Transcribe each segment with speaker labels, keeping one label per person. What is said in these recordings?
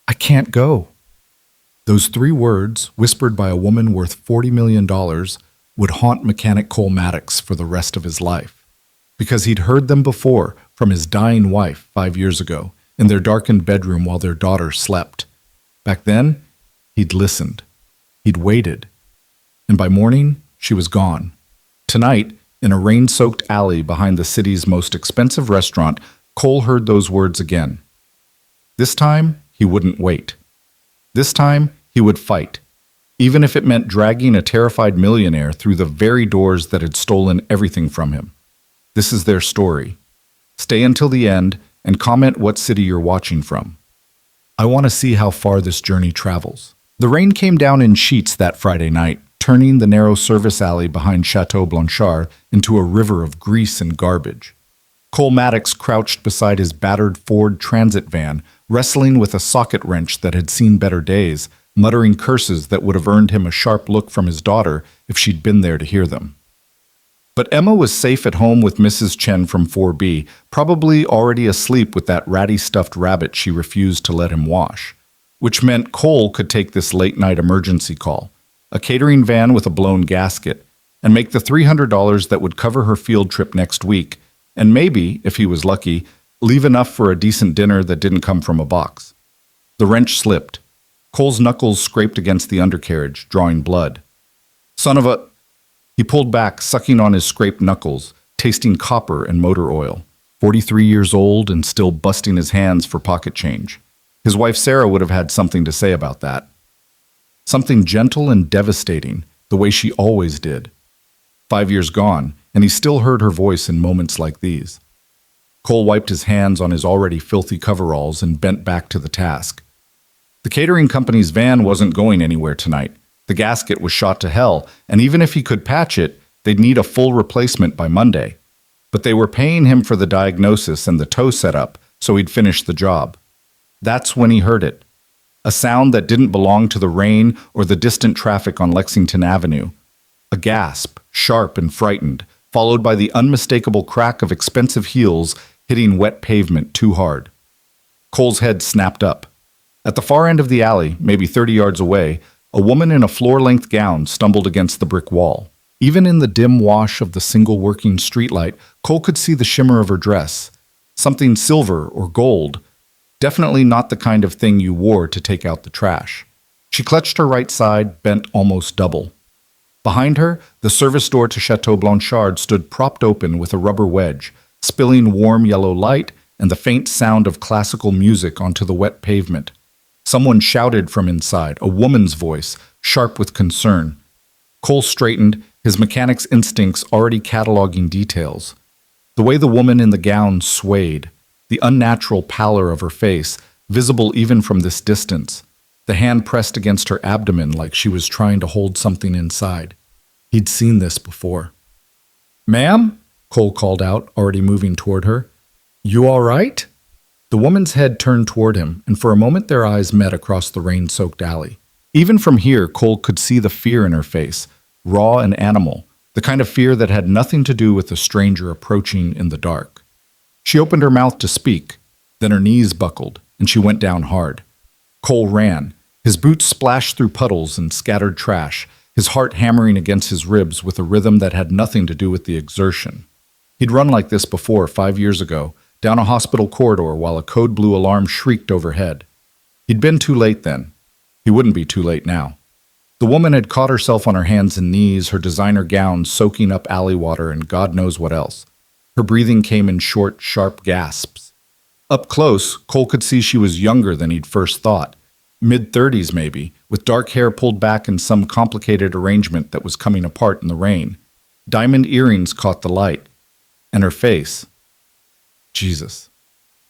Speaker 1: I can't go. Those three words, whispered by a woman worth $40 million, would haunt mechanic Cole Maddox for the rest of his life. Because he'd heard them before from his dying wife 5 years ago in their darkened bedroom while their daughter slept. Back then, he'd listened. He'd waited. And by morning, she was gone. Tonight, in a rain-soaked alley behind the city's most expensive restaurant, Cole heard those words again. This time, he wouldn't wait. This time, he would fight, even if it meant dragging a terrified millionaire through the very doors that had stolen everything from him. This is their story. Stay until the end and comment what city you're watching from. I want to see how far this journey travels. The rain came down in sheets that Friday night, turning the narrow service alley behind Chateau Blanchard into a river of grease and garbage. Cole Maddox crouched beside his battered Ford Transit van, wrestling with a socket wrench that had seen better days, muttering curses that would have earned him a sharp look from his daughter if she'd been there to hear them. But Emma was safe at home with Mrs. Chen from 4B, probably already asleep with that ratty stuffed rabbit she refused to let him wash, which meant Cole could take this late-night emergency call, a catering van with a blown gasket, and make the $300 that would cover her field trip next week, and maybe, if he was lucky, leave enough for a decent dinner that didn't come from a box. The wrench slipped. Cole's knuckles scraped against the undercarriage, drawing blood. Son of a... He pulled back, sucking on his scraped knuckles, tasting copper and motor oil. 43 years old and still busting his hands for pocket change. His wife Sarah would have had something to say about that. Something gentle and devastating, the way she always did. 5 years gone, and he still heard her voice in moments like these. Cole wiped his hands on his already filthy coveralls and bent back to the task. The catering company's van wasn't going anywhere tonight. The gasket was shot to hell, and even if he could patch it, they'd need a full replacement by Monday. But they were paying him for the diagnosis and the tow setup, so he'd finish the job. That's when he heard it. A sound that didn't belong to the rain or the distant traffic on Lexington Avenue. A gasp, sharp and frightened, followed by the unmistakable crack of expensive heels hitting wet pavement too hard. Cole's head snapped up. At the far end of the alley, maybe 30 yards away, a woman in a floor-length gown stumbled against the brick wall. Even in the dim wash of the single working streetlight, Cole could see the shimmer of her dress. Something silver or gold. Definitely not the kind of thing you wore to take out the trash. She clutched her right side, bent almost double. Behind her, the service door to Chateau Blanchard stood propped open with a rubber wedge, spilling warm yellow light and the faint sound of classical music onto the wet pavement. Someone shouted from inside, a woman's voice, sharp with concern. Cole straightened, his mechanic's instincts already cataloging details. The way the woman in the gown swayed, the unnatural pallor of her face, visible even from this distance, the hand pressed against her abdomen like she was trying to hold something inside. He'd seen this before. "Ma'am?" Cole called out, already moving toward her. "You all right?" The woman's head turned toward him, and for a moment their eyes met across the rain-soaked alley. Even from here, Cole could see the fear in her face, raw and animal, the kind of fear that had nothing to do with a stranger approaching in the dark. She opened her mouth to speak, then her knees buckled, and she went down hard. Cole ran. His boots splashed through puddles and scattered trash, his heart hammering against his ribs with a rhythm that had nothing to do with the exertion. He'd run like this before 5 years ago, down a hospital corridor while a code blue alarm shrieked overhead. He'd been too late then. He wouldn't be too late now. The woman had caught herself on her hands and knees, her designer gown soaking up alley water and God knows what else. Her breathing came in short, sharp gasps. Up close, Cole could see she was younger than he'd first thought. Mid-30s maybe, with dark hair pulled back in some complicated arrangement that was coming apart in the rain. Diamond earrings caught the light. And her face. Jesus.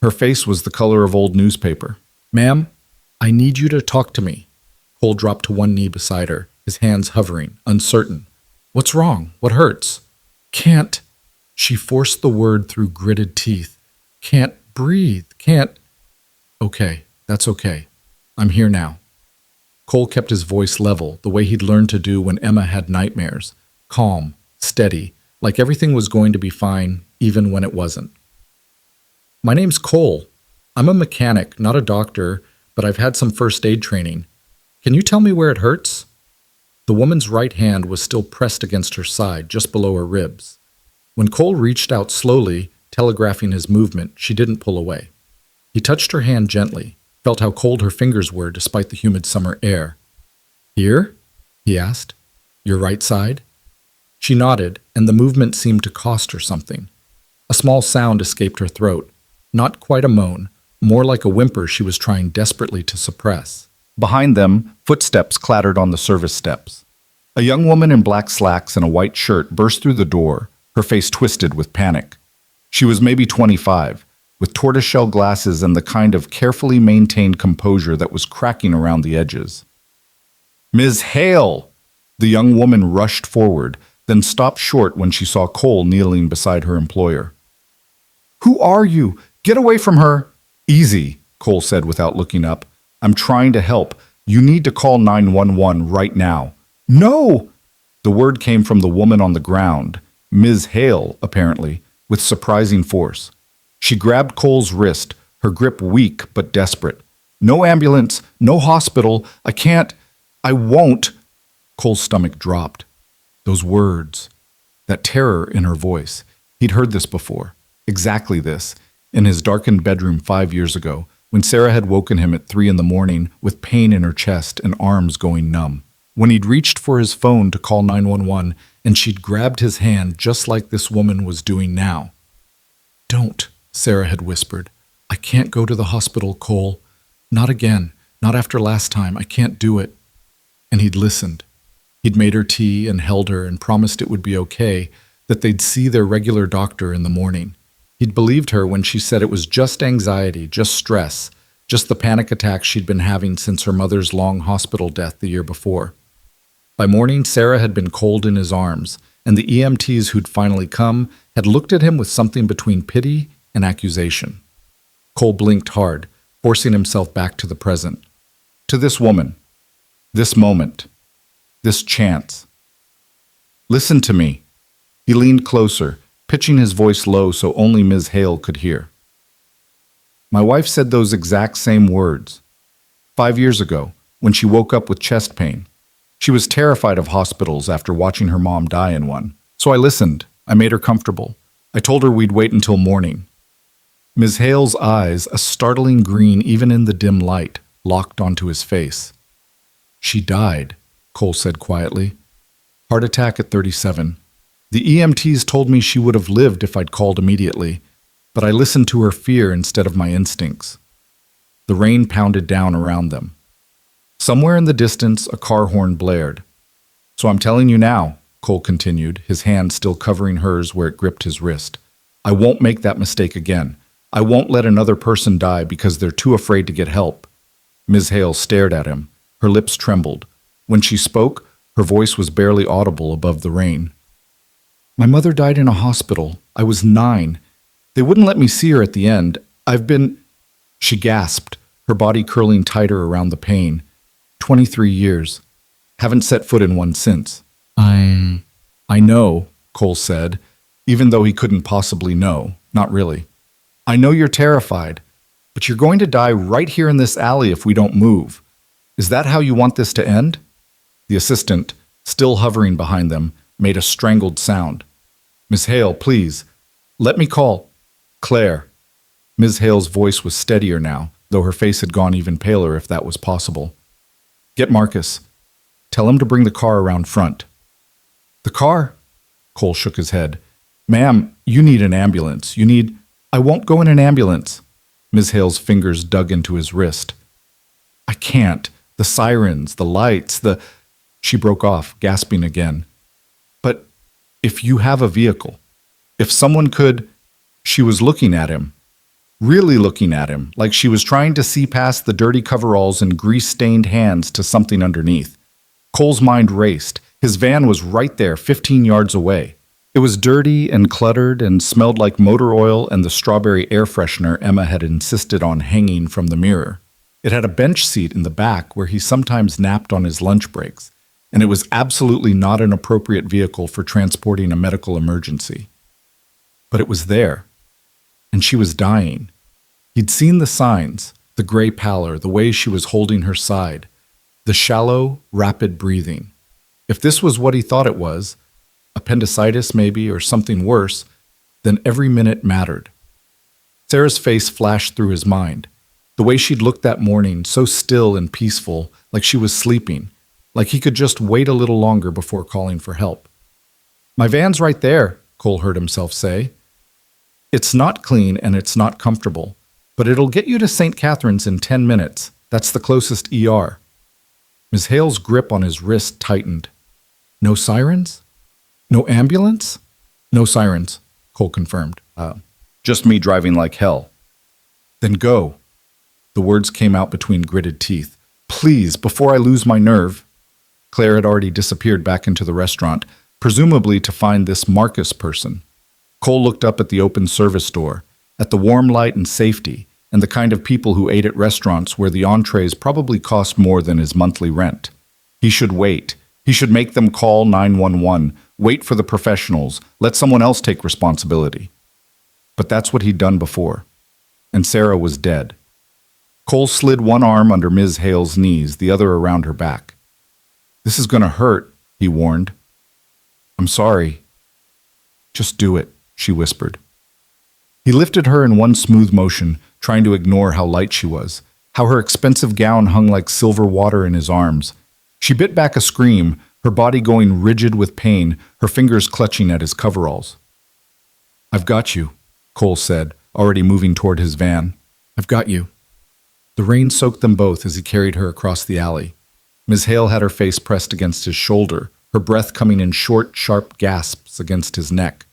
Speaker 1: Her face was the color of old newspaper. "Ma'am, I need you to talk to me." Cole dropped to one knee beside her, his hands hovering, uncertain. "What's wrong? What hurts?" "Can't." She forced the word through gritted teeth. "Can't breathe. Can't." "Okay, that's okay. I'm here now." Cole kept his voice level, the way he'd learned to do when Emma had nightmares. Calm, steady, like everything was going to be fine, even when it wasn't. "My name's Cole. I'm a mechanic, not a doctor, but I've had some first aid training. Can you tell me where it hurts?" The woman's right hand was still pressed against her side, just below her ribs. When Cole reached out slowly, telegraphing his movement, she didn't pull away. He touched her hand gently, felt how cold her fingers were despite the humid summer air. "Here?" he asked. "Your right side?" She nodded, and the movement seemed to cost her something. A small sound escaped her throat, not quite a moan, more like a whimper she was trying desperately to suppress. Behind them, footsteps clattered on the service steps. A young woman in black slacks and a white shirt burst through the door, her face twisted with panic. She was maybe 25, with tortoiseshell glasses and the kind of carefully maintained composure that was cracking around the edges. "Ms. Hale!" The young woman rushed forward, then stopped short when she saw Cole kneeling beside her employer. "Who are you? Get away from her!" "Easy," Cole said without looking up. "I'm trying to help. You need to call 911 right now." "No!" The word came from the woman on the ground, Ms. Hale, apparently, with surprising force. She grabbed Cole's wrist, her grip weak but desperate. "No ambulance, no hospital, I can't, I won't." Cole's stomach dropped. Those words, that terror in her voice. He'd heard this before, exactly this, in his darkened bedroom 5 years ago, when Sarah had woken him at 3 a.m. with pain in her chest and arms going numb. When he'd reached for his phone to call 911, and she'd grabbed his hand just like this woman was doing now. "Don't," Sarah had whispered. "I can't go to the hospital, Cole. Not again. Not after last time. I can't do it." And he'd listened. He'd made her tea and held her and promised it would be okay, that they'd see their regular doctor in the morning. He'd believed her when she said it was just anxiety, just stress, just the panic attacks she'd been having since her mother's long hospital death the year before. By morning, Sarah had been cold in his arms, and the EMTs who'd finally come had looked at him with something between pity and accusation. Cole blinked hard, forcing himself back to the present. To this woman. This moment. This chance. "Listen to me." He leaned closer, pitching his voice low so only Ms. Hale could hear. "My wife said those exact same words. 5 years ago, when she woke up with chest pain. She was terrified of hospitals after watching her mom die in one. So I listened. I made her comfortable. I told her we'd wait until morning." Ms. Hale's eyes, a startling green even in the dim light, locked onto his face. "She died," Cole said quietly. "Heart attack at 37. The EMTs told me she would have lived if I'd called immediately, but I listened to her fear instead of my instincts." The rain pounded down around them. Somewhere in the distance, a car horn blared. "So I'm telling you now," Cole continued, his hand still covering hers where it gripped his wrist. "I won't make that mistake again. I won't let another person die because they're too afraid to get help." Ms. Hale stared at him. Her lips trembled. When she spoke, her voice was barely audible above the rain. "My mother died in a hospital. I was 9. They wouldn't let me see her at the end. I've been—" She gasped, her body curling tighter around the pain. 23 years. Haven't set foot in one since." I know," Cole said, even though he couldn't possibly know. Not really. "I know you're terrified, but you're going to die right here in this alley if we don't move. Is that how you want this to end?" The assistant, still hovering behind them, made a strangled sound. "Miss Hale, please. Let me call Claire." Ms. Hale's voice was steadier now, though her face had gone even paler if that was possible. "Get Marcus. Tell him to bring the car around front." "The car?" Cole shook his head. "Ma'am, you need an ambulance. You need—" "I won't go in an ambulance." Ms. Hale's fingers dug into his wrist. "I can't. The sirens, the lights, the—" She broke off, gasping again. "But if you have a vehicle, if someone could—" She was looking at him. Really looking at him, like she was trying to see past the dirty coveralls and grease-stained hands to something underneath. Cole's mind raced. His van was right there, 15 yards away. It was dirty and cluttered and smelled like motor oil and the strawberry air freshener Emma had insisted on hanging from the mirror. It had a bench seat in the back where he sometimes napped on his lunch breaks, and it was absolutely not an appropriate vehicle for transporting a medical emergency. But it was there. And she was dying. He'd seen the signs. The gray pallor, the way she was holding her side, the shallow, rapid breathing. If this was what he thought it was, appendicitis maybe, or something worse, then every minute mattered. Sarah's face flashed through his mind. The way she'd looked that morning, so still and peaceful, like she was sleeping, like he could just wait a little longer before calling for help. "My van's right there," Cole heard himself say. "It's not clean and it's not comfortable, but it'll get you to St. Catherine's in 10 minutes. That's the closest ER. Ms. Hale's grip on his wrist tightened. "No sirens? No ambulance?" "No sirens," Cole confirmed. Just me driving like hell." "Then go." The words came out between gritted teeth. "Please, before I lose my nerve." Claire had already disappeared back into the restaurant, presumably to find this Marcus person. Cole looked up at the open service door, at the warm light and safety, and the kind of people who ate at restaurants where the entrees probably cost more than his monthly rent. He should wait. He should make them call 911, wait for the professionals, let someone else take responsibility. But that's what he'd done before. And Sarah was dead. Cole slid one arm under Ms. Hale's knees, the other around her back. "This is going to hurt," he warned. "I'm sorry." "Just do it," she whispered. He lifted her in one smooth motion, trying to ignore how light she was, how her expensive gown hung like silver water in his arms. She bit back a scream, her body going rigid with pain, her fingers clutching at his coveralls. "I've got you," Cole said, already moving toward his van. "I've got you." The rain soaked them both as he carried her across the alley. Ms. Hale had her face pressed against his shoulder, her breath coming in short, sharp gasps against his neck.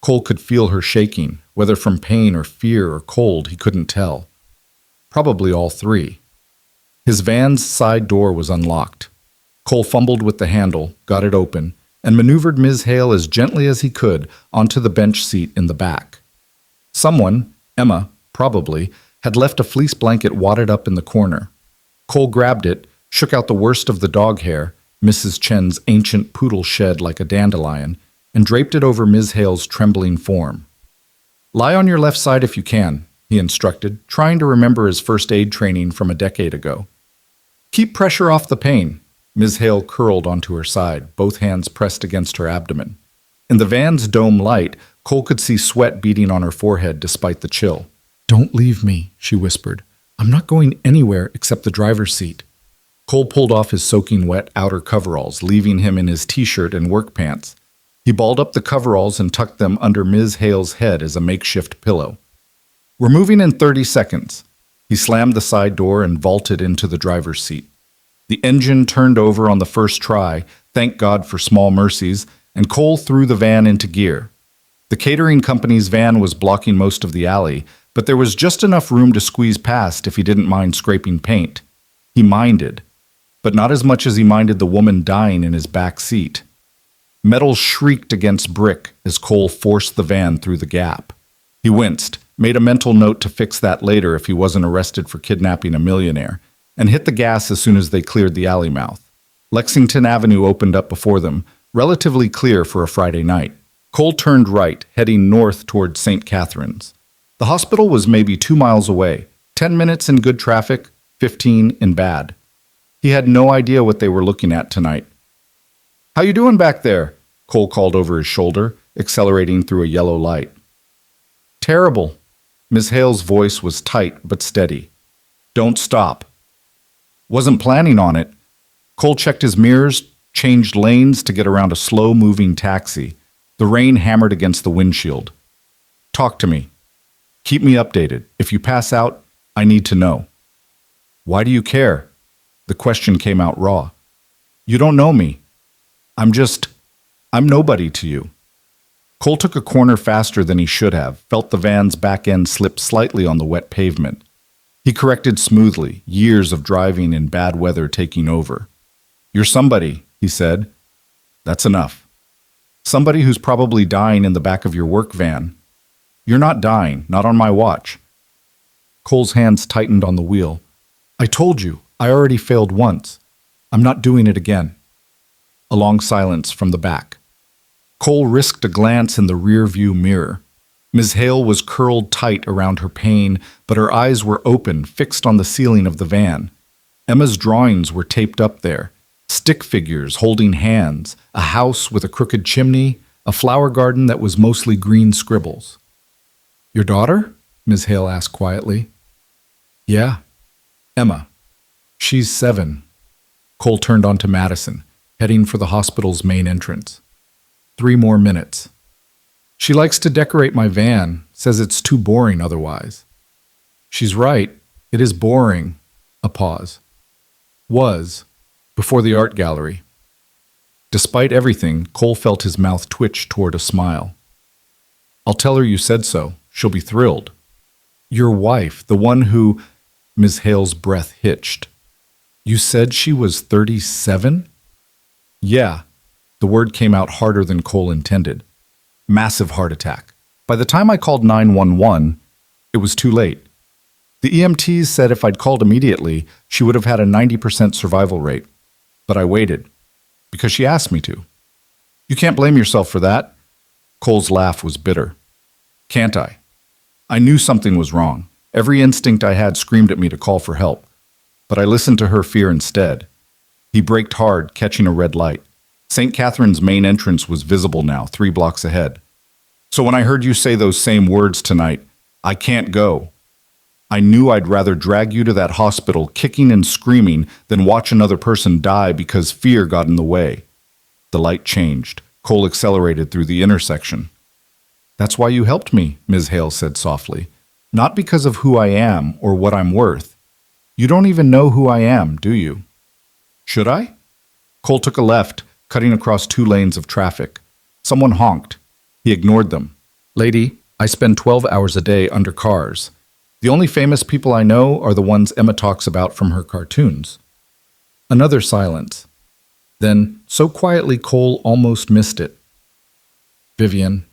Speaker 1: Cole could feel her shaking, whether from pain or fear or cold, he couldn't tell. Probably all three. His van's side door was unlocked. Cole fumbled with the handle, got it open, and maneuvered Ms. Hale as gently as he could onto the bench seat in the back. Someone, Emma, probably, had left a fleece blanket wadded up in the corner. Cole grabbed it, shook out the worst of the dog hair, Mrs. Chen's ancient poodle shed like a dandelion, and draped it over Ms. Hale's trembling form. "Lie on your left side if you can," he instructed, trying to remember his first aid training from a decade ago. "Keep pressure off the pain." Ms. Hale curled onto her side, both hands pressed against her abdomen. In the van's dome light, Cole could see sweat beading on her forehead despite the chill. "Don't leave me," she whispered. "I'm not going anywhere except the driver's seat." Cole pulled off his soaking wet outer coveralls, leaving him in his t-shirt and work pants. He balled up the coveralls and tucked them under Ms. Hale's head as a makeshift pillow. "We're moving in 30 seconds. He slammed the side door and vaulted into the driver's seat. The engine turned over on the first try, thank God for small mercies, and Cole threw the van into gear. The catering company's van was blocking most of the alley, but there was just enough room to squeeze past if he didn't mind scraping paint. He minded, but not as much as he minded the woman dying in his back seat. Metal shrieked against brick as Cole forced the van through the gap. He winced, made a mental note to fix that later if he wasn't arrested for kidnapping a millionaire, and hit the gas as soon as they cleared the alley mouth. Lexington Avenue opened up before them, relatively clear for a Friday night. Cole turned right, heading north toward St. Catherine's. The hospital was maybe 2 miles away, 10 minutes in good traffic, 15 in bad. He had no idea what they were looking at tonight. "How you doing back there?" Cole called over his shoulder, accelerating through a yellow light. "Terrible." Ms. Hale's voice was tight but steady. "Don't stop." Wasn't planning on it. Cole checked his mirrors, changed lanes to get around a slow-moving taxi. The rain hammered against the windshield. "Talk to me. Keep me updated. If you pass out, I need to know." "Why do you care?" The question came out raw. "You don't know me. I'm nobody to you." Cole took a corner faster than he should have, felt the van's back end slip slightly on the wet pavement. He corrected smoothly, years of driving in bad weather taking over. "You're somebody," he said. "That's enough. Somebody who's probably dying in the back of your work van." "You're not dying, not on my watch." Cole's hands tightened on the wheel. "I told you, I already failed once. I'm not doing it again." A long silence from the back. Cole risked a glance in the rear-view mirror. Ms. Hale was curled tight around her pain, but her eyes were open, fixed on the ceiling of the van. Emma's drawings were taped up there. Stick figures holding hands, a house with a crooked chimney, a flower garden that was mostly green scribbles. "Your daughter?" Ms. Hale asked quietly. "Yeah, Emma. She's 7. Cole turned onto Madison, heading for the hospital's main entrance. 3 more minutes. "She likes to decorate my van, says it's too boring otherwise." "She's right. It is boring." A pause. "Was, before the art gallery." Despite everything, Cole felt his mouth twitch toward a smile. "I'll tell her you said so. She'll be thrilled." "Your wife, the one who—" Ms. Hale's breath hitched. "You said she was 37? "Yeah." The word came out harder than Cole intended. Massive heart attack. By the time I called 911, it was too late. The EMTs said if I'd called immediately, she would have had a 90% survival rate. But I waited, because she asked me to. "You can't blame yourself for that." Cole's laugh was bitter. "Can't I? I knew something was wrong. Every instinct I had screamed at me to call for help. But I listened to her fear instead." He braked hard, catching a red light. St. Catherine's main entrance was visible now, 3 blocks ahead. "So when I heard you say those same words tonight, 'I can't go,' I knew I'd rather drag you to that hospital kicking and screaming than watch another person die because fear got in the way." The light changed. Cole accelerated through the intersection. "That's why you helped me," Ms. Hale said softly. "Not because of who I am or what I'm worth. You don't even know who I am, do you?" "Should I?" Cole took a left, cutting across 2 lanes of traffic. Someone honked. He ignored them. "Lady, I spend 12 hours a day under cars. The only famous people I know are the ones Emma talks about from her cartoons." Another silence. Then, so quietly Cole almost missed it. "Vivian.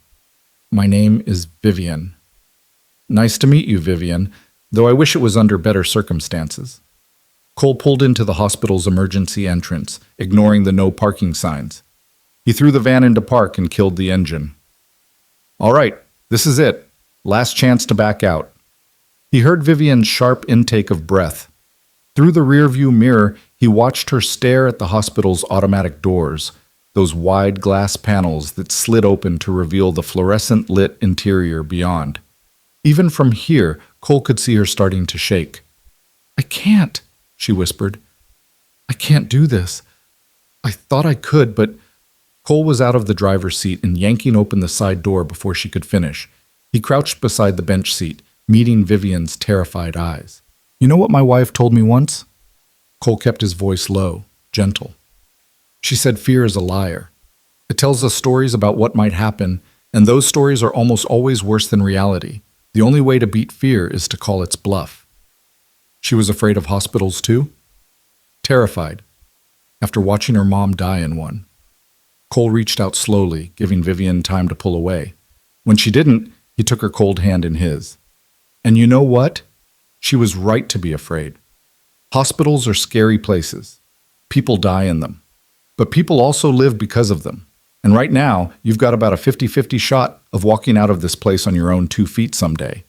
Speaker 1: My name is Vivian." "Nice to meet you, Vivian, though I wish it was under better circumstances." Cole pulled into the hospital's emergency entrance, ignoring the no parking signs. He threw the van into park and killed the engine. "All right, this is it. Last chance to back out." He heard Vivian's sharp intake of breath. Through the rearview mirror, he watched her stare at the hospital's automatic doors, those wide glass panels that slid open to reveal the fluorescent-lit interior beyond. Even from here, Cole could see her starting to shake. "I can't," she whispered. "I can't do this. I thought I could, but—" Cole was out of the driver's seat and yanking open the side door before she could finish. He crouched beside the bench seat, meeting Vivian's terrified eyes. "You know what my wife told me once?" Cole kept his voice low, gentle. "She said fear is a liar. It tells us stories about what might happen, and those stories are almost always worse than reality. The only way to beat fear is to call its bluff." She was afraid of hospitals too? Terrified, after watching her mom die in one. Cole reached out slowly, giving Vivian time to pull away. When she didn't, he took her cold hand in his. "And you know what? She was right to be afraid. Hospitals are scary places. People die in them. But people also live because of them. And right now, you've got about a 50-50 shot of walking out of this place on your own 2 feet someday.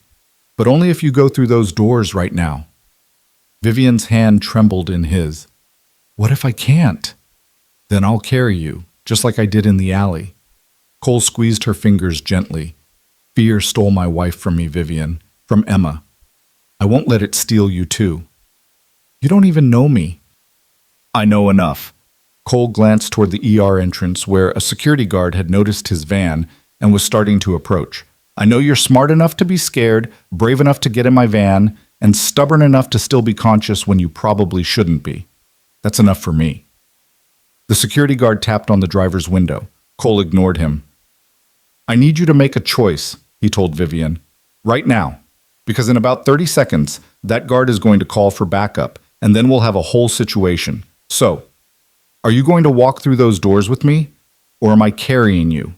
Speaker 1: But only if you go through those doors right now." Vivian's hand trembled in his. "What if I can't?" "Then I'll carry you, just like I did in the alley." Cole squeezed her fingers gently. "Fear stole my wife from me, Vivian, from Emma. I won't let it steal you too." "You don't even know me." "I know enough." Cole glanced toward the ER entrance where a security guard had noticed his van and was starting to approach. "I know you're smart enough to be scared, brave enough to get in my van, and stubborn enough to still be conscious when you probably shouldn't be. That's enough for me." The security guard tapped on the driver's window. Cole ignored him. "I need you to make a choice," he told Vivian. "Right now. Because in about 30 seconds, that guard is going to call for backup, and then we'll have a whole situation. So, are you going to walk through those doors with me, or am I carrying you?"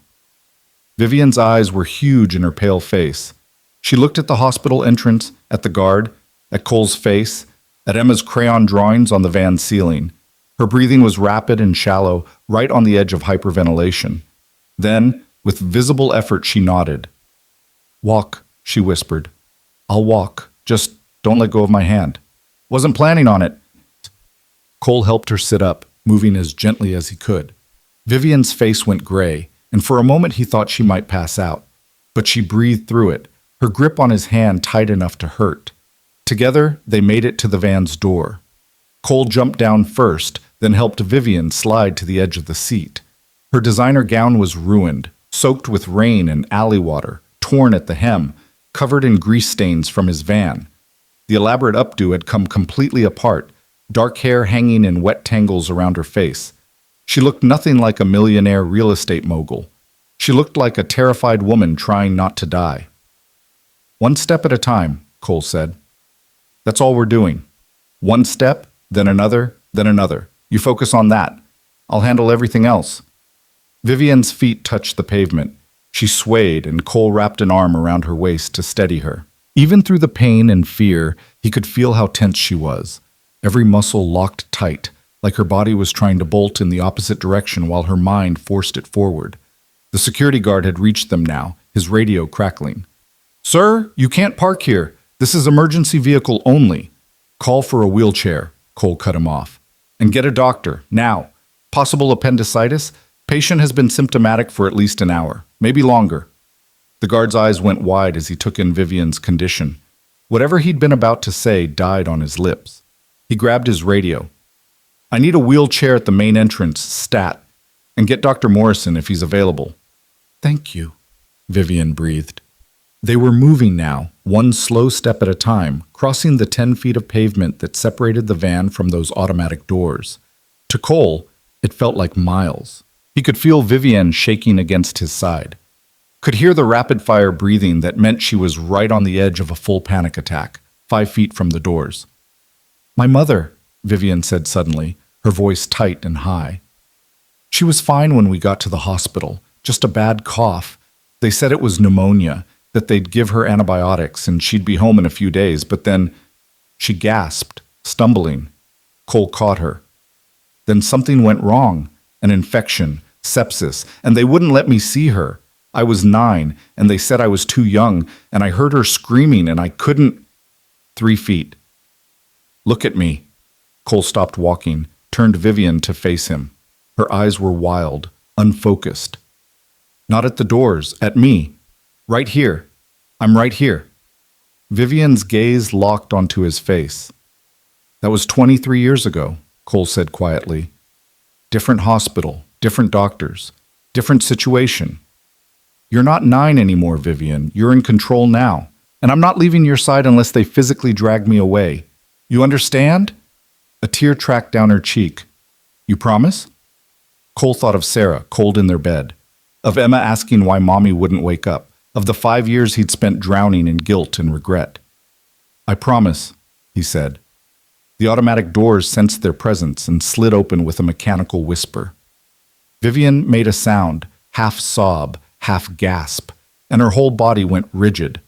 Speaker 1: Vivian's eyes were huge in her pale face. She looked at the hospital entrance, at the guard, at Cole's face, at Emma's crayon drawings on the van's ceiling. Her breathing was rapid and shallow, right on the edge of hyperventilation. Then, with visible effort, she nodded. Walk, she whispered. I'll walk. Just don't let go of my hand. Wasn't planning on it. Cole helped her sit up, moving as gently as he could. Vivian's face went gray, and for a moment he thought she might pass out. But she breathed through it, her grip on his hand tight enough to hurt. Together, they made it to the van's door. Cole jumped down first, then helped Vivian slide to the edge of the seat. Her designer gown was ruined, soaked with rain and alley water, torn at the hem, covered in grease stains from his van. The elaborate updo had come completely apart, dark hair hanging in wet tangles around her face. She looked nothing like a millionaire real estate mogul. She looked like a terrified woman trying not to die. One step at a time, Cole said. That's all we're doing. One step, then another, then another. You focus on that. I'll handle everything else. Vivian's feet touched the pavement. She swayed, and Cole wrapped an arm around her waist to steady her. Even through the pain and fear, he could feel how tense she was. Every muscle locked tight, like her body was trying to bolt in the opposite direction while her mind forced it forward. The security guard had reached them now, his radio crackling. Sir, you can't park here. This is emergency vehicle only. Call for a wheelchair, Cole cut him off. And get a doctor, now. Possible appendicitis? Patient has been symptomatic for at least an hour, maybe longer. The guard's eyes went wide as he took in Vivian's condition. Whatever he'd been about to say died on his lips. He grabbed his radio. I need a wheelchair at the main entrance, stat. And get Dr. Morrison if he's available. Thank you, Vivian breathed. They were moving now, one slow step at a time, crossing the 10 feet of pavement that separated the van from those automatic doors. To Cole, it felt like miles. He could feel Vivian shaking against his side. Could hear the rapid-fire breathing that meant she was right on the edge of a full panic attack, 5 feet from the doors. My mother, Vivian said suddenly, her voice tight and high. She was fine when we got to the hospital, just a bad cough. They said it was pneumonia, that they'd give her antibiotics and she'd be home in a few days, but then she gasped, stumbling. Cole caught her. Then something went wrong, an infection, sepsis, and they wouldn't let me see her. I was 9, and they said I was too young, and I heard her screaming, and I couldn't. 3 feet. Look at me. Cole stopped walking, turned Vivian to face him. Her eyes were wild, unfocused. Not at the doors, at me. Right here. I'm right here. Vivian's gaze locked onto his face. That was 23 years ago, Cole said quietly. Different hospital, different doctors, different situation. You're not 9 anymore, Vivian. You're in control now. And I'm not leaving your side unless they physically drag me away. You understand? A tear tracked down her cheek. You promise? Cole thought of Sarah, cold in their bed. Of Emma asking why Mommy wouldn't wake up. Of the 5 years he'd spent drowning in guilt and regret. I promise, he said. The automatic doors sensed their presence and slid open with a mechanical whisper. Vivian made a sound, half sob, half gasp, and her whole body went rigid.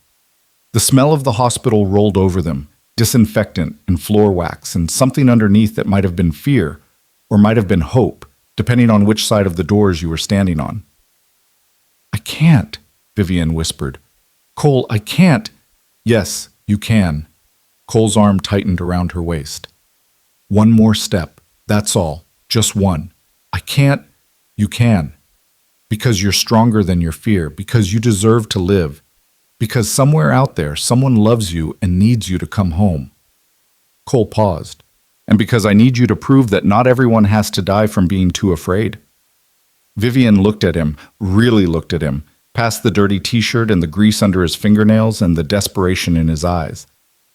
Speaker 1: The smell of the hospital rolled over them, disinfectant and floor wax and something underneath that might have been fear or might have been hope, depending on which side of the doors you were standing on. I can't, Vivian whispered. Cole, I can't. Yes, you can. Cole's arm tightened around her waist. One more step, that's all, just one. I can't. You can. Because you're stronger than your fear, because you deserve to live, because somewhere out there someone loves you and needs you to come home. Cole paused. And because I need you to prove that not everyone has to die from being too afraid. Vivian looked at him, really looked at him, past the dirty t-shirt and the grease under his fingernails and the desperation in his eyes.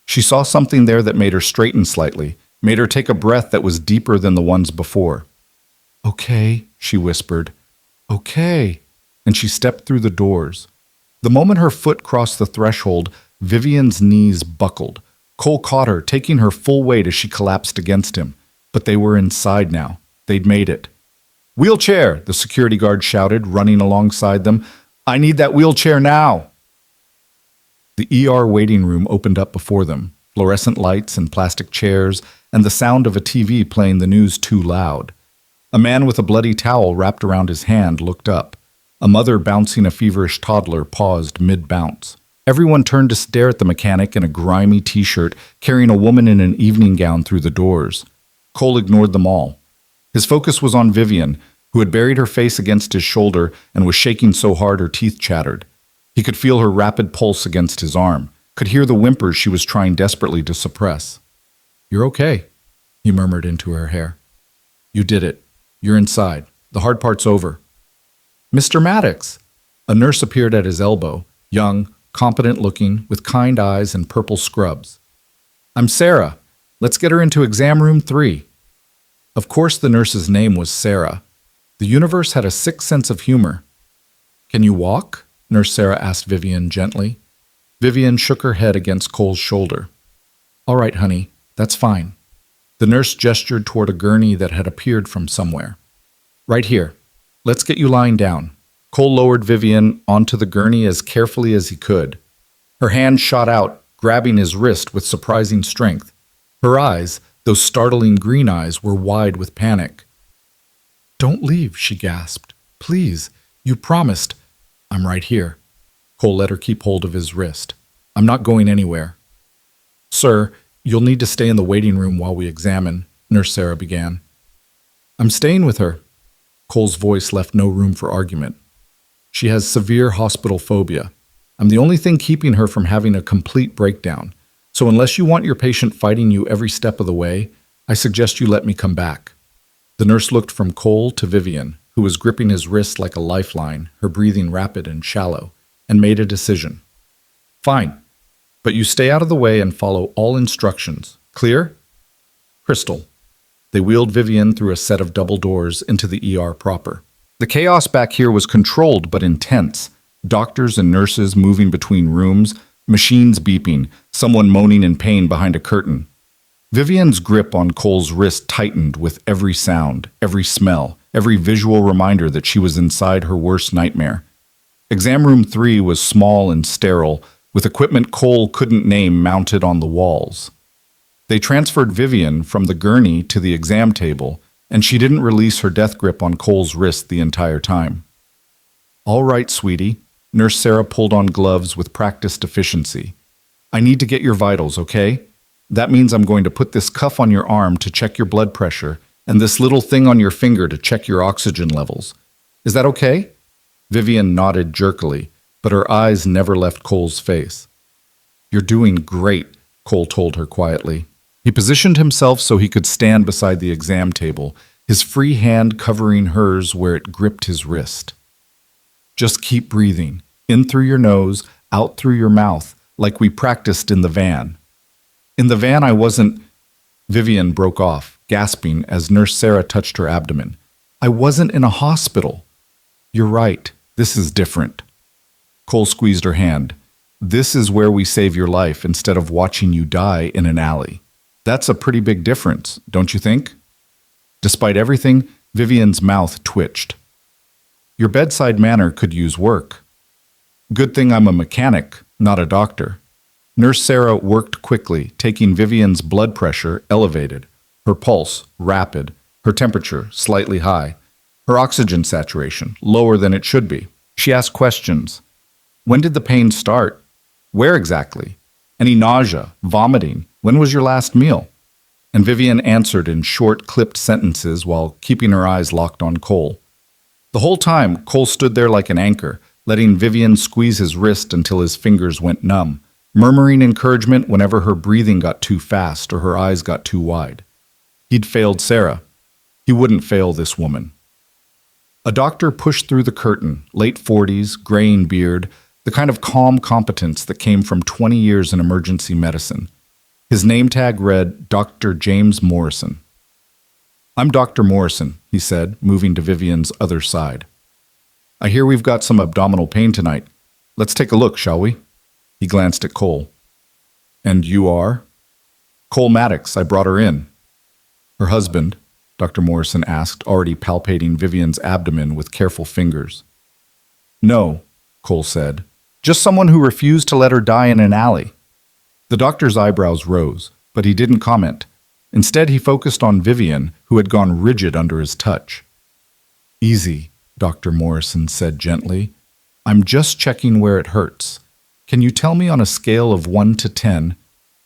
Speaker 1: She saw something there that made her straighten slightly, made her take a breath that was deeper than the ones before. Okay, she whispered. Okay. And she stepped through the doors. The moment her foot crossed the threshold, Vivian's knees buckled. Cole caught her, taking her full weight as she collapsed against him. But they were inside now. They'd made it. Wheelchair, the security guard shouted, running alongside them. I need that wheelchair now. The ER waiting room opened up before them, fluorescent lights and plastic chairs, and the sound of a TV playing the news too loud. A man with a bloody towel wrapped around his hand looked up. A mother bouncing a feverish toddler paused mid-bounce. Everyone turned to stare at the mechanic in a grimy t-shirt carrying a woman in an evening gown through the doors. Cole ignored them all. His focus was on Vivian, who had buried her face against his shoulder and was shaking so hard her teeth chattered. He could feel her rapid pulse against his arm, could hear the whimpers she was trying desperately to suppress. "You're okay," he murmured into her hair. "You did it. You're inside. The hard part's over." "Mr. Maddox!" A nurse appeared at his elbow, young, competent-looking, with kind eyes and purple scrubs. "I'm Sarah. Let's get her into exam room 3. Of course the nurse's name was Sarah. The universe had a sick sense of humor. "Can you walk?" Nurse Sarah asked Vivian gently. Vivian shook her head against Cole's shoulder. "All right, honey, that's fine." The nurse gestured toward a gurney that had appeared from somewhere. "Right here. Let's get you lying down." Cole lowered Vivian onto the gurney as carefully as he could. Her hand shot out, grabbing his wrist with surprising strength. Her eyes, those startling green eyes, were wide with panic. "Don't leave," she gasped. "Please, you promised." "I'm right here." Cole let her keep hold of his wrist. "I'm not going anywhere." "Sir, you'll need to stay in the waiting room while we examine," Nurse Sarah began. "I'm staying with her." Cole's voice left no room for argument. "She has severe hospital phobia. I'm the only thing keeping her from having a complete breakdown. So unless you want your patient fighting you every step of the way, I suggest you let me come back." The nurse looked from Cole to Vivian, who was gripping his wrist like a lifeline, her breathing rapid and shallow, and made a decision. "Fine, but you stay out of the way and follow all instructions. Clear?" "Crystal." They wheeled Vivian through a set of double doors into the ER proper. The chaos back here was controlled but intense. Doctors and nurses moving between rooms, machines beeping, someone moaning in pain behind a curtain. Vivian's grip on Cole's wrist tightened with every sound, every smell, every visual reminder that she was inside her worst nightmare. Exam room 3 was small and sterile, with equipment Cole couldn't name mounted on the walls. They transferred Vivian from the gurney to the exam table, and she didn't release her death grip on Cole's wrist the entire time. "All right, sweetie." Nurse Sarah pulled on gloves with practiced efficiency. "I need to get your vitals, okay? That means I'm going to put this cuff on your arm to check your blood pressure and this little thing on your finger to check your oxygen levels. Is that okay?" Vivian nodded jerkily, but her eyes never left Cole's face. "You're doing great," Cole told her quietly. He positioned himself so he could stand beside the exam table, his free hand covering hers where it gripped his wrist. "Just keep breathing, in through your nose, out through your mouth, like we practiced in the van." "In the van I wasn't—" Vivian broke off, gasping as Nurse Sarah touched her abdomen. "I wasn't in a hospital." "You're right. This is different." Cole squeezed her hand. "This is where we save your life instead of watching you die in an alley. That's a pretty big difference, don't you think?" Despite everything, Vivian's mouth twitched. "Your bedside manner could use work." "Good thing I'm a mechanic, not a doctor." Nurse Sarah worked quickly, taking Vivian's blood pressure elevated, her pulse rapid, her temperature slightly high, her oxygen saturation lower than it should be. She asked questions. "When did the pain start? Where exactly? Any nausea, vomiting? When was your last meal?" And Vivian answered in short, clipped sentences while keeping her eyes locked on Cole. The whole time, Cole stood there like an anchor, letting Vivian squeeze his wrist until his fingers went numb, murmuring encouragement whenever her breathing got too fast or her eyes got too wide. He'd failed Sarah. He wouldn't fail this woman. A doctor pushed through the curtain, late 40s, graying beard, the kind of calm competence that came from 20 years in emergency medicine. His name tag read Dr. James Morrison. "I'm Dr. Morrison," he said, moving to Vivian's other side. "I hear we've got some abdominal pain tonight. Let's take a look, shall we?" He glanced at Cole. "And you are?" "Cole Maddox. I brought her in." "Her husband?" Dr. Morrison asked, already palpating Vivian's abdomen with careful fingers. "No," Cole said. "Just someone who refused to let her die in an alley." The doctor's eyebrows rose, but he didn't comment. Instead, he focused on Vivian, who had gone rigid under his touch. "Easy," Dr. Morrison said gently. "I'm just checking where it hurts. Can you tell me on a scale of 1 to 10?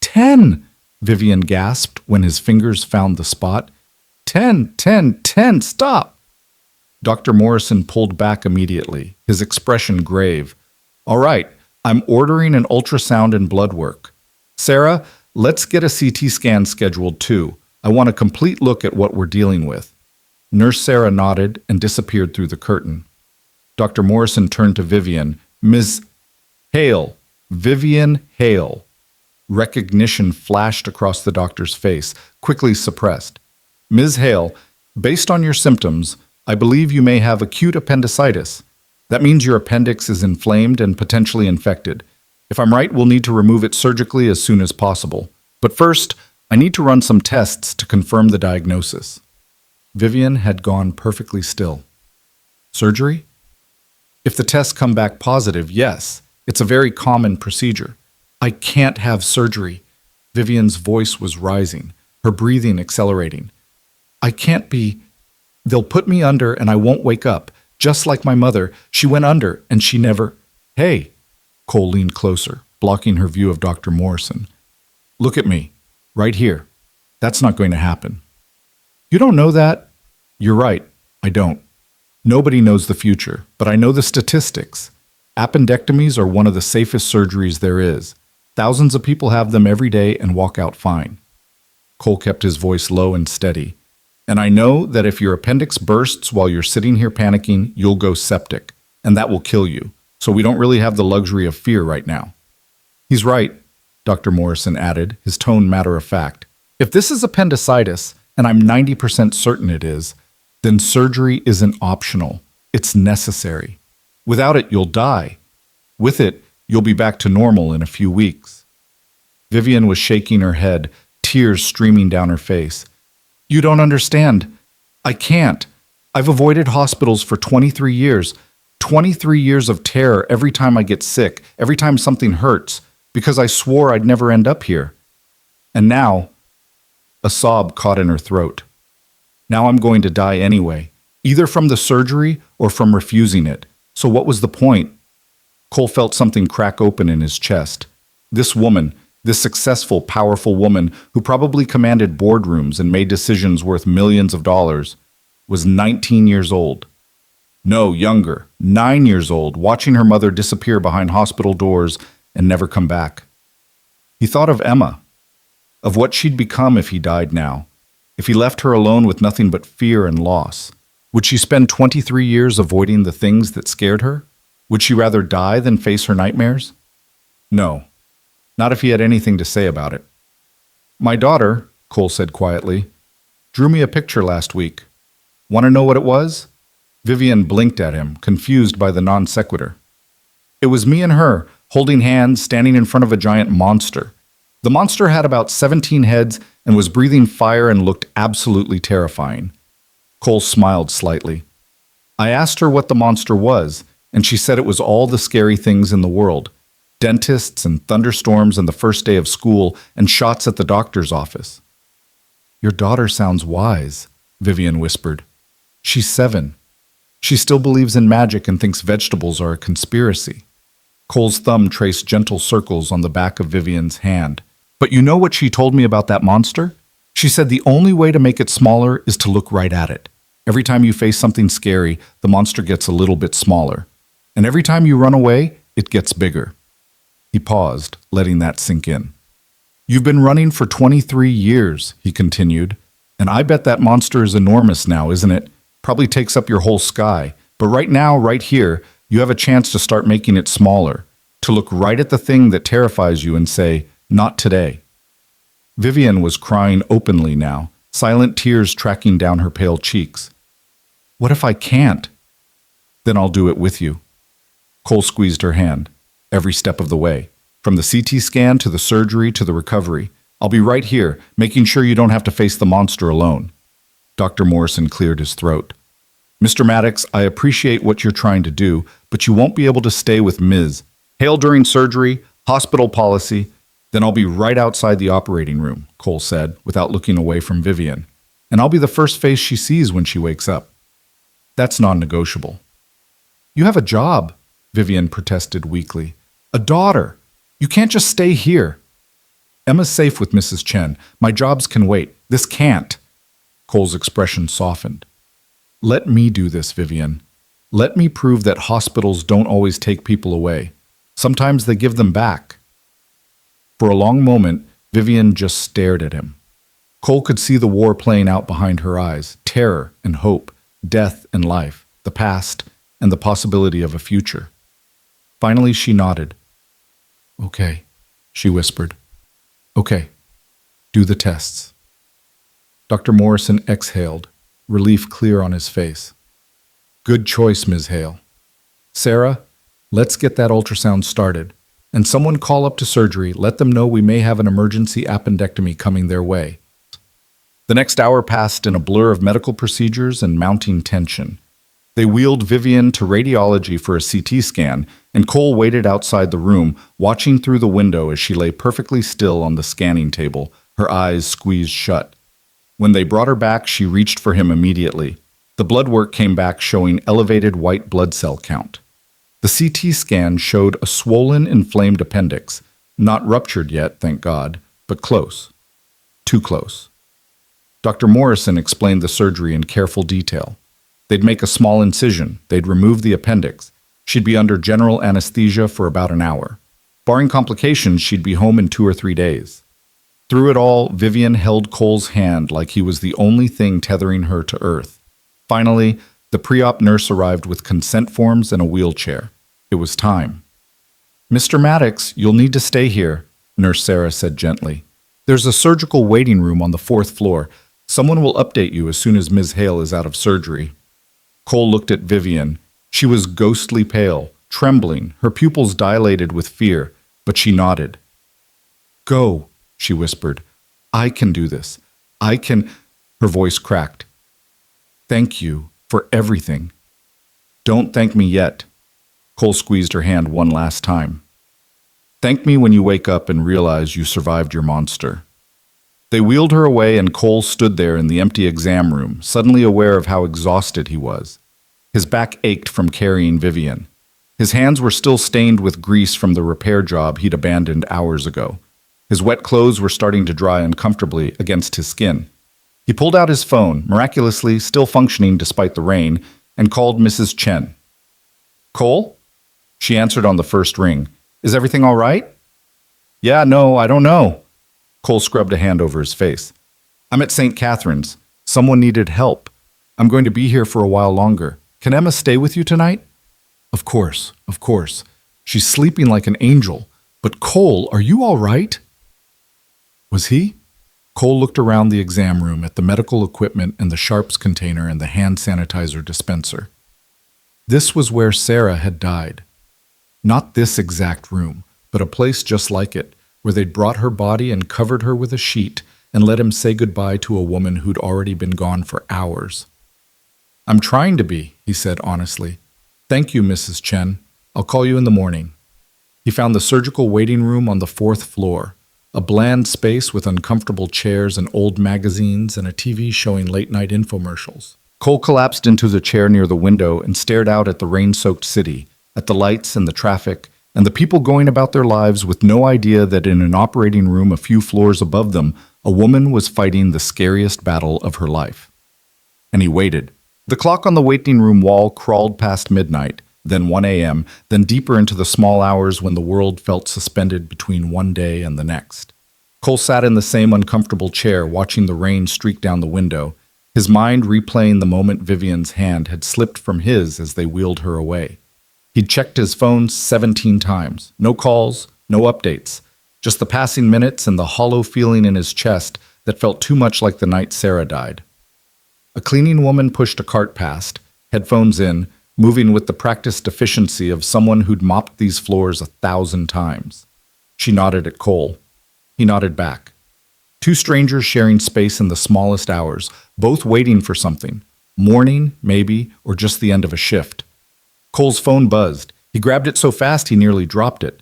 Speaker 1: 10! Vivian gasped when his fingers found the spot. 10, 10, 10, stop! Dr. Morrison pulled back immediately, his expression grave. All right, I'm ordering an ultrasound and blood work. Sarah, let's get a CT scan scheduled too. I want a complete look at what we're dealing with. Nurse Sarah nodded and disappeared through the curtain. Dr. Morrison turned to Vivian. Ms. Hale, Vivian Hale. Recognition flashed across the doctor's face, quickly suppressed. Ms. Hale, based on your symptoms, I believe you may have acute appendicitis. That means your appendix is inflamed and potentially infected. If I'm right, we'll need to remove it surgically as soon as possible. But first, I need to run some tests to confirm the diagnosis. Vivian had gone perfectly still. Surgery? If the tests come back positive, yes. It's a very common procedure. I can't have surgery. Vivian's voice was rising, her breathing accelerating. I can't be. They'll put me under and I won't wake up. Just like my mother, she went under and she never. Hey! Cole leaned closer, blocking her view of Dr. Morrison. Look at me. Right here. That's not going to happen. You don't know that? You're right. I don't. Nobody knows the future, but I know the statistics. Appendectomies are one of the safest surgeries there is. Thousands of people have them every day and walk out fine. Cole kept his voice low and steady. And I know that if your appendix bursts while you're sitting here panicking, you'll go septic, and that will kill you. So we don't really have the luxury of fear right now. He's right, Dr. Morrison added, his tone matter of fact. If this is appendicitis, and I'm 90% certain it is, then surgery isn't optional. It's necessary. Without it, you'll die. With it, you'll be back to normal in a few weeks. Vivian was shaking her head, tears streaming down her face. You don't understand. I can't. I've avoided hospitals for 23 years. 23 years of terror every time I get sick, every time something hurts, because I swore I'd never end up here. And now, a sob caught in her throat. Now I'm going to die anyway, either from the surgery or from refusing it. So what was the point? Cole felt something crack open in his chest. This woman, this successful, powerful woman who probably commanded boardrooms and made decisions worth millions of dollars, was 19 years old. No, younger, 9 years old, watching her mother disappear behind hospital doors and never come back. He thought of Emma, of what she'd become if he died now, if he left her alone with nothing but fear and loss. Would she spend 23 years avoiding the things that scared her? Would she rather die than face her nightmares? No, not if he had anything to say about it. My daughter, Cole said quietly, drew me a picture last week. Want to know what it was? Vivian blinked at him, confused by the non sequitur. It was me and her, holding hands, standing in front of a giant monster. The monster had about 17 heads and was breathing fire and looked absolutely terrifying. Cole smiled slightly. I asked her what the monster was, and she said it was all the scary things in the world. Dentists and thunderstorms and the first day of school and shots at the doctor's office. Your daughter sounds wise, Vivian whispered. She's 7. She still believes in magic and thinks vegetables are a conspiracy. Cole's thumb traced gentle circles on the back of Vivian's hand. But you know what she told me about that monster? She said the only way to make it smaller is to look right at it. Every time you face something scary, the monster gets a little bit smaller. And every time you run away, it gets bigger. He paused, letting that sink in. You've been running for 23 years, he continued. And I bet that monster is enormous now, isn't it? Probably takes up your whole sky. But right now, right here, you have a chance to start making it smaller. To look right at the thing that terrifies you and say, not today. Vivian was crying openly now, silent tears tracking down her pale cheeks. What if I can't? Then I'll do it with you. Cole squeezed her hand, every step of the way, from the CT scan to the surgery to the recovery. I'll be right here, making sure you don't have to face the monster alone. Dr. Morrison cleared his throat. Mr. Maddox, I appreciate what you're trying to do, but you won't be able to stay with Ms. Hale during surgery, hospital policy. Then I'll be right outside the operating room, Cole said, without looking away from Vivian. And I'll be the first face she sees when she wakes up. That's non-negotiable. You have a job, Vivian protested weakly. A daughter. You can't just stay here. Emma's safe with Mrs. Chen. My jobs can wait. This can't. Cole's expression softened. Let me do this, Vivian. Let me prove that hospitals don't always take people away. Sometimes they give them back. For a long moment, Vivian just stared at him. Cole could see the war playing out behind her eyes, terror and hope, death and life, the past and the possibility of a future. Finally, she nodded. Okay, she whispered. Okay, do the tests. Dr. Morrison exhaled, relief clear on his face. Good choice, Ms. Hale. Sarah, let's get that ultrasound started. And someone call up to surgery, let them know we may have an emergency appendectomy coming their way. The next hour passed in a blur of medical procedures and mounting tension. They wheeled Vivian to radiology for a CT scan, and Cole waited outside the room, watching through the window as she lay perfectly still on the scanning table, her eyes squeezed shut. When they brought her back, she reached for him immediately. The blood work came back showing elevated white blood cell count. The CT scan showed a swollen, inflamed appendix, not ruptured yet, thank God, but close. Too close. Dr. Morrison explained the surgery in careful detail. They'd make a small incision, they'd remove the appendix. She'd be under general anesthesia for about an hour. Barring complications, she'd be home in 2 or 3 days. Through it all, Vivian held Cole's hand like he was the only thing tethering her to earth. Finally, the pre-op nurse arrived with consent forms and a wheelchair. It was time. Mr. Maddox, you'll need to stay here, Nurse Sarah said gently. There's a surgical waiting room on the 4th floor. Someone will update you as soon as Ms. Hale is out of surgery. Cole looked at Vivian. She was ghostly pale, trembling, her pupils dilated with fear, but she nodded. Go, she whispered. I can do this. I can... Her voice cracked. Thank you for everything. Don't thank me yet. Cole squeezed her hand one last time. Thank me when you wake up and realize you survived your monster. They wheeled her away and Cole stood there in the empty exam room, suddenly aware of how exhausted he was. His back ached from carrying Vivian. His hands were still stained with grease from the repair job he'd abandoned hours ago. His wet clothes were starting to dry uncomfortably against his skin. He pulled out his phone, miraculously still functioning despite the rain, and called Mrs. Chen. Cole? She answered on the first ring. Is everything all right? Yeah, no, I don't know. Cole scrubbed a hand over his face. I'm at St. Catherine's. Someone needed help. I'm going to be here for a while longer. Can Emma stay with you tonight? Of course, of course. She's sleeping like an angel. But Cole, are you all right? Was he? Cole looked around the exam room at the medical equipment and the sharps container and the hand sanitizer dispenser. This was where Sarah had died. Not this exact room, but a place just like it, where they'd brought her body and covered her with a sheet and let him say goodbye to a woman who'd already been gone for hours. I'm trying to be, he said honestly. Thank you, Mrs. Chen. I'll call you in the morning. He found the surgical waiting room on the 4th floor, a bland space with uncomfortable chairs and old magazines and a TV showing late-night infomercials. Cole collapsed into the chair near the window and stared out at the rain-soaked city, at the lights and the traffic, and the people going about their lives with no idea that in an operating room a few floors above them, a woman was fighting the scariest battle of her life. And he waited. The clock on the waiting room wall crawled past midnight, then 1 a.m., then deeper into the small hours when the world felt suspended between one day and the next. Cole sat in the same uncomfortable chair, watching the rain streak down the window, his mind replaying the moment Vivian's hand had slipped from his as they wheeled her away. He'd checked his phone 17 times. No calls, no updates. Just the passing minutes and the hollow feeling in his chest that felt too much like the night Sarah died. A cleaning woman pushed a cart past, headphones in, moving with the practiced efficiency of someone who'd mopped these floors 1,000 times. She nodded at Cole. He nodded back. Two strangers sharing space in the smallest hours, both waiting for something. Morning, maybe, or just the end of a shift. Cole's phone buzzed. He grabbed it so fast he nearly dropped it.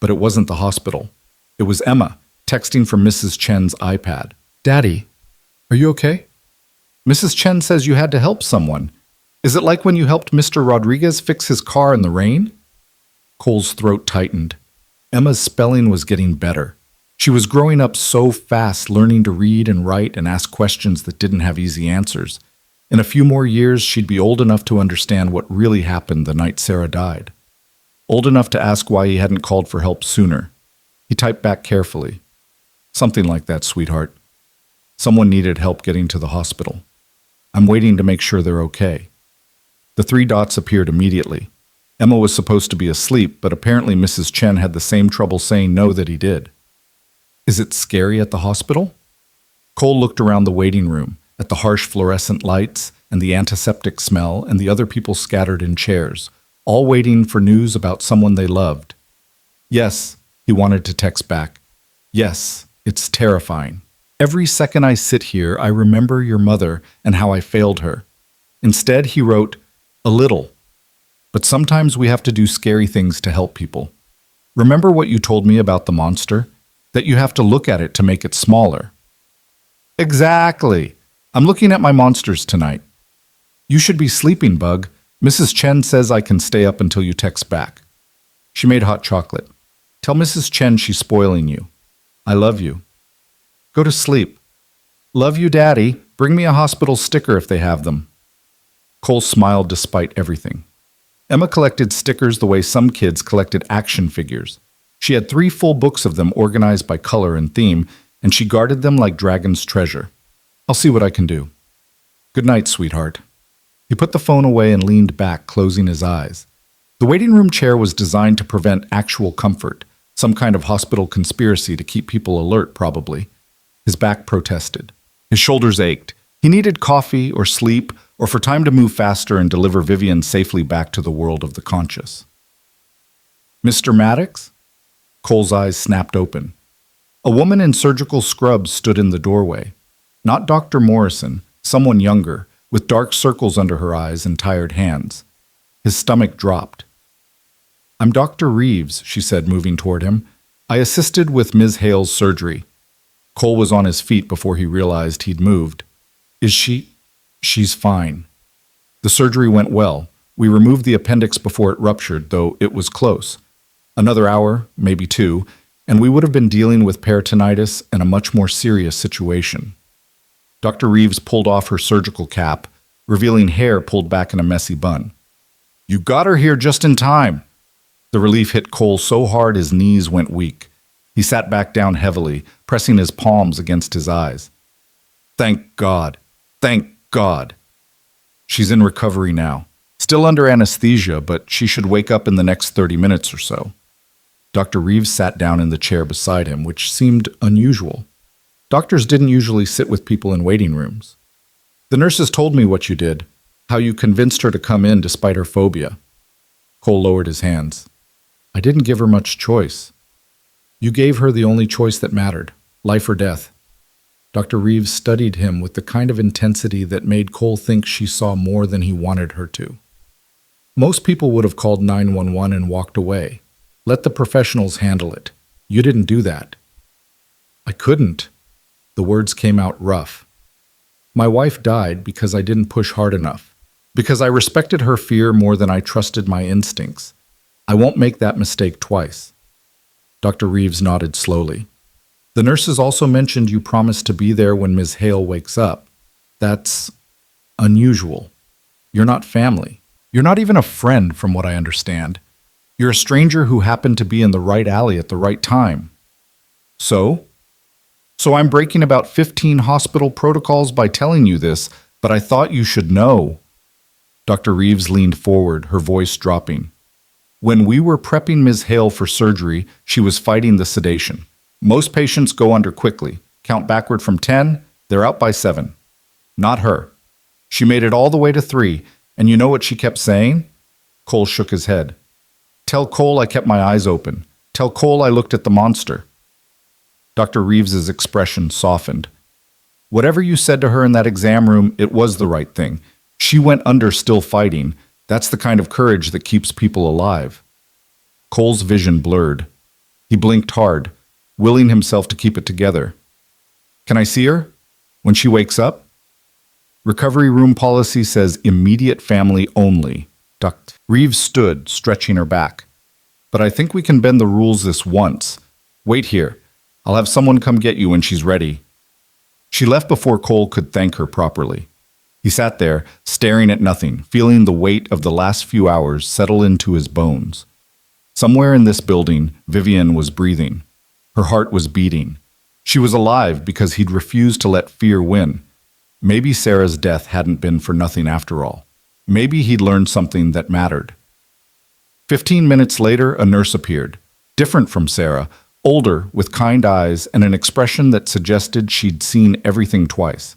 Speaker 1: But it wasn't the hospital. It was Emma, texting from Mrs. Chen's iPad. Daddy, are you okay? Mrs. Chen says you had to help someone. Is it like when you helped Mr. Rodriguez fix his car in the rain? Cole's throat tightened. Emma's spelling was getting better. She was growing up so fast, learning to read and write and ask questions that didn't have easy answers. In a few more years, she'd be old enough to understand what really happened the night Sarah died. Old enough to ask why he hadn't called for help sooner. He typed back carefully. Something like that, sweetheart. Someone needed help getting to the hospital. I'm waiting to make sure they're okay. The three dots appeared immediately. Emma was supposed to be asleep, but apparently Mrs. Chen had the same trouble saying no that he did. Is it scary at the hospital? Cole looked around the waiting room, at the harsh fluorescent lights and the antiseptic smell and the other people scattered in chairs, all waiting for news about someone they loved. Yes, he wanted to text back. Yes, it's terrifying. Every second I sit here, I remember your mother and how I failed her. Instead, he wrote, a little. But sometimes we have to do scary things to help people. Remember what you told me about the monster? That you have to look at it to make it smaller. Exactly. I'm looking at my monsters tonight. You should be sleeping, Bug. Mrs. Chen says I can stay up until you text back. She made hot chocolate. Tell Mrs. Chen she's spoiling you. I love you. Go to sleep. Love you, Daddy. Bring me a hospital sticker if they have them. Cole smiled despite everything. Emma collected stickers the way some kids collected action figures. She had 3 full books of them organized by color and theme, and she guarded them like dragon's treasure. I'll see what I can do. Good night, sweetheart. He put the phone away and leaned back, closing his eyes. The waiting room chair was designed to prevent actual comfort, some kind of hospital conspiracy to keep people alert, probably. His back protested. His shoulders ached. He needed coffee or sleep or for time to move faster and deliver Vivian safely back to the world of the conscious. Mr. Maddox? Cole's eyes snapped open. A woman in surgical scrubs stood in the doorway. Not Dr. Morrison, someone younger, with dark circles under her eyes and tired hands. His stomach dropped. I'm Dr. Reeves, she said, moving toward him. I assisted with Ms. Hale's surgery. Cole was on his feet before he realized he'd moved. Is she? She's fine. The surgery went well. We removed the appendix before it ruptured, though it was close. Another hour, maybe 2, and we would have been dealing with peritonitis and a much more serious situation. Dr. Reeves pulled off her surgical cap, revealing hair pulled back in a messy bun. You got her here just in time. The relief hit Cole so hard his knees went weak. He sat back down heavily, pressing his palms against his eyes. Thank God. Thank God. She's in recovery now. Still under anesthesia, but she should wake up in the next 30 minutes or so. Dr. Reeves sat down in the chair beside him, which seemed unusual. Doctors didn't usually sit with people in waiting rooms. The nurses told me what you did, how you convinced her to come in despite her phobia. Cole lowered his hands. I didn't give her much choice. You gave her the only choice that mattered, life or death. Dr. Reeves studied him with the kind of intensity that made Cole think she saw more than he wanted her to. Most people would have called 911 and walked away. Let the professionals handle it. You didn't do that. I couldn't. The words came out rough. My wife died because I didn't push hard enough, because I respected her fear more than I trusted my instincts. I won't make that mistake twice. Dr. Reeves nodded slowly. The nurses also mentioned you promised to be there when Ms. Hale wakes up. That's unusual. You're not family. You're not even a friend, from what I understand. You're a stranger who happened to be in the right alley at the right time. So? So I'm breaking about 15 hospital protocols by telling you this, but I thought you should know. Dr. Reeves leaned forward, her voice dropping. When we were prepping Ms. Hale for surgery, she was fighting the sedation. Most patients go under quickly. Count backward from 10, they're out by 7. Not her. She made it all the way to 3, and you know what she kept saying? Cole shook his head. Tell Cole I kept my eyes open. Tell Cole I looked at the monster. Dr. Reeves's expression softened. Whatever you said to her in that exam room, it was the right thing. She went under still fighting. That's the kind of courage that keeps people alive. Cole's vision blurred. He blinked hard, willing himself to keep it together. Can I see her? When she wakes up? Recovery room policy says immediate family only. Dr. Reeves stood, stretching her back. but I think we can bend the rules this once. Wait here. I'll have someone come get you when she's ready." She left before Cole could thank her properly. He sat there, staring at nothing, feeling the weight of the last few hours settle into his bones. Somewhere in this building, Vivian was breathing. Her heart was beating. She was alive because he'd refused to let fear win. Maybe Sarah's death hadn't been for nothing after all. Maybe he'd learned something that mattered. 15 minutes later, a nurse appeared. Different from Sarah, older, with kind eyes and an expression that suggested she'd seen everything twice.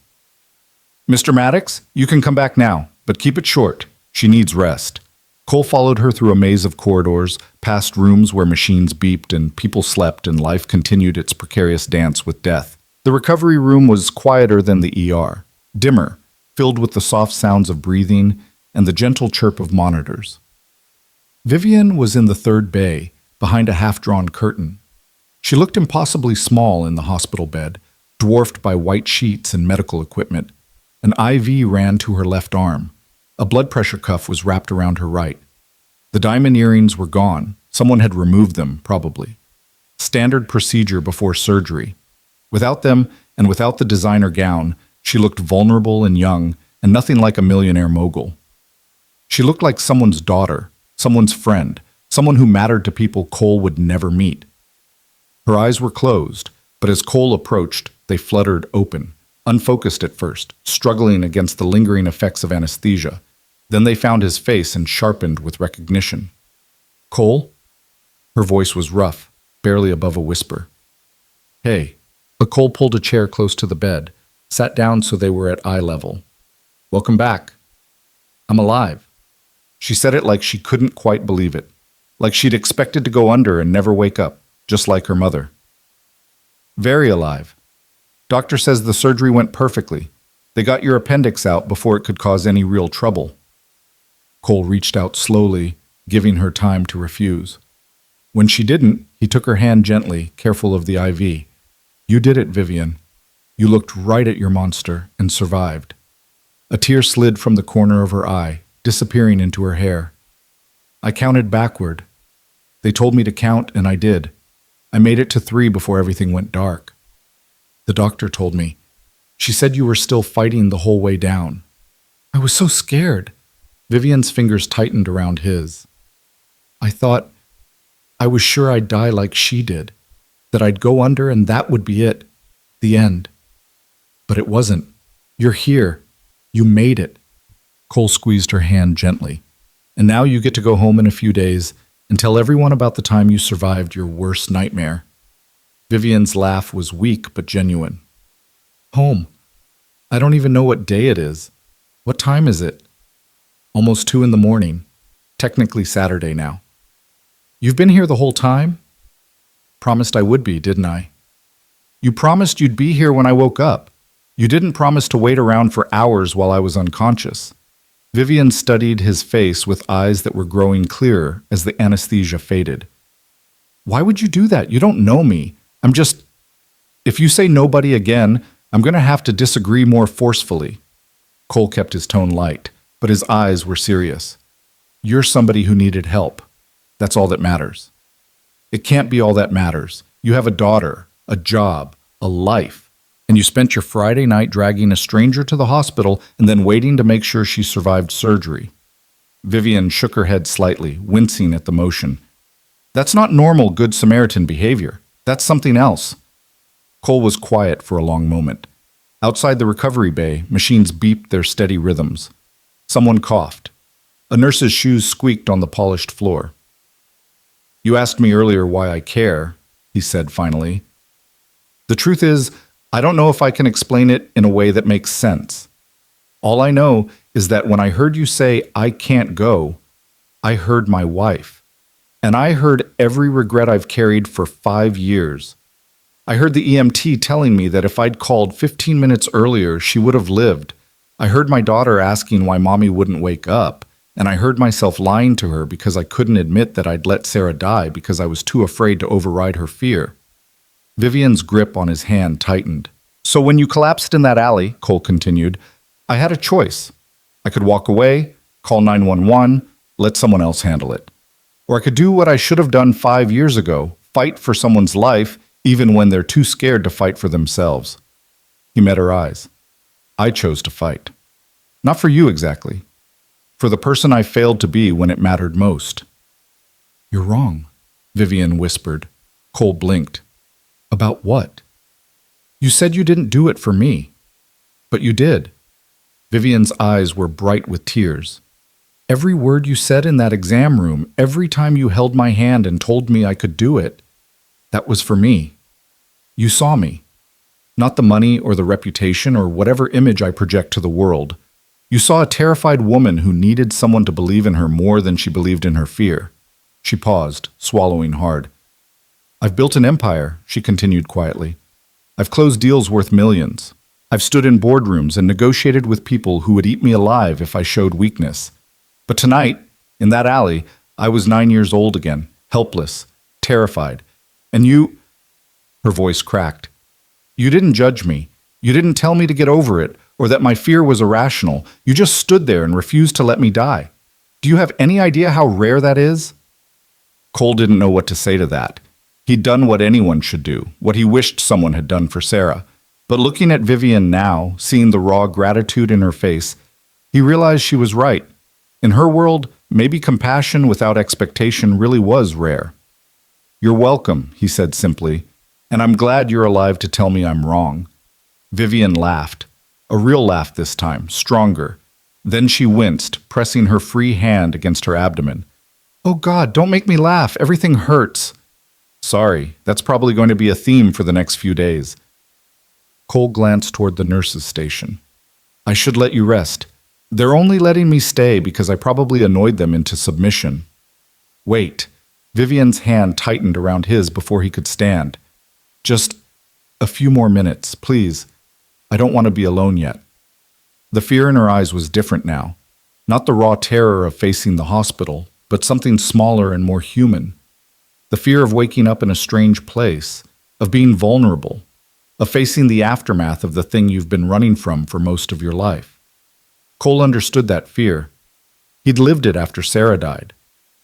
Speaker 1: "Mr. Maddox, you can come back now, but keep it short. She needs rest." Cole followed her through a maze of corridors, past rooms where machines beeped and people slept and life continued its precarious dance with death. The recovery room was quieter than the ER, dimmer, filled with the soft sounds of breathing and the gentle chirp of monitors. Vivian was in the third bay, behind a half-drawn curtain. She looked impossibly small in the hospital bed, dwarfed by white sheets and medical equipment. An IV ran to her left arm. A blood pressure cuff was wrapped around her right. The diamond earrings were gone. Someone had removed them, probably. Standard procedure before surgery. Without them, and without the designer gown, she looked vulnerable and young, and nothing like a millionaire mogul. She looked like someone's daughter, someone's friend, someone who mattered to people Cole would never meet. Her eyes were closed, but as Cole approached, they fluttered open, unfocused at first, struggling against the lingering effects of anesthesia. Then they found his face and sharpened with recognition. "Cole?" Her voice was rough, barely above a whisper. "Hey." But Cole pulled a chair close to the bed, sat down so they were at eye level. "Welcome back. I'm alive." She said it like she couldn't quite believe it, like she'd expected to go under and never wake up, just like her mother. "Very alive. Doctor says the surgery went perfectly. They got your appendix out before it could cause any real trouble." Cole reached out slowly, giving her time to refuse. When she didn't, he took her hand gently, careful of the IV. "You did it, Vivian. You looked right at your monster and survived." A tear slid from the corner of her eye, disappearing into her hair. "I counted backward. They told me to count, and I did. I made it to 3 before everything went dark. The doctor told me. She said you were still fighting the whole way down. I was so scared." Vivian's fingers tightened around his. I was sure I'd die like she did, that I'd go under and that would be it, the end. But it wasn't. You're here. You made it." Cole squeezed her hand gently. "And now you get to go home in a few days and tell everyone about the time you survived your worst nightmare." Vivian's laugh was weak but genuine. "Home? I don't even know what day it is. What time is it?" "Almost 2 in the morning. Technically Saturday now." "You've been here the whole time?" "Promised I would be, didn't I?" "You promised you'd be here when I woke up. You didn't promise to wait around for hours while I was unconscious." Vivian studied his face with eyes that were growing clearer as the anesthesia faded. "Why would you do that? You don't know me. If you say nobody again, I'm going to have to disagree more forcefully." Cole kept his tone light, but his eyes were serious. "You're somebody who needed help. That's all that matters." "It can't be all that matters. You have a daughter, a job, a life, and you spent your Friday night dragging a stranger to the hospital and then waiting to make sure she survived surgery." Vivian shook her head slightly, wincing at the motion. "That's not normal Good Samaritan behavior. That's something else." Cole was quiet for a long moment. Outside the recovery bay, machines beeped their steady rhythms. Someone coughed. A nurse's shoes squeaked on the polished floor. "You asked me earlier why I care," he said finally. "The truth is, I don't know if I can explain it in a way that makes sense. All I know is that when I heard you say, 'I can't go,' I heard my wife. And I heard every regret I've carried for 5 years. I heard the EMT telling me that if I'd called 15 minutes earlier, she would have lived. I heard my daughter asking why mommy wouldn't wake up. And I heard myself lying to her because I couldn't admit that I'd let Sarah die because I was too afraid to override her fear." Vivian's grip on his hand tightened. "So when you collapsed in that alley," Cole continued, "I had a choice. I could walk away, call 911, let someone else handle it. Or I could do what I should have done 5 years ago, fight for someone's life, even when they're too scared to fight for themselves. He met her eyes. I chose to fight. Not for you exactly. For the person I failed to be when it mattered most. You're wrong, Vivian whispered. Cole blinked. About what? You said you didn't do it for me. But you did. Vivian's eyes were bright with tears. Every word you said in that exam room, every time you held my hand and told me I could do it, that was for me. You saw me. Not the money or the reputation or whatever image I project to the world. You saw a terrified woman who needed someone to believe in her more than she believed in her fear. She paused, swallowing hard. I've built an empire, she continued quietly. I've closed deals worth millions. I've stood in boardrooms and negotiated with people who would eat me alive if I showed weakness. But tonight, in that alley, I was 9 years old again, helpless, terrified. And you... Her voice cracked. You didn't judge me. You didn't tell me to get over it, or that my fear was irrational. You just stood there and refused to let me die. Do you have any idea how rare that is? Cole didn't know what to say to that. He'd done what anyone should do, what he wished someone had done for Sarah. But looking at Vivian now, seeing the raw gratitude in her face, he realized she was right. In her world, maybe compassion without expectation really was rare. You're welcome, he said simply, and I'm glad you're alive to tell me I'm wrong. Vivian laughed. A real laugh this time, stronger. Then she winced, pressing her free hand against her abdomen. Oh God, don't make me laugh. Everything hurts. Sorry, that's probably going to be a theme for the next few days. Cole glanced toward the nurse's station. I should let you rest. They're only letting me stay because I probably annoyed them into submission. Wait. Vivian's hand tightened around his before he could stand. Just a few more minutes, please. I don't want to be alone yet. The fear in her eyes was different now. Not the raw terror of facing the hospital, but something smaller and more human. The fear of waking up in a strange place, of being vulnerable, of facing the aftermath of the thing you've been running from for most of your life. Cole understood that fear. He'd lived it after Sarah died,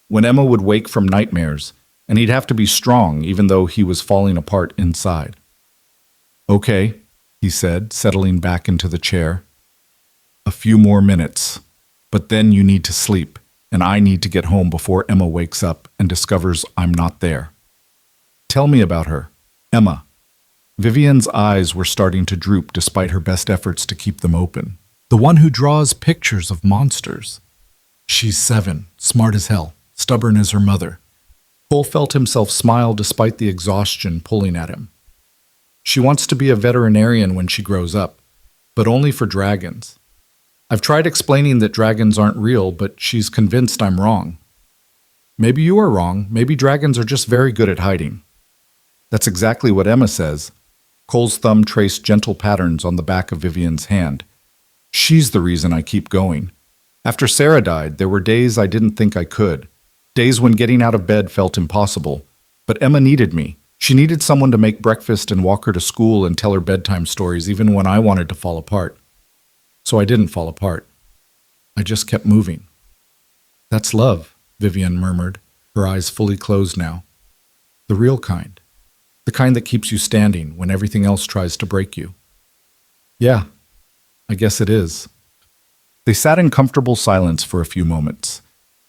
Speaker 1: when Emma would wake from nightmares, and he'd have to be strong even though he was falling apart inside. Okay, he said, settling back into the chair. A few more minutes, but then you need to sleep, and I need to get home before Emma wakes up and discovers I'm not there. Tell me about her, Emma. Vivian's eyes were starting to droop despite her best efforts to keep them open. The one who draws pictures of monsters. She's 7, smart as hell, stubborn as her mother. Cole felt himself smile despite the exhaustion pulling at him. She wants to be a veterinarian when she grows up, but only for dragons. I've tried explaining that dragons aren't real, but she's convinced I'm wrong. Maybe you are wrong. Maybe dragons are just very good at hiding. That's exactly what Emma says. Cole's thumb traced gentle patterns on the back of Vivian's hand. She's the reason I keep going. After Sarah died, there were days I didn't think I could. Days when getting out of bed felt impossible. But Emma needed me. She needed someone to make breakfast and walk her to school and tell her bedtime stories even when I wanted to fall apart. So I didn't fall apart. I just kept moving. That's love, Vivian murmured, her eyes fully closed now. The real kind. The kind that keeps you standing when everything else tries to break you. Yeah, I guess it is. They sat in comfortable silence for a few moments.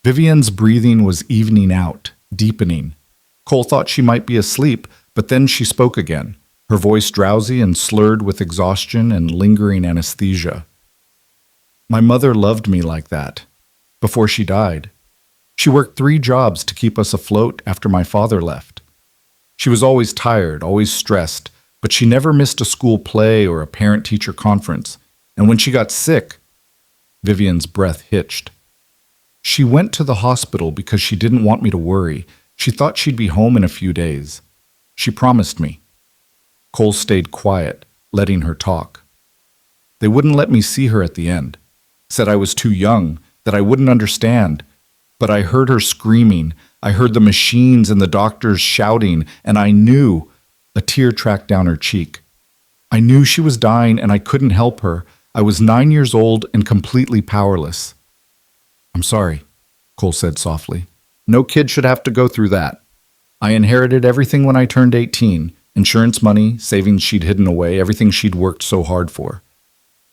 Speaker 1: Vivian's breathing was evening out, deepening. Cole thought she might be asleep, but then she spoke again, her voice drowsy and slurred with exhaustion and lingering anesthesia. My mother loved me like that, before she died. She worked 3 jobs to keep us afloat after my father left. She was always tired, always stressed, but she never missed a school play or a parent-teacher conference. And when she got sick, Vivian's breath hitched. She went to the hospital because she didn't want me to worry. She thought she'd be home in a few days. She promised me. Cole stayed quiet, letting her talk. They wouldn't let me see her at the end. Said I was too young, that I wouldn't understand. But I heard her screaming. I heard the machines and the doctors shouting, and I knew. A tear tracked down her cheek. I knew she was dying and I couldn't help her. I was 9 years old and completely powerless. I'm sorry, Cole said softly. No kid should have to go through that. I inherited everything when I turned 18. Insurance money, savings she'd hidden away, everything she'd worked so hard for.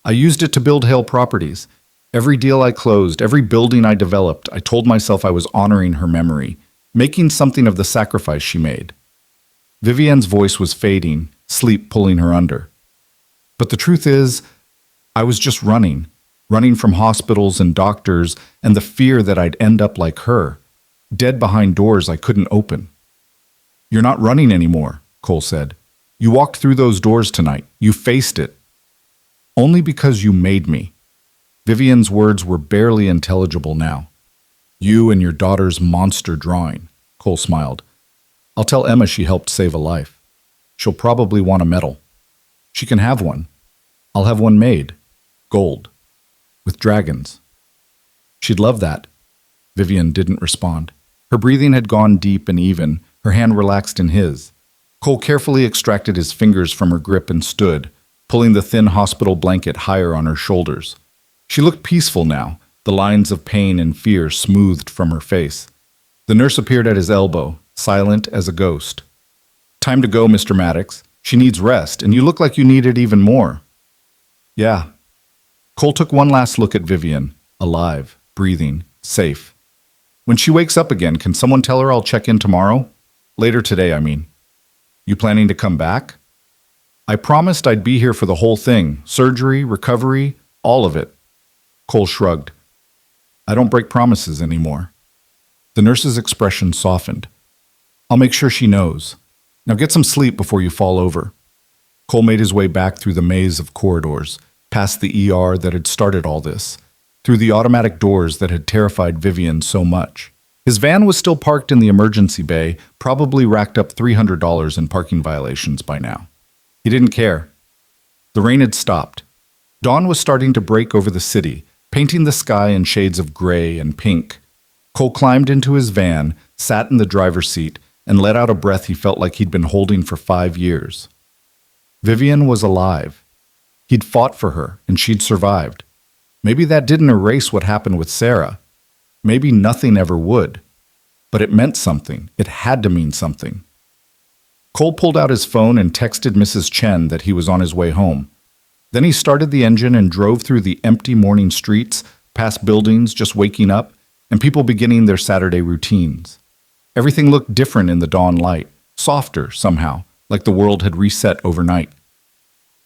Speaker 1: I used it to build Hale Properties. Every deal I closed, every building I developed, I told myself I was honoring her memory, making something of the sacrifice she made. Vivienne's voice was fading, sleep pulling her under. But the truth is, I was just running from hospitals and doctors and the fear that I'd end up like her, dead behind doors I couldn't open. You're not running anymore, Cole said. You walked through those doors tonight. You faced it. Only because you made me. Vivienne's words were barely intelligible now. You and your daughter's monster drawing, Cole smiled. I'll tell Emma she helped save a life. She'll probably want a medal. She can have one. I'll have one made. Gold. With dragons. She'd love that. Vivienne didn't respond. Her breathing had gone deep and even, her hand relaxed in his. Cole carefully extracted his fingers from her grip and stood, pulling the thin hospital blanket higher on her shoulders. She looked peaceful now, the lines of pain and fear smoothed from her face. The nurse appeared at his elbow, silent as a ghost. Time to go, Mr. Maddox. She needs rest, and you look like you need it even more. Yeah. Cole took one last look at Vivienne, alive, breathing, safe. When she wakes up again, can someone tell her I'll check in tomorrow? Later today, I mean. You planning to come back? I promised I'd be here for the whole thing, surgery, recovery, all of it. Cole shrugged. I don't break promises anymore. The nurse's expression softened. I'll make sure she knows. Now get some sleep before you fall over. Cole made his way back through the maze of corridors, past the ER that had started all this, through the automatic doors that had terrified Vivienne so much. His van was still parked in the emergency bay, probably racked up $300 in parking violations by now. He didn't care. The rain had stopped. Dawn was starting to break over the city, painting the sky in shades of gray and pink. Cole climbed into his van, sat in the driver's seat, and let out a breath he felt like he'd been holding for 5 years. Vivienne was alive. He'd fought for her, and she'd survived. Maybe that didn't erase what happened with Sarah. Maybe nothing ever would. But it meant something. It had to mean something. Cole pulled out his phone and texted Mrs. Chen that he was on his way home. Then he started the engine and drove through the empty morning streets, past buildings just waking up, and people beginning their Saturday routines. Everything looked different in the dawn light, softer somehow, like the world had reset overnight.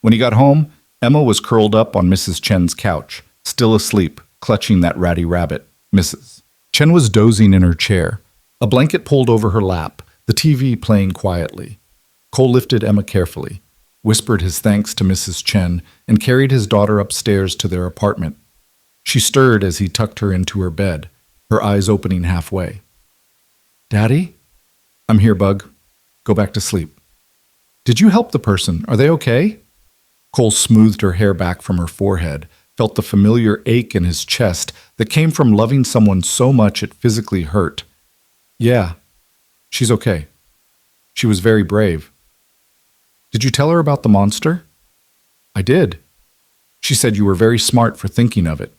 Speaker 1: When he got home, Emma was curled up on Mrs. Chen's couch, still asleep, clutching that ratty rabbit, Mrs. Chen was dozing in her chair, a blanket pulled over her lap, the TV playing quietly. Cole lifted Emma carefully, whispered his thanks to Mrs. Chen, and carried his daughter upstairs to their apartment. She stirred as he tucked her into her bed, her eyes opening halfway. Daddy? I'm here, Bug. Go back to sleep. Did you help the person? Are they okay? Cole smoothed her hair back from her forehead, felt the familiar ache in his chest that came from loving someone so much it physically hurt. Yeah, she's okay. She was very brave. Did you tell her about the monster? I did. She said you were very smart for thinking of it.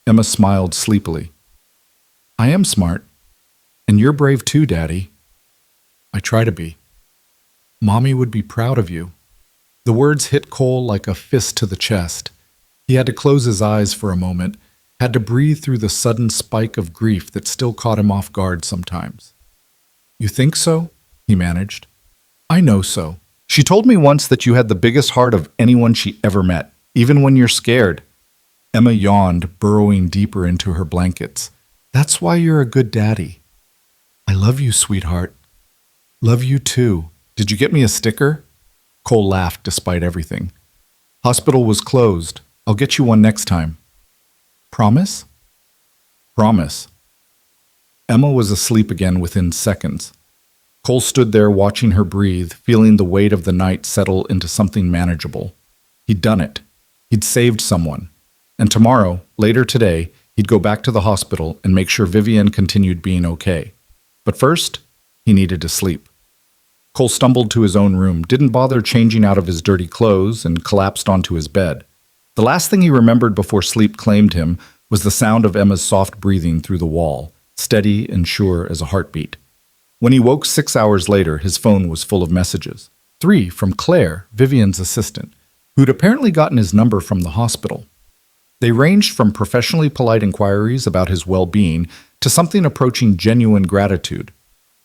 Speaker 1: Emma smiled sleepily. I am smart. And you're brave too, Daddy. I try to be. Mommy would be proud of you. The words hit Cole like a fist to the chest. He had to close his eyes for a moment, had to breathe through the sudden spike of grief that still caught him off guard sometimes. You think so? He managed. I know so. She told me once that you had the biggest heart of anyone she ever met, even when you're scared. Emma yawned, burrowing deeper into her blankets. That's why you're a good daddy. I love you, sweetheart. Love you too. Did you get me a sticker? Cole laughed despite everything. Hospital was closed. I'll get you one next time. Promise? Promise. Emma was asleep again within seconds. Cole stood there watching her breathe, feeling the weight of the night settle into something manageable. He'd done it. He'd saved someone. And tomorrow, later today, he'd go back to the hospital and make sure Vivienne continued being okay. But first, he needed to sleep. Cole stumbled to his own room, didn't bother changing out of his dirty clothes, and collapsed onto his bed. The last thing he remembered before sleep claimed him was the sound of Emma's soft breathing through the wall, steady and sure as a heartbeat. When he woke 6 hours later, his phone was full of messages. 3 from Claire, Vivian's assistant, who'd apparently gotten his number from the hospital. They ranged from professionally polite inquiries about his well-being to something approaching genuine gratitude.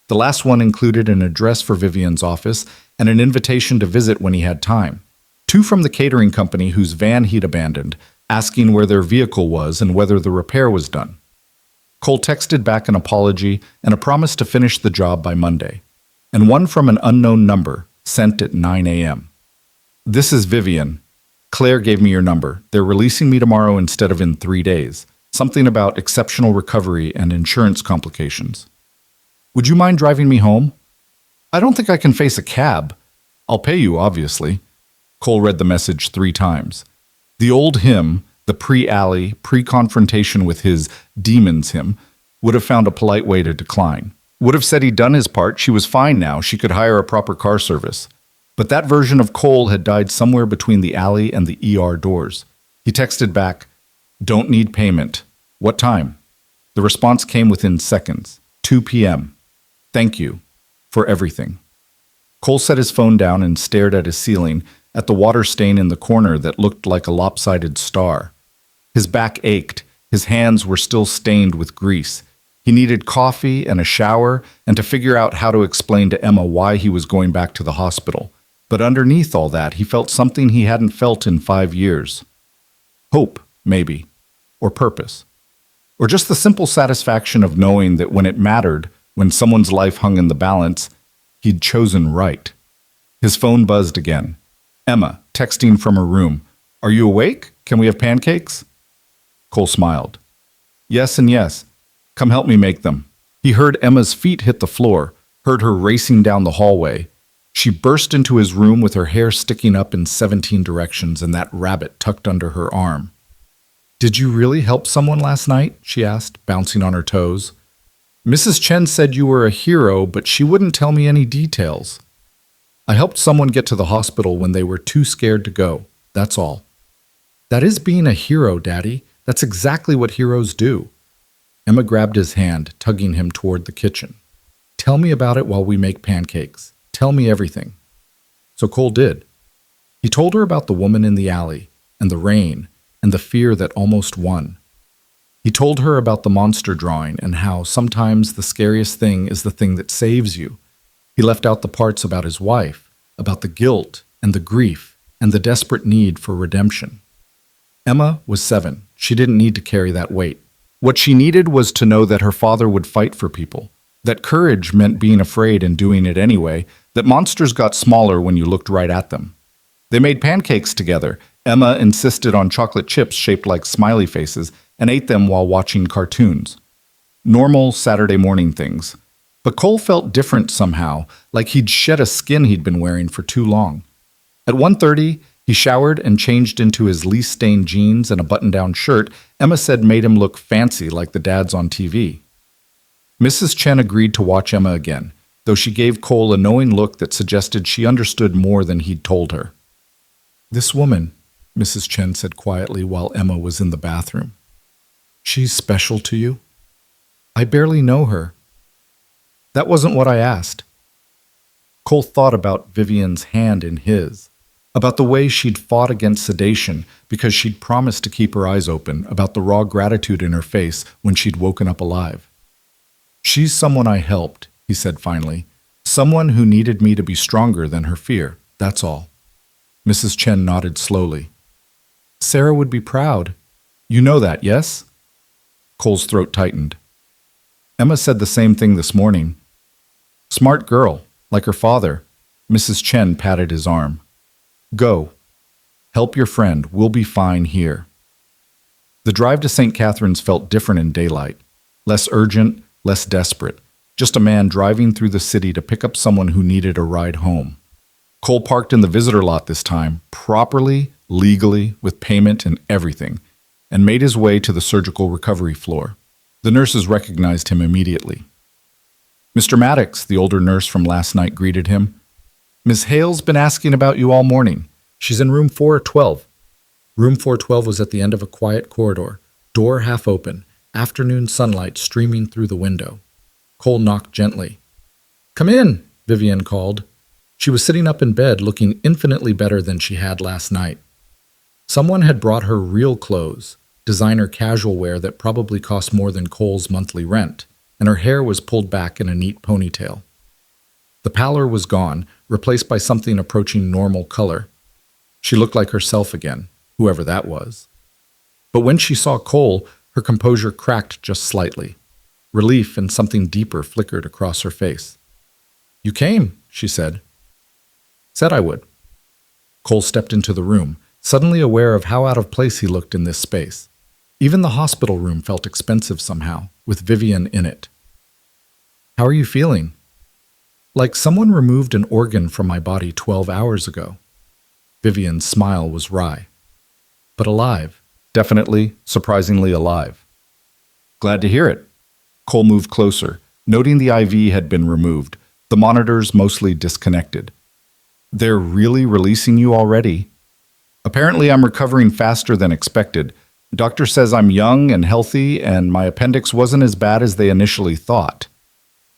Speaker 1: The last one included an address for Vivian's office and an invitation to visit when he had time. 2 from the catering company whose van he'd abandoned, asking where their vehicle was and whether the repair was done. Cole texted back an apology and a promise to finish the job by Monday. And 1 from an unknown number, sent at 9 a.m. This is Vivian. Claire gave me your number. They're releasing me tomorrow instead of in 3 days. Something about exceptional recovery and insurance complications. Would you mind driving me home? I don't think I can face a cab. I'll pay you, obviously. Cole read the message 3 times. The old him, the pre-alley, pre-confrontation with his demons him, would have found a polite way to decline. Would have said he'd done his part, she was fine now, she could hire a proper car service. But that version of Cole had died somewhere between the alley and the ER doors. He texted back, "Don't need payment. What time?" The response came within seconds. 2 p.m. Thank you for everything. Cole set his phone down and stared at his ceiling, at the water stain in the corner that looked like a lopsided star. His back ached. His hands were still stained with grease. He needed coffee and a shower and to figure out how to explain to Emma why he was going back to the hospital. But underneath all that, he felt something he hadn't felt in 5 years. Hope, maybe. Or purpose. Or just the simple satisfaction of knowing that when it mattered, when someone's life hung in the balance, he'd chosen right. His phone buzzed again. Emma, texting from her room. Are you awake? Can we have pancakes? Cole smiled. Yes and yes. Come help me make them. He heard Emma's feet hit the floor, heard her racing down the hallway. She burst into his room with her hair sticking up in 17 directions and that rabbit tucked under her arm. Did you really help someone last night? She asked, bouncing on her toes. Mrs. Chen said you were a hero, but she wouldn't tell me any details. I helped someone get to the hospital when they were too scared to go. That's all. That is being a hero, Daddy. That's exactly what heroes do. Emma grabbed his hand, tugging him toward the kitchen. Tell me about it while we make pancakes. Tell me everything. So Cole did. He told her about the woman in the alley, and the rain, and the fear that almost won. He told her about the monster drawing and how sometimes the scariest thing is the thing that saves you. He left out the parts about his wife, about the guilt and the grief and the desperate need for redemption. Emma was 7. She didn't need to carry that weight. What she needed was to know that her father would fight for people, that courage meant being afraid and doing it anyway, that monsters got smaller when you looked right at them. They made pancakes together. Emma insisted on chocolate chips shaped like smiley faces and ate them while watching cartoons. Normal Saturday morning things. But Cole felt different somehow, like he'd shed a skin he'd been wearing for too long. At 1:30, he showered and changed into his leaf-stained jeans and a button-down shirt Emma said made him look fancy like the dads on TV. Mrs. Chen agreed to watch Emma again, though she gave Cole a knowing look that suggested she understood more than he'd told her. This woman, Mrs. Chen said quietly while Emma was in the bathroom. She's special to you? I barely know her. That wasn't what I asked. Cole thought about Vivian's hand in his, about the way she'd fought against sedation because she'd promised to keep her eyes open, about the raw gratitude in her face when she'd woken up alive. She's someone I helped, he said finally. Someone who needed me to be stronger than her fear, that's all. Mrs. Chen nodded slowly. Sarah would be proud. You know that, yes? Cole's throat tightened. Emma said the same thing this morning. Smart girl, like her father. Mrs. Chen patted his arm. Go. Help your friend. We'll be fine here. The drive to St. Catherine's felt different in daylight. Less urgent, less desperate. Just a man driving through the city to pick up someone who needed a ride home. Cole parked in the visitor lot this time, properly, legally, with payment and everything, and made his way to the surgical recovery floor. The nurses recognized him immediately. Mr. Maddox, the older nurse from last night, greeted him. Miss Hale's been asking about you all morning. She's in room 412. Room 412 was at the end of a quiet corridor, door half open, afternoon sunlight streaming through the window. Cole knocked gently. "Come in," Vivian called. She was sitting up in bed, looking infinitely better than she had last night. Someone had brought her real clothes, designer casual wear that probably cost more than Cole's monthly rent, and her hair was pulled back in a neat ponytail. The pallor was gone, replaced by something approaching normal color. She looked like herself again, whoever that was. But when she saw Cole, her composure cracked just slightly. Relief and something deeper flickered across her face. "You came," she said. "Said I would." Cole stepped into the room, suddenly aware of how out of place he looked in this space. Even the hospital room felt expensive somehow, with Vivian in it. "How are you feeling?" "Like someone removed an organ from my body 12 hours ago." Vivian's smile was wry. "But alive. Definitely, surprisingly alive." "Glad to hear it." Cole moved closer, noting the IV had been removed, the monitors mostly disconnected. "They're really releasing you already?" "Apparently I'm recovering faster than expected. Doctor says I'm young and healthy, and my appendix wasn't as bad as they initially thought."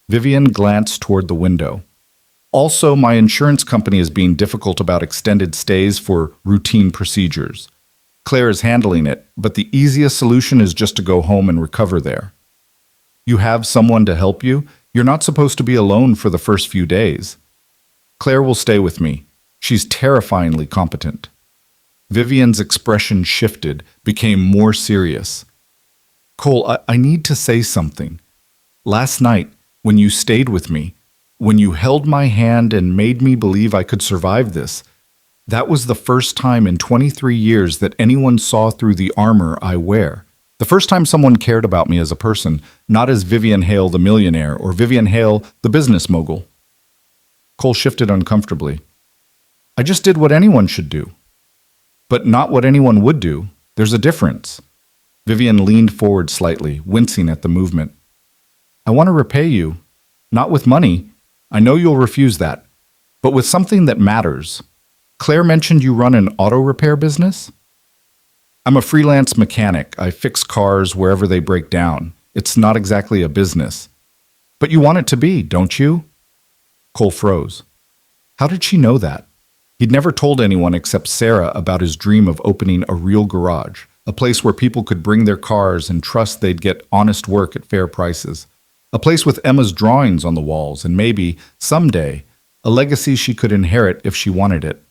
Speaker 1: Vivian glanced toward the window. "Also, my insurance company is being difficult about extended stays for routine procedures. Claire is handling it, but the easiest solution is just to go home and recover there." "You have someone to help you? You're not supposed to be alone for the first few days." "Claire will stay with me. She's terrifyingly competent." Vivian's expression shifted, became more serious. "Cole, I need to say something. Last night, when you stayed with me, when you held my hand and made me believe I could survive this, that was the first time in 23 years that anyone saw through the armor I wear. The first time someone cared about me as a person, not as Vivian Hale the millionaire or Vivian Hale the business mogul." Cole shifted uncomfortably. "I just did what anyone should do." "But not what anyone would do. There's a difference." Vivian leaned forward slightly, wincing at the movement. "I want to repay you. Not with money. I know you'll refuse that. But with something that matters. Claire mentioned you run an auto repair business?" "I'm a freelance mechanic. I fix cars wherever they break down. It's not exactly a business." "But you want it to be, don't you?" Cole froze. How did she know that? He'd never told anyone except Sarah about his dream of opening a real garage, a place where people could bring their cars and trust they'd get honest work at fair prices. A place with Emma's drawings on the walls and maybe, someday, a legacy she could inherit if she wanted it.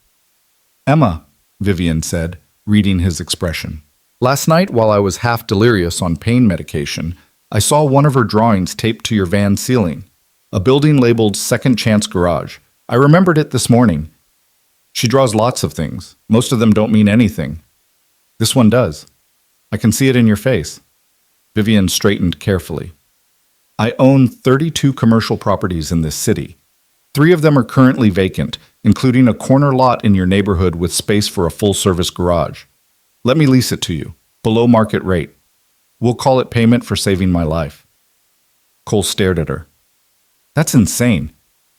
Speaker 1: "Emma," Vivian said, reading his expression. "Last night, while I was half delirious on pain medication, I saw one of her drawings taped to your van ceiling. A building labeled Second Chance Garage. I remembered it this morning. She draws lots of things. Most of them don't mean anything. This one does. I can see it in your face." Vivian straightened carefully. "I own 32 commercial properties in this city. 3 of them are currently vacant, including a corner lot in your neighborhood with space for a full-service garage. Let me lease it to you, below market rate. We'll call it payment for saving my life." Cole stared at her. "That's insane.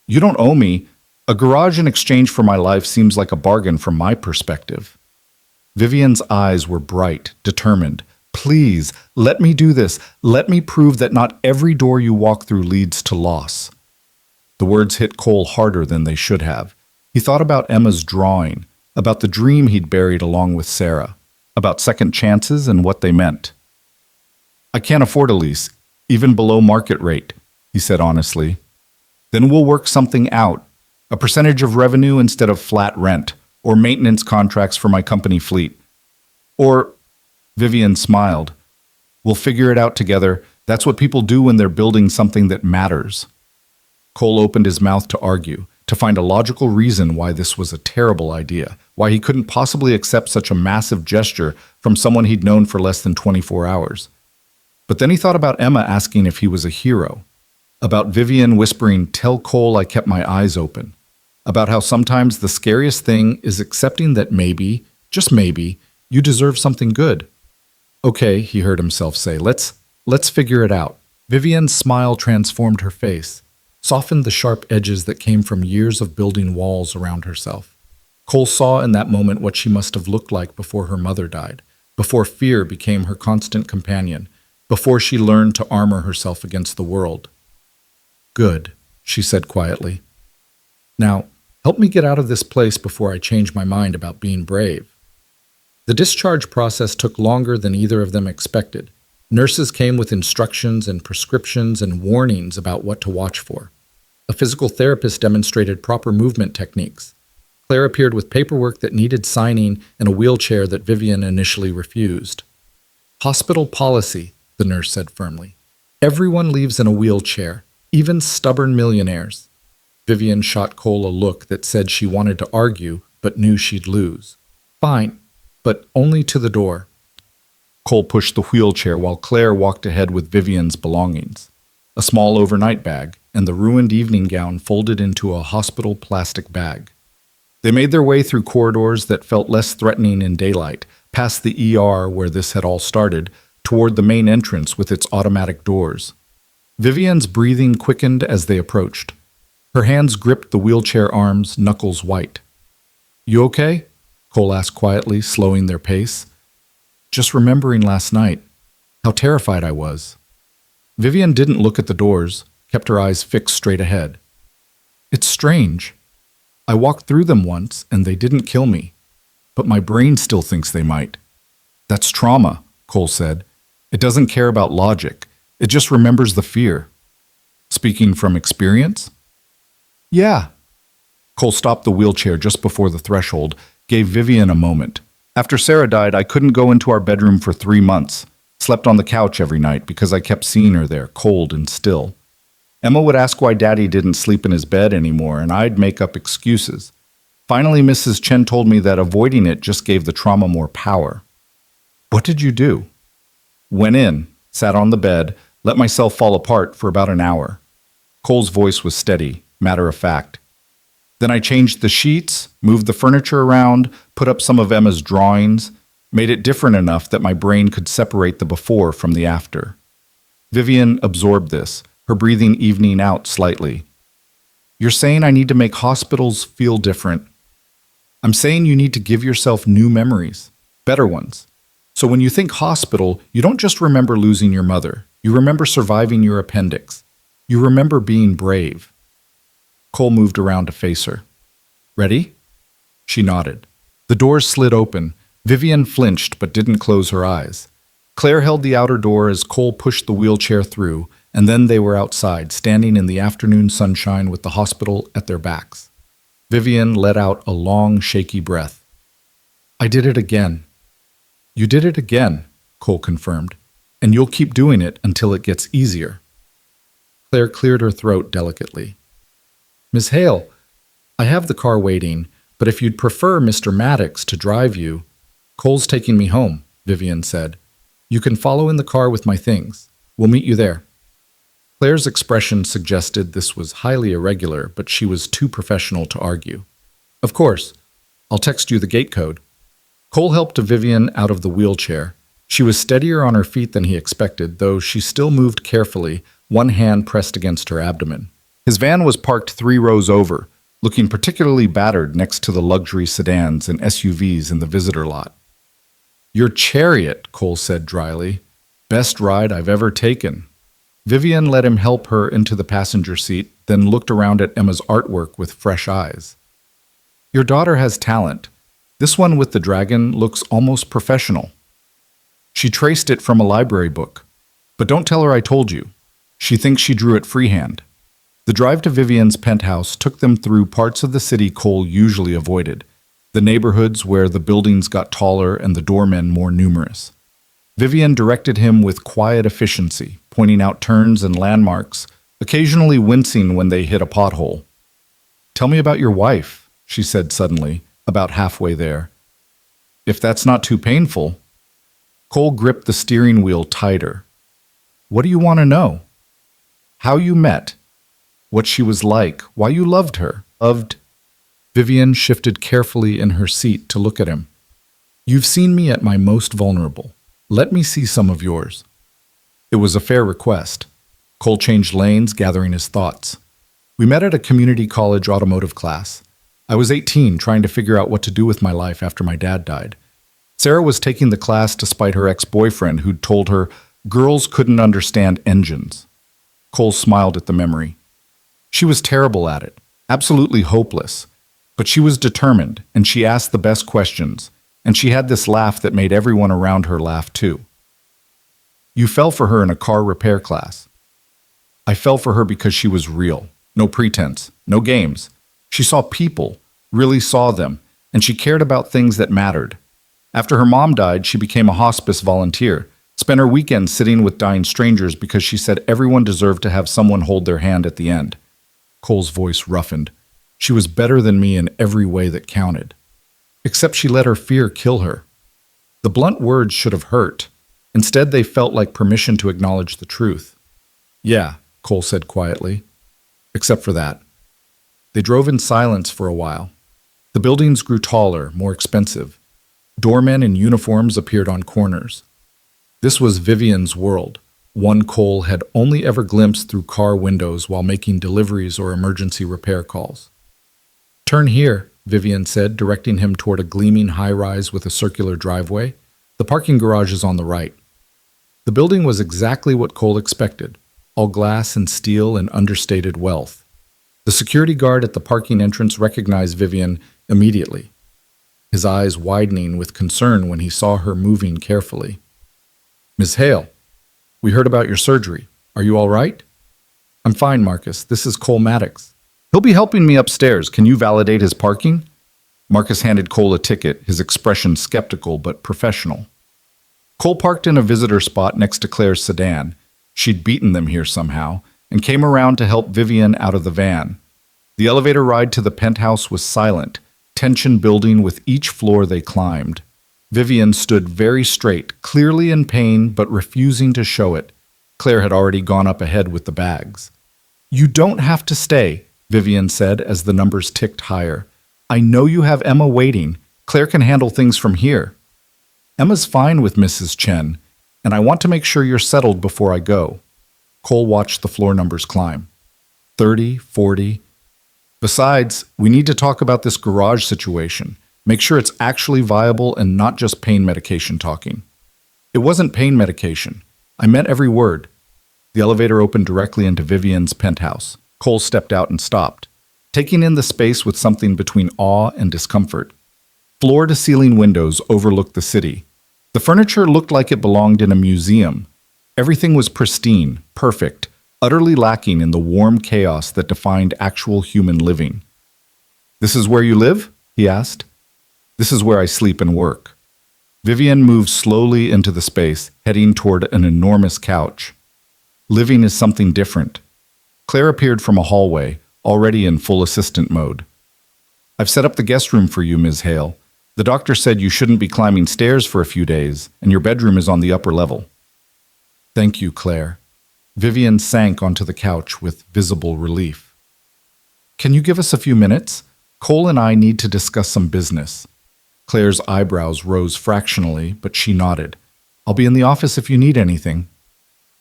Speaker 1: You don't owe me. A garage in exchange for my life seems like a bargain from my perspective." Vivian's eyes were bright, determined. "Please, let me do this. Let me prove that not every door you walk through leads to loss." The words hit Cole harder than they should have. He thought about Emma's drawing, about the dream he'd buried along with Sarah, about second chances and what they meant. "I can't afford a lease, even below market rate," he said honestly. "Then we'll work something out. A percentage of revenue instead of flat rent, or maintenance contracts for my company fleet. Or," Vivian smiled, "we'll figure it out together. That's what people do when they're building something that matters." Cole opened his mouth to argue, to find a logical reason why this was a terrible idea, why he couldn't possibly accept such a massive gesture from someone he'd known for less than 24 hours. But then he thought about Emma asking if he was a hero, about Vivian whispering, "Tell Cole I kept my eyes open," about how sometimes the scariest thing is accepting that maybe, just maybe, you deserve something good. "Okay," he heard himself say, let's figure it out." Vivian's smile transformed her face, softened the sharp edges that came from years of building walls around herself. Cole saw in that moment what she must have looked like before her mother died, before fear became her constant companion, before she learned to armor herself against the world. Good, she said quietly. Now, help me get out of this place before I change my mind about being brave. The discharge process took longer than either of them expected. Nurses came with instructions and prescriptions and warnings about what to watch for. A physical therapist demonstrated proper movement techniques. Claire appeared with paperwork that needed signing and a wheelchair that Vivian initially refused. Hospital policy, the nurse said firmly. Everyone leaves in a wheelchair, even stubborn millionaires. Vivian shot Cole a look that said she wanted to argue, but knew she'd lose. Fine, but only to the door. Cole pushed the wheelchair while Claire walked ahead with Vivian's belongings. A small overnight bag and the ruined evening gown folded into a hospital plastic bag. They made their way through corridors that felt less threatening in daylight, past the ER where this had all started, toward the main entrance with its automatic doors. Vivian's breathing quickened as they approached. Her hands gripped the wheelchair arms, knuckles white. You okay? Cole asked quietly, slowing their pace. Just remembering last night, how terrified I was. Vivian didn't look at the doors, kept her eyes fixed straight ahead. It's strange. I walked through them once, and they didn't kill me. But my brain still thinks they might. That's trauma, Cole said. It doesn't care about logic. It just remembers the fear. Speaking from experience? Yeah. Cole stopped the wheelchair just before the threshold, gave Vivian a moment. After Sarah died, I couldn't go into our bedroom for 3 months. Slept on the couch every night because I kept seeing her there, cold and still. Emma would ask why Daddy didn't sleep in his bed anymore, and I'd make up excuses. Finally, Mrs. Chen told me that avoiding it just gave the trauma more power. What did you do? Went in, sat on the bed, let myself fall apart for about an hour. Cole's voice was steady, matter of fact. Then I changed the sheets, moved the furniture around, put up some of Emma's drawings, made it different enough that my brain could separate the before from the after. Vivian absorbed this, her breathing evening out slightly. You're saying I need to make hospitals feel different. I'm saying you need to give yourself new memories, better ones. So when you think hospital, you don't just remember losing your mother. You remember surviving your appendix. You remember being brave. Cole moved around to face her. Ready? She nodded. The doors slid open. Vivian flinched but didn't close her eyes. Claire held the outer door as Cole pushed the wheelchair through, and then they were outside, standing in the afternoon sunshine with the hospital at their backs. Vivian let out a long, shaky breath. I did it again. You did it again, Cole confirmed, and you'll keep doing it until it gets easier. Claire cleared her throat delicately. Miss Hale, I have the car waiting, but if you'd prefer Mr. Maddox to drive you, Cole's taking me home, Vivian said. You can follow in the car with my things. We'll meet you there. Claire's expression suggested this was highly irregular, but she was too professional to argue. Of course. I'll text you the gate code. Cole helped Vivian out of the wheelchair. She was steadier on her feet than he expected, though she still moved carefully, one hand pressed against her abdomen. His van was parked 3 rows over, looking particularly battered next to the luxury sedans and SUVs in the visitor lot. Your chariot, Cole said dryly. Best ride I've ever taken. Vivian let him help her into the passenger seat, then looked around at Emma's artwork with fresh eyes. Your daughter has talent. This one with the dragon looks almost professional. She traced it from a library book. But don't tell her I told you. She thinks she drew it freehand. The drive to Vivian's penthouse took them through parts of the city Cole usually avoided, the neighborhoods where the buildings got taller and the doormen more numerous. Vivian directed him with quiet efficiency, pointing out turns and landmarks, occasionally wincing when they hit a pothole. Tell me about your wife, she said suddenly, about halfway there. If that's not too painful. Cole gripped the steering wheel tighter. What do you want to know? How you met. What she was like, why you loved her. Vivian shifted carefully in her seat to look at him. You've seen me at my most vulnerable. Let me see some of yours. It was a fair request. Cole changed lanes, gathering his thoughts. We met at a community college automotive class. I was 18, trying to figure out what to do with my life after my dad died. Sarah was taking the class despite her ex-boyfriend who'd told her, Girls couldn't understand engines. Cole smiled at the memory. She was terrible at it, absolutely hopeless. But she was determined, and she asked the best questions, and she had this laugh that made everyone around her laugh too. You fell for her in a car repair class. I fell for her because she was real. No pretense, no games. She saw people, really saw them, and she cared about things that mattered. After her mom died, she became a hospice volunteer, spent her weekends sitting with dying strangers because she said everyone deserved to have someone hold their hand at the end. Cole's voice roughened. She was better than me in every way that counted. Except she let her fear kill her. The blunt words should have hurt. Instead, they felt like permission to acknowledge the truth. Yeah, Cole said quietly. Except for that. They drove in silence for a while. The buildings grew taller, more expensive. Doormen in uniforms appeared on corners. This was Vivian's world, one Cole had only ever glimpsed through car windows while making deliveries or emergency repair calls. Turn here, Vivian said, directing him toward a gleaming high-rise with a circular driveway. The parking garage is on the right. The building was exactly what Cole expected, all glass and steel and understated wealth. The security guard at the parking entrance recognized Vivian immediately, his eyes widening with concern when he saw her moving carefully. Ms. Hale, we heard about your surgery. Are you all right? I'm fine, Marcus. This is Cole Maddox. He'll be helping me upstairs. Can you validate his parking? Marcus handed Cole a ticket, his expression skeptical but professional. Cole parked in a visitor spot next to Claire's sedan. She'd beaten them here somehow, and came around to help Vivian out of the van. The elevator ride to the penthouse was silent, tension building with each floor they climbed. Vivian stood very straight, clearly in pain but refusing to show it. Claire had already gone up ahead with the bags. You don't have to stay, Vivian said as the numbers ticked higher. I know you have Emma waiting. Claire can handle things from here. Emma's fine with Mrs. Chen, and I want to make sure you're settled before I go. Cole watched the floor numbers climb. 30, 40. Besides, we need to talk about this garage situation. Make sure it's actually viable and not just pain medication talking. It wasn't pain medication. I meant every word. The elevator opened directly into Vivian's penthouse. Cole stepped out and stopped, taking in the space with something between awe and discomfort. Floor-to-ceiling windows overlooked the city. The furniture looked like it belonged in a museum. Everything was pristine, perfect, utterly lacking in the warm chaos that defined actual human living. This is where you live? He asked. This is where I sleep and work. Vivian moved slowly into the space, heading toward an enormous couch. Living is something different. Claire appeared from a hallway, already in full assistant mode. I've set up the guest room for you, Ms. Hale. The doctor said you shouldn't be climbing stairs for a few days, and your bedroom is on the upper level. Thank you, Claire. Vivian sank onto the couch with visible relief. Can you give us a few minutes? Cole and I need to discuss some business. Claire's eyebrows rose fractionally, but she nodded. I'll be in the office if you need anything.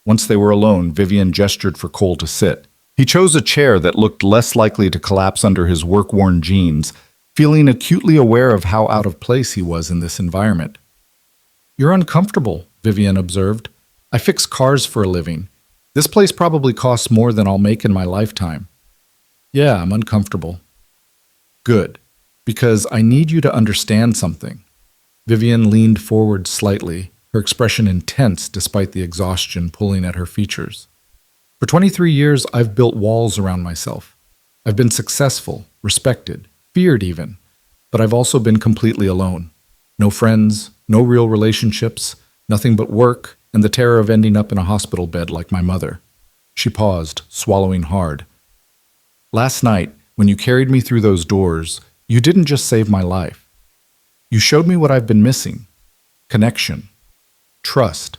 Speaker 1: Once they were alone, Vivian gestured for Cole to sit. He chose a chair that looked less likely to collapse under his work-worn jeans, feeling acutely aware of how out of place he was in this environment. You're uncomfortable, Vivian observed. I fix cars for a living. This place probably costs more than I'll make in my lifetime. Yeah, I'm uncomfortable. Good, because I need you to understand something. Vivian leaned forward slightly, her expression intense despite the exhaustion pulling at her features. For 23 years, I've built walls around myself. I've been successful, respected, feared even, but I've also been completely alone. No friends, no real relationships, nothing but work, and the terror of ending up in a hospital bed like my mother. She paused, swallowing hard. Last night, when you carried me through those doors, you didn't just save my life. You showed me what I've been missing. Connection. Trust.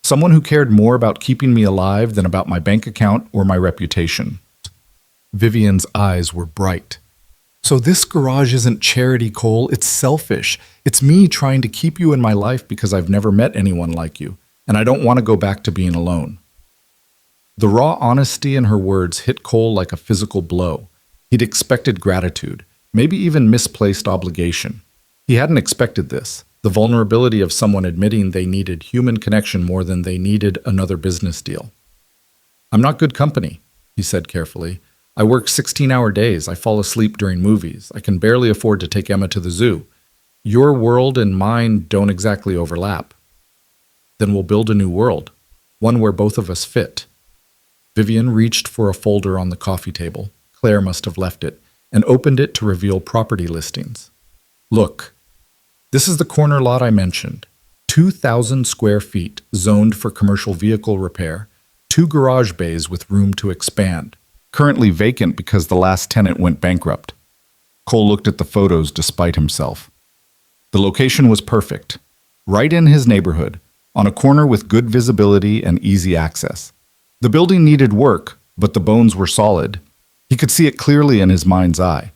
Speaker 1: Someone who cared more about keeping me alive than about my bank account or my reputation. Vivian's eyes were bright. So this garage isn't charity, Cole. It's selfish. It's me trying to keep you in my life because I've never met anyone like you, and I don't want to go back to being alone. The raw honesty in her words hit Cole like a physical blow. He'd expected gratitude, maybe even misplaced obligation. He hadn't expected this. The vulnerability of someone admitting they needed human connection more than they needed another business deal. "I'm not good company," he said carefully. "I work 16-hour days. I fall asleep during movies. I can barely afford to take Emma to the zoo. Your world and mine don't exactly overlap." "Then we'll build a new world, one where both of us fit." Vivian reached for a folder on the coffee table. Claire must have left it, and opened it to reveal property listings. "Look, this is the corner lot I mentioned. 2,000 square feet, zoned for commercial vehicle repair, 2 garage bays with room to expand. Currently vacant because the last tenant went bankrupt." Cole looked at the photos despite himself. The location was perfect. Right in his neighborhood, on a corner with good visibility and easy access. The building needed work, but the bones were solid. He could see it clearly in his mind's eye.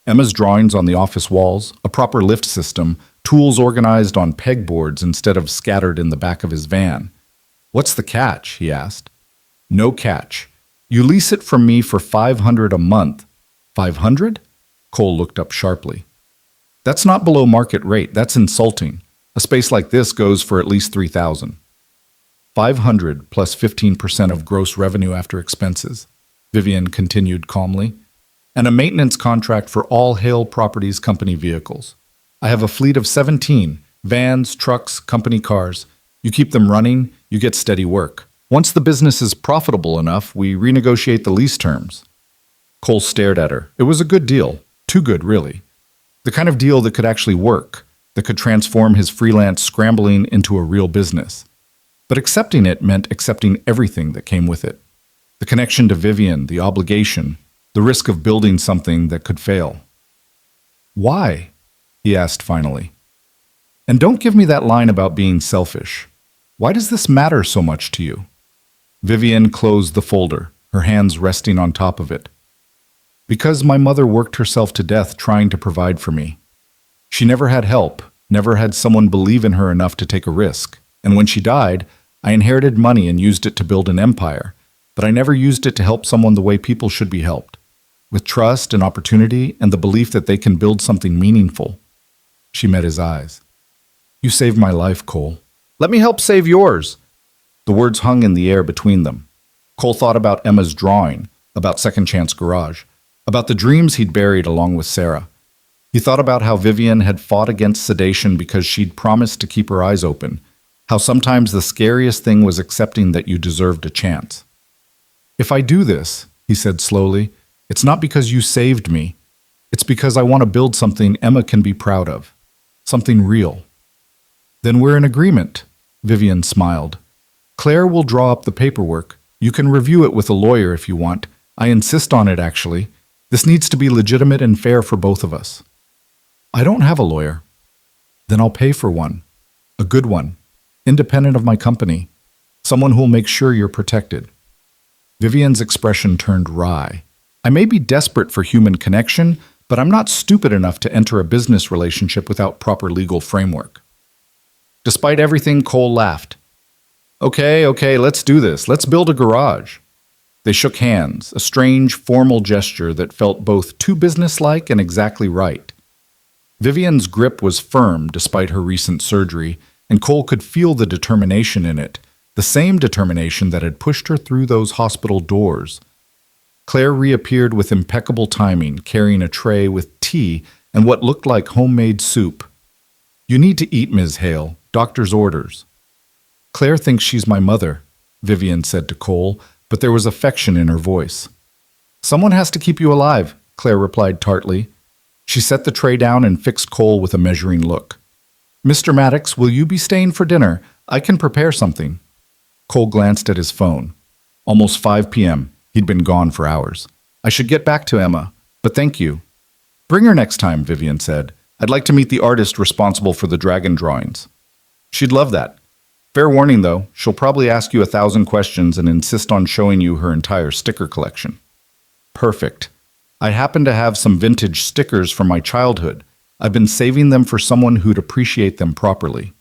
Speaker 1: Emma's drawings on the office walls, a proper lift system, tools organized on pegboards instead of scattered in the back of his van. "What's the catch?" he asked. "No catch. You lease it from me for $500 a month." "500?" Cole looked up sharply. "That's not below market rate. That's insulting. A space like this goes for at least $3,000. $500 plus 15% of gross revenue after expenses," Vivian continued calmly, "and a maintenance contract for all Hale Properties company vehicles. I have a fleet of 17, vans, trucks, company cars. You keep them running, you get steady work. Once the business is profitable enough, we renegotiate the lease terms." Cole stared at her. It was a good deal. Too good, really. The kind of deal that could actually work, that could transform his freelance scrambling into a real business. But accepting it meant accepting everything that came with it. The connection to Vivian, the obligation, the risk of building something that could fail. "Why?" he asked finally. "And don't give me that line about being selfish. Why does this matter so much to you?" Vivian closed the folder, her hands resting on top of it. "Because my mother worked herself to death trying to provide for me. She never had help, never had someone believe in her enough to take a risk. And when she died, I inherited money and used it to build an empire, but I never used it to help someone the way people should be helped, with trust and opportunity and the belief that they can build something meaningful." She met his eyes. "You saved my life, Cole. Let me help save yours." The words hung in the air between them. Cole thought about Emma's drawing, about Second Chance Garage, about the dreams he'd buried along with Sarah. He thought about how Vivian had fought against sedation because she'd promised to keep her eyes open, how sometimes the scariest thing was accepting that you deserved a chance. "If I do this," he said slowly, "it's not because you saved me. It's because I want to build something Emma can be proud of. Something real." "Then we're in agreement," Vivian smiled. "Claire will draw up the paperwork. You can review it with a lawyer if you want. I insist on it, actually. This needs to be legitimate and fair for both of us." "I don't have a lawyer." "Then I'll pay for one. A good one. Independent of my company. Someone who'll make sure you're protected." Vivian's expression turned wry. "I may be desperate for human connection, but I'm not stupid enough to enter a business relationship without proper legal framework." Despite everything, Cole laughed. Okay, let's do this. Let's build a garage." They shook hands, a strange, formal gesture that felt both too businesslike and exactly right. Vivian's grip was firm despite her recent surgery, and Cole could feel the determination in it, the same determination that had pushed her through those hospital doors. Claire reappeared with impeccable timing, carrying a tray with tea and what looked like homemade soup. "You need to eat, Ms. Hale. Doctor's orders." "Claire thinks she's my mother," Vivian said to Cole, but there was affection in her voice. "Someone has to keep you alive," Claire replied tartly. She set the tray down and fixed Cole with a measuring look. "Mr. Maddox, will you be staying for dinner? I can prepare something." Cole glanced at his phone. Almost 5 p.m. He'd been gone for hours. "I should get back to Emma, but thank you." "Bring her next time," Vivian said. "I'd like to meet the artist responsible for the dragon drawings." "She'd love that. Fair warning, though, she'll probably ask you 1,000 questions and insist on showing you her entire sticker collection." "Perfect. I happen to have some vintage stickers from my childhood. I've been saving them for someone who'd appreciate them properly."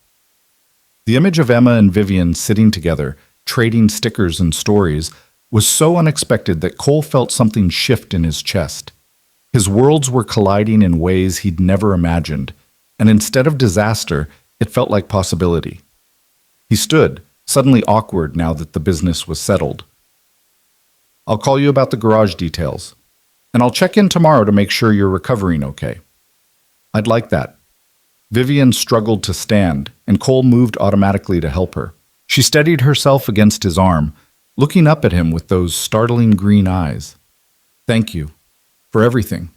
Speaker 1: The image of Emma and Vivian sitting together, trading stickers and stories, was so unexpected that Cole felt something shift in his chest. His worlds were colliding in ways he'd never imagined, and instead of disaster, It felt like possibility. He stood, suddenly awkward now that the business was settled. I'll call you about the garage details, and I'll check in tomorrow to make sure you're recovering okay. I'd like that. Vivian struggled to stand, and Cole moved automatically to help her. She steadied herself against his arm, looking up at him with those startling green eyes. Thank you. For everything.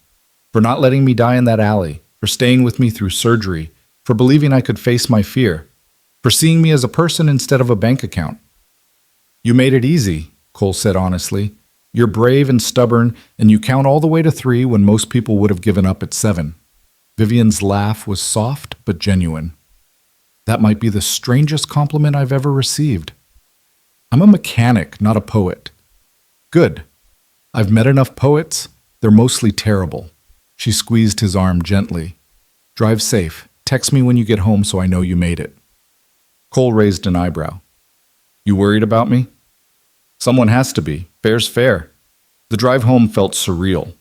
Speaker 1: For not letting me die in that alley. For staying with me through surgery. For believing I could face my fear. For seeing me as a person instead of a bank account. You made it easy, Cole said honestly. You're brave and stubborn, and you count all the way to 3 when most people would have given up at 7. Vivian's laugh was soft but genuine. That might be the strangest compliment I've ever received. I'm a mechanic, not a poet. Good. I've met enough poets. They're mostly terrible. She squeezed his arm gently. Drive safe. Text me when you get home so I know you made it. Cole raised an eyebrow. You worried about me? Someone has to be. Fair's fair. The drive home felt surreal.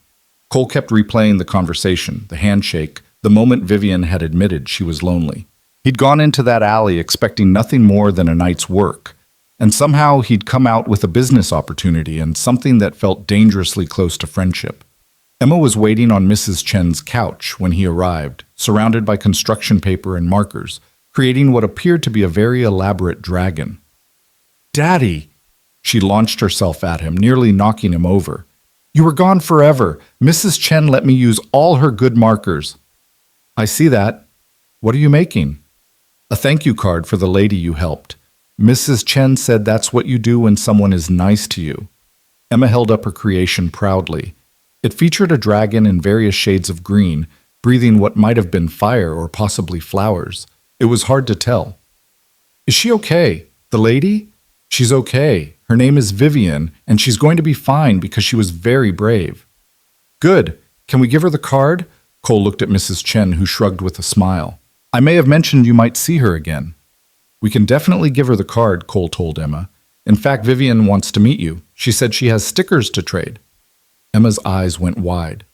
Speaker 1: Cole kept replaying the conversation, the handshake, the moment Vivian had admitted she was lonely. He'd gone into that alley expecting nothing more than a night's work, and somehow he'd come out with a business opportunity and something that felt dangerously close to friendship. Emma was waiting on Mrs. Chen's couch when he arrived, surrounded by construction paper and markers, creating what appeared to be a very elaborate dragon. Daddy! She launched herself at him, nearly knocking him over. You were gone forever. Mrs. Chen let me use all her good markers. I see that. What are you making? A thank you card for the lady you helped. Mrs. Chen said that's what you do when someone is nice to you. Emma held up her creation proudly. It featured a dragon in various shades of green, breathing what might have been fire or possibly flowers. It was hard to tell. Is she okay? The lady? She's okay. Her name is Vivian, and she's going to be fine because she was very brave. Good. Can we give her the card? Cole looked at Mrs. Chen, who shrugged with a smile. I may have mentioned you might see her again. We can definitely give her the card, Cole told Emma. In fact, Vivian wants to meet you. She said she has stickers to trade. Emma's eyes went wide.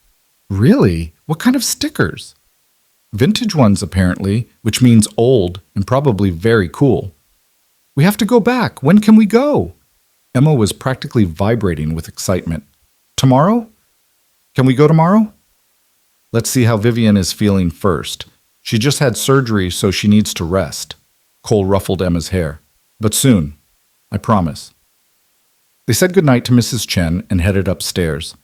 Speaker 1: Really? What kind of stickers? Vintage ones, apparently, which means old and probably very cool. We have to go back. When can we go? Emma was practically vibrating with excitement. Tomorrow? Can we go tomorrow? Let's see how Vivian is feeling first. She just had surgery, so she needs to rest. Cole ruffled Emma's hair. But soon. I promise. They said goodnight to Mrs. Chen and headed upstairs.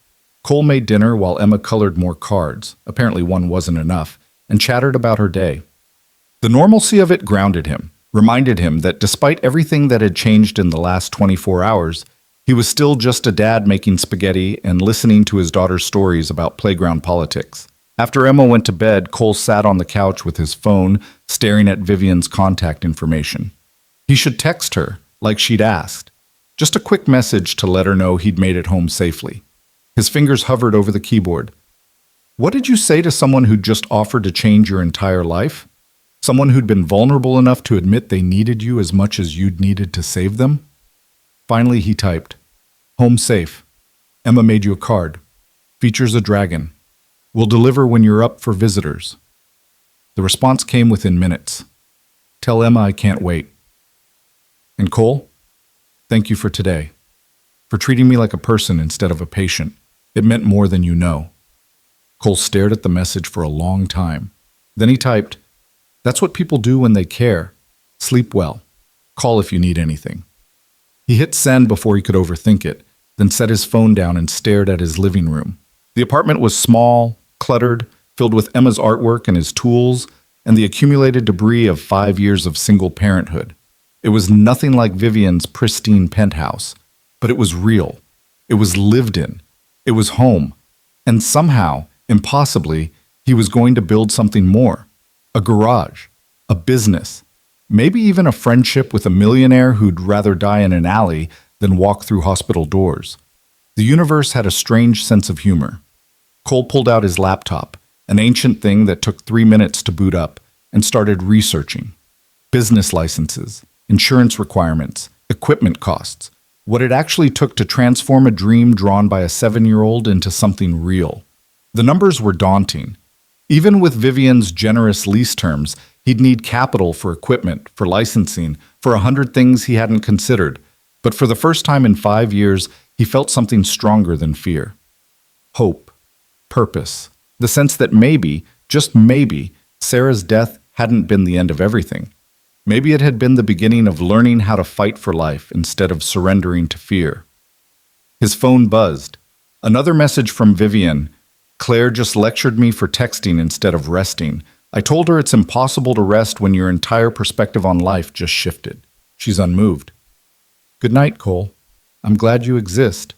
Speaker 1: Cole made dinner while Emma colored more cards, apparently one wasn't enough, and chattered about her day. The normalcy of it grounded him, reminded him that despite everything that had changed in the last 24 hours, he was still just a dad making spaghetti and listening to his daughter's stories about playground politics. After Emma went to bed, Cole sat on the couch with his phone, staring at Vivian's contact information. He should text her, like she'd asked. Just a quick message to let her know he'd made it home safely. His fingers hovered over the keyboard. What did you say to someone who'd just offered to change your entire life? Someone who'd been vulnerable enough to admit they needed you as much as you'd needed to save them? Finally, he typed, Home safe. Emma made you a card. Features a dragon. Will deliver when you're up for visitors. The response came within minutes. Tell Emma I can't wait. And Cole, thank you for today. For treating me like a person instead of a patient. It meant more than you know. Cole stared at the message for a long time. Then he typed, That's what people do when they care. Sleep well. Call if you need anything. He hit send before he could overthink it, then set his phone down and stared at his living room. The apartment was small, cluttered, filled with Emma's artwork and his tools, and the accumulated debris of 5 years of single parenthood. It was nothing like Vivian's pristine penthouse, but it was real. It was lived in. It was home. And somehow, impossibly, he was going to build something more. A garage. A business. Maybe even a friendship with a millionaire who'd rather die in an alley than walk through hospital doors. The universe had a strange sense of humor. Cole pulled out his laptop, an ancient thing that took 3 minutes to boot up, and started researching. Business licenses, insurance requirements, equipment costs, what it actually took to transform a dream drawn by a 7-year-old into something real. The numbers were daunting. Even with Vivian's generous lease terms, He'd need capital for equipment, for licensing, for 100 things he hadn't considered. But for the first time in 5 years, he felt something stronger than fear. Hope, purpose, the sense that maybe, just maybe, Sarah's death hadn't been the end of everything. Maybe it had been the beginning of learning how to fight for life instead of surrendering to fear. His phone buzzed. Another message from Vivian. Claire just lectured me for texting instead of resting. I told her it's impossible to rest when your entire perspective on life just shifted. She's unmoved. Good night, Cole. I'm glad you exist.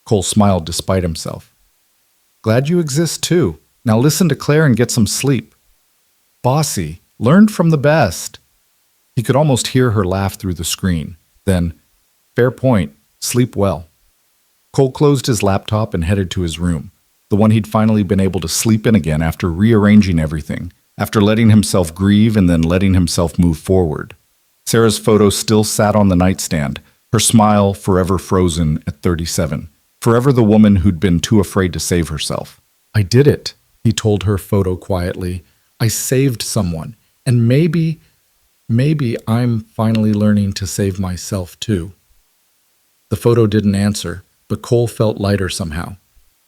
Speaker 1: Cole smiled despite himself. Glad you exist too. Now listen to Claire and get some sleep. Bossy, learned from the best. He could almost hear her laugh through the screen. Then, fair point, sleep well. Cole closed his laptop and headed to his room, the one he'd finally been able to sleep in again after rearranging everything, after letting himself grieve and then letting himself move forward. Sarah's photo still sat on the nightstand, her smile forever frozen at 37, forever the woman who'd been too afraid to save herself. I did it, he told her photo quietly. I saved someone, and maybe I'm finally learning to save myself too. The photo didn't answer, but Cole felt lighter somehow.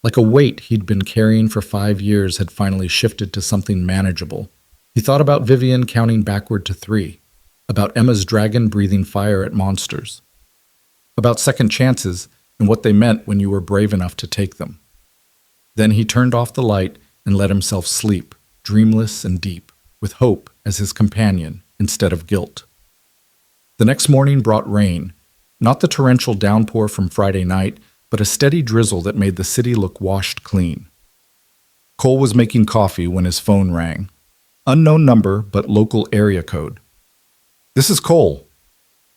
Speaker 1: Like a weight he'd been carrying for 5 years had finally shifted to something manageable. He thought about Vivian counting backward to 3, about Emma's dragon breathing fire at monsters, about second chances and what they meant when you were brave enough to take them. Then he turned off the light and let himself sleep, dreamless and deep, with hope as his companion instead of guilt. The next morning brought rain, not the torrential downpour from Friday night, but a steady drizzle that made the city look washed clean. Cole was making coffee when his phone rang. Unknown number, but local area code. This is Cole.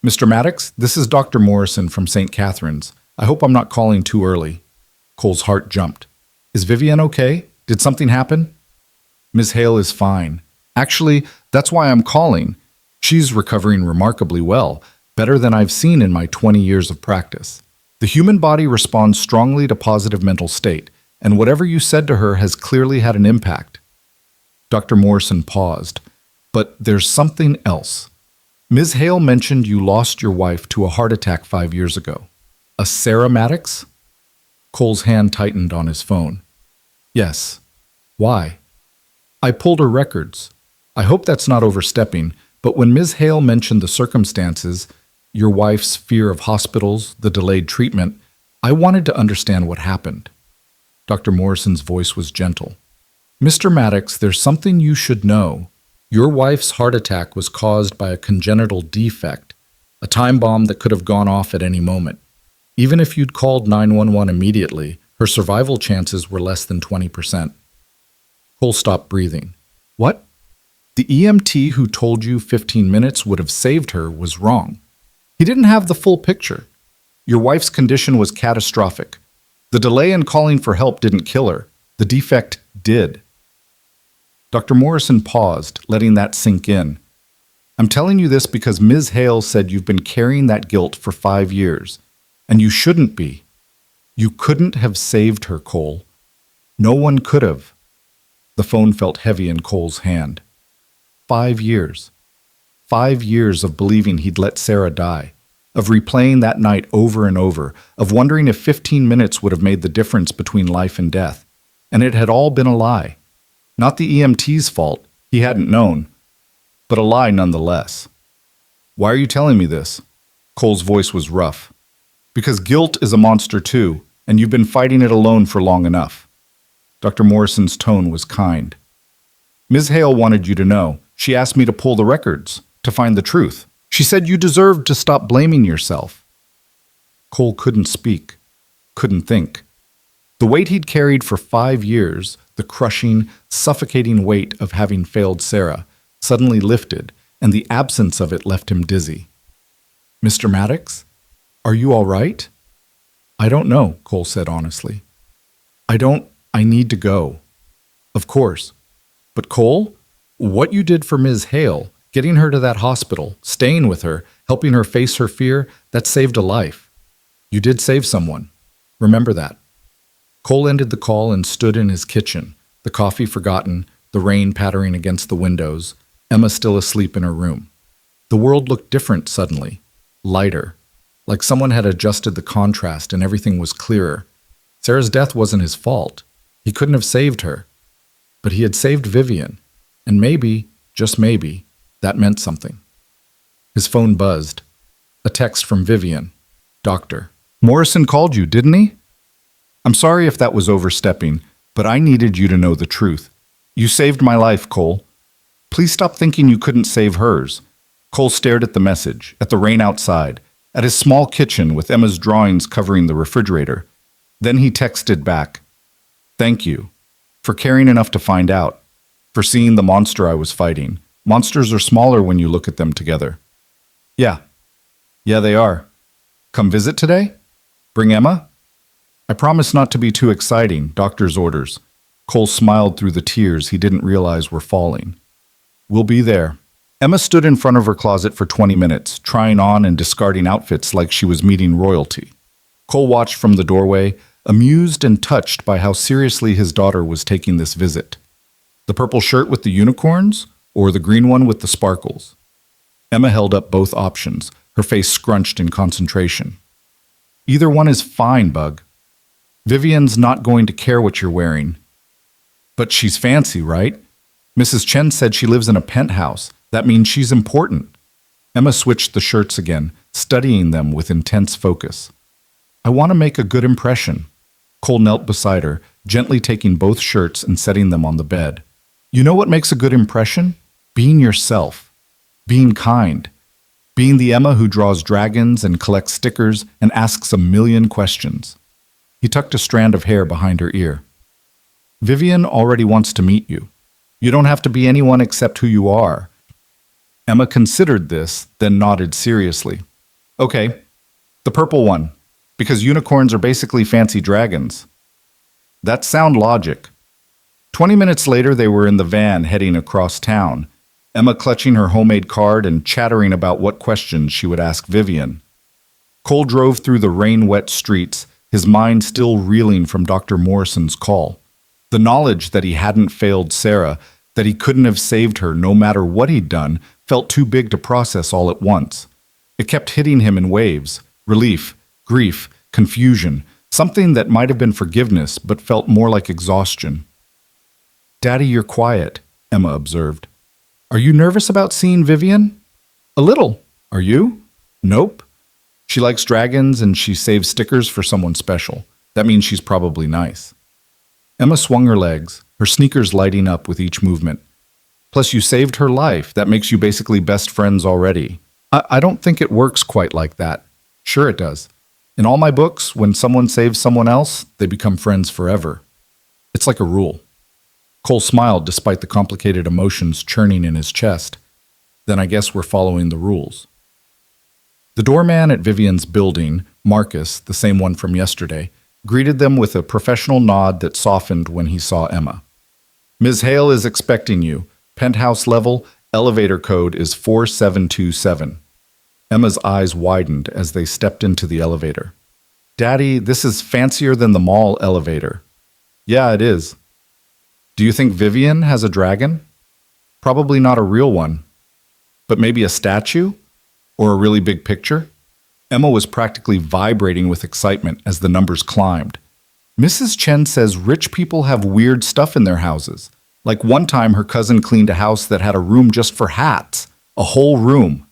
Speaker 1: Mr. Maddox, this is Dr. Morrison from St. Catherine's. I hope I'm not calling too early. Cole's heart jumped. Is Vivian okay? Did something happen? Ms. Hale is fine. Actually, that's why I'm calling. She's recovering remarkably well, better than I've seen in my 20 years of practice. The human body responds strongly to positive mental state, and whatever you said to her has clearly had an impact. Dr. Morrison paused. But there's something else. Ms. Hale mentioned you lost your wife to a heart attack 5 years ago. A Sarah Maddox? Cole's hand tightened on his phone. Yes. Why? I pulled her records. I hope that's not overstepping, but when Ms. Hale mentioned the circumstances, your wife's fear of hospitals, the delayed treatment, I wanted to understand what happened. Dr. Morrison's voice was gentle. Mr. Maddox, there's something you should know. Your wife's heart attack was caused by a congenital defect, a time bomb that could have gone off at any moment. Even if you'd called 911 immediately, her survival chances were less than 20%. Cole stopped breathing. What? The EMT who told you 15 minutes would have saved her was wrong. He didn't have the full picture. Your wife's condition was catastrophic. The delay in calling for help didn't kill her. The defect did. Dr. Morrison paused, letting that sink in. I'm telling you this because Ms. Hale said you've been carrying that guilt for 5 years, and you shouldn't be. You couldn't have saved her, Cole. No one could have. The phone felt heavy in Cole's hand. 5 years. 5 years of believing he'd let Sarah die, of replaying that night over and over, of wondering if 15 minutes would have made the difference between life and death. And it had all been a lie. Not the EMT's fault, he hadn't known, but a lie nonetheless. Why are you telling me this? Cole's voice was rough. Because guilt is a monster too, and you've been fighting it alone for long enough. Dr. Morrison's tone was kind. Ms. Hale wanted you to know. She asked me to pull the records, to find the truth. She said you deserved to stop blaming yourself. Cole couldn't speak, couldn't think. The weight he'd carried for 5 years, the crushing, suffocating weight of having failed Sarah, suddenly lifted, and the absence of it left him dizzy. Mr. Maddox, are you all right? I don't know, Cole said honestly. I need to go. Of course. But Cole, what you did for Ms. Hale, getting her to that hospital, staying with her, helping her face her fear, that saved a life. You did save someone. Remember that. Cole ended the call and stood in his kitchen, the coffee forgotten, the rain pattering against the windows, Emma still asleep in her room. The world looked different suddenly, lighter, like someone had adjusted the contrast and everything was clearer. Sarah's death wasn't his fault. He couldn't have saved her. But he had saved Vivian, and maybe, just maybe, that meant something. His phone buzzed. A text from Vivian. Doctor. Morrison called you, didn't he? I'm sorry if that was overstepping, but I needed you to know the truth. You saved my life, Cole. Please stop thinking you couldn't save hers. Cole stared at the message, at the rain outside, at his small kitchen with Emma's drawings covering the refrigerator. Then he texted back, "Thank you for caring enough to find out, for seeing the monster I was fighting. Monsters are smaller when you look at them together." Yeah, they are. Come visit today? Bring Emma? I promise not to be too exciting, doctor's orders. Cole smiled through the tears he didn't realize were falling. We'll be there. Emma stood in front of her closet for 20 minutes, trying on and discarding outfits like she was meeting royalty. Cole watched from the doorway, amused and touched by how seriously his daughter was taking this visit. The purple shirt with the unicorns, or the green one with the sparkles? Emma held up both options, her face scrunched in concentration. Either one is fine, Bug. Vivian's not going to care what you're wearing. But she's fancy, right? Mrs. Chen said she lives in a penthouse. That means she's important. Emma switched the shirts again, studying them with intense focus. I want to make a good impression. Cole knelt beside her, gently taking both shirts and setting them on the bed. You know what makes a good impression? Being yourself. Being kind. Being the Emma who draws dragons and collects stickers and asks a million questions. He tucked a strand of hair behind her ear. Vivian already wants to meet you. You don't have to be anyone except who you are. Emma considered this, then nodded seriously. Okay, the purple one, because unicorns are basically fancy dragons. That's sound logic. 20 minutes later, they were in the van heading across town, Emma clutching her homemade card and chattering about what questions she would ask Vivian. Cole drove through the rain-wet streets, his mind still reeling from Dr. Morrison's call. The knowledge that he hadn't failed Sarah, that he couldn't have saved her no matter what he'd done, felt too big to process all at once. It kept hitting him in waves: relief, grief, confusion, something that might have been forgiveness but felt more like exhaustion. Daddy, you're quiet, Emma observed. Are you nervous about seeing Vivian? A little. Are you? Nope. She likes dragons and she saves stickers for someone special. That means she's probably nice. Emma swung her legs, her sneakers lighting up with each movement. Plus, you saved her life. That makes you basically best friends already. I don't think it works quite like that. Sure it does. In all my books, when someone saves someone else, they become friends forever. It's like a rule. Cole smiled despite the complicated emotions churning in his chest. Then I guess we're following the rules. The doorman at Vivian's building, Marcus, the same one from yesterday, greeted them with a professional nod that softened when he saw Emma. Ms. Hale is expecting you. Penthouse level, elevator code is 4727. Emma's eyes widened as they stepped into the elevator. Daddy, this is fancier than the mall elevator. Yeah, it is. Do you think Vivian has a dragon? Probably not a real one. But maybe a statue? Or a really big picture? Emma was practically vibrating with excitement as the numbers climbed. Mrs. Chen says rich people have weird stuff in their houses. Like one time her cousin cleaned a house that had a room just for hats. A whole room.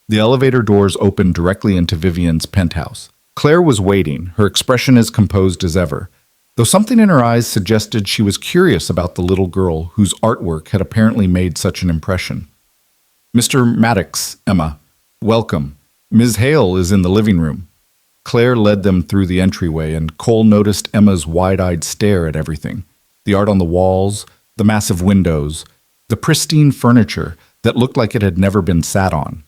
Speaker 1: The elevator doors opened directly into Vivian's penthouse. Claire was waiting, her expression as composed as ever, though something in her eyes suggested she was curious about the little girl whose artwork had apparently made such an impression. Mr. Maddox, Emma, welcome. Ms. Hale is in the living room. Claire led them through the entryway, and Cole noticed Emma's wide-eyed stare at everything. The art on the walls, the massive windows, the pristine furniture that looked like it had never been sat on.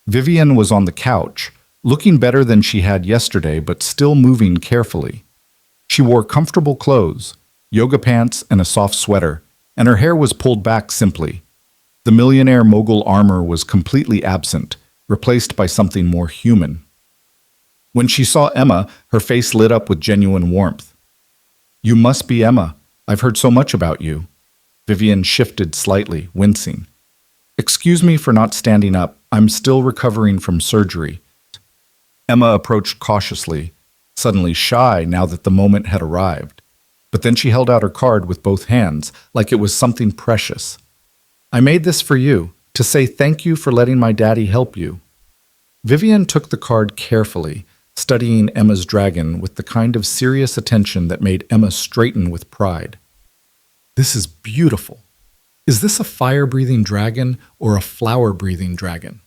Speaker 1: Vivian was on the couch, looking better than she had yesterday, but still moving carefully. She wore comfortable clothes, yoga pants and a soft sweater, and her hair was pulled back simply. The millionaire mogul armor was completely absent, replaced by something more human. When she saw Emma, her face lit up with genuine warmth. You must be Emma. I've heard so much about you. Vivian shifted slightly, wincing. Excuse me for not standing up. I'm still recovering from surgery. Emma approached cautiously, suddenly shy now that the moment had arrived. But then she held out her card with both hands, like it was something precious. I made this for you, to say thank you for letting my daddy help you. Vivian took the card carefully, studying Emma's dragon with the kind of serious attention that made Emma straighten with pride. This is beautiful. Is this a fire-breathing dragon or a flower-breathing dragon?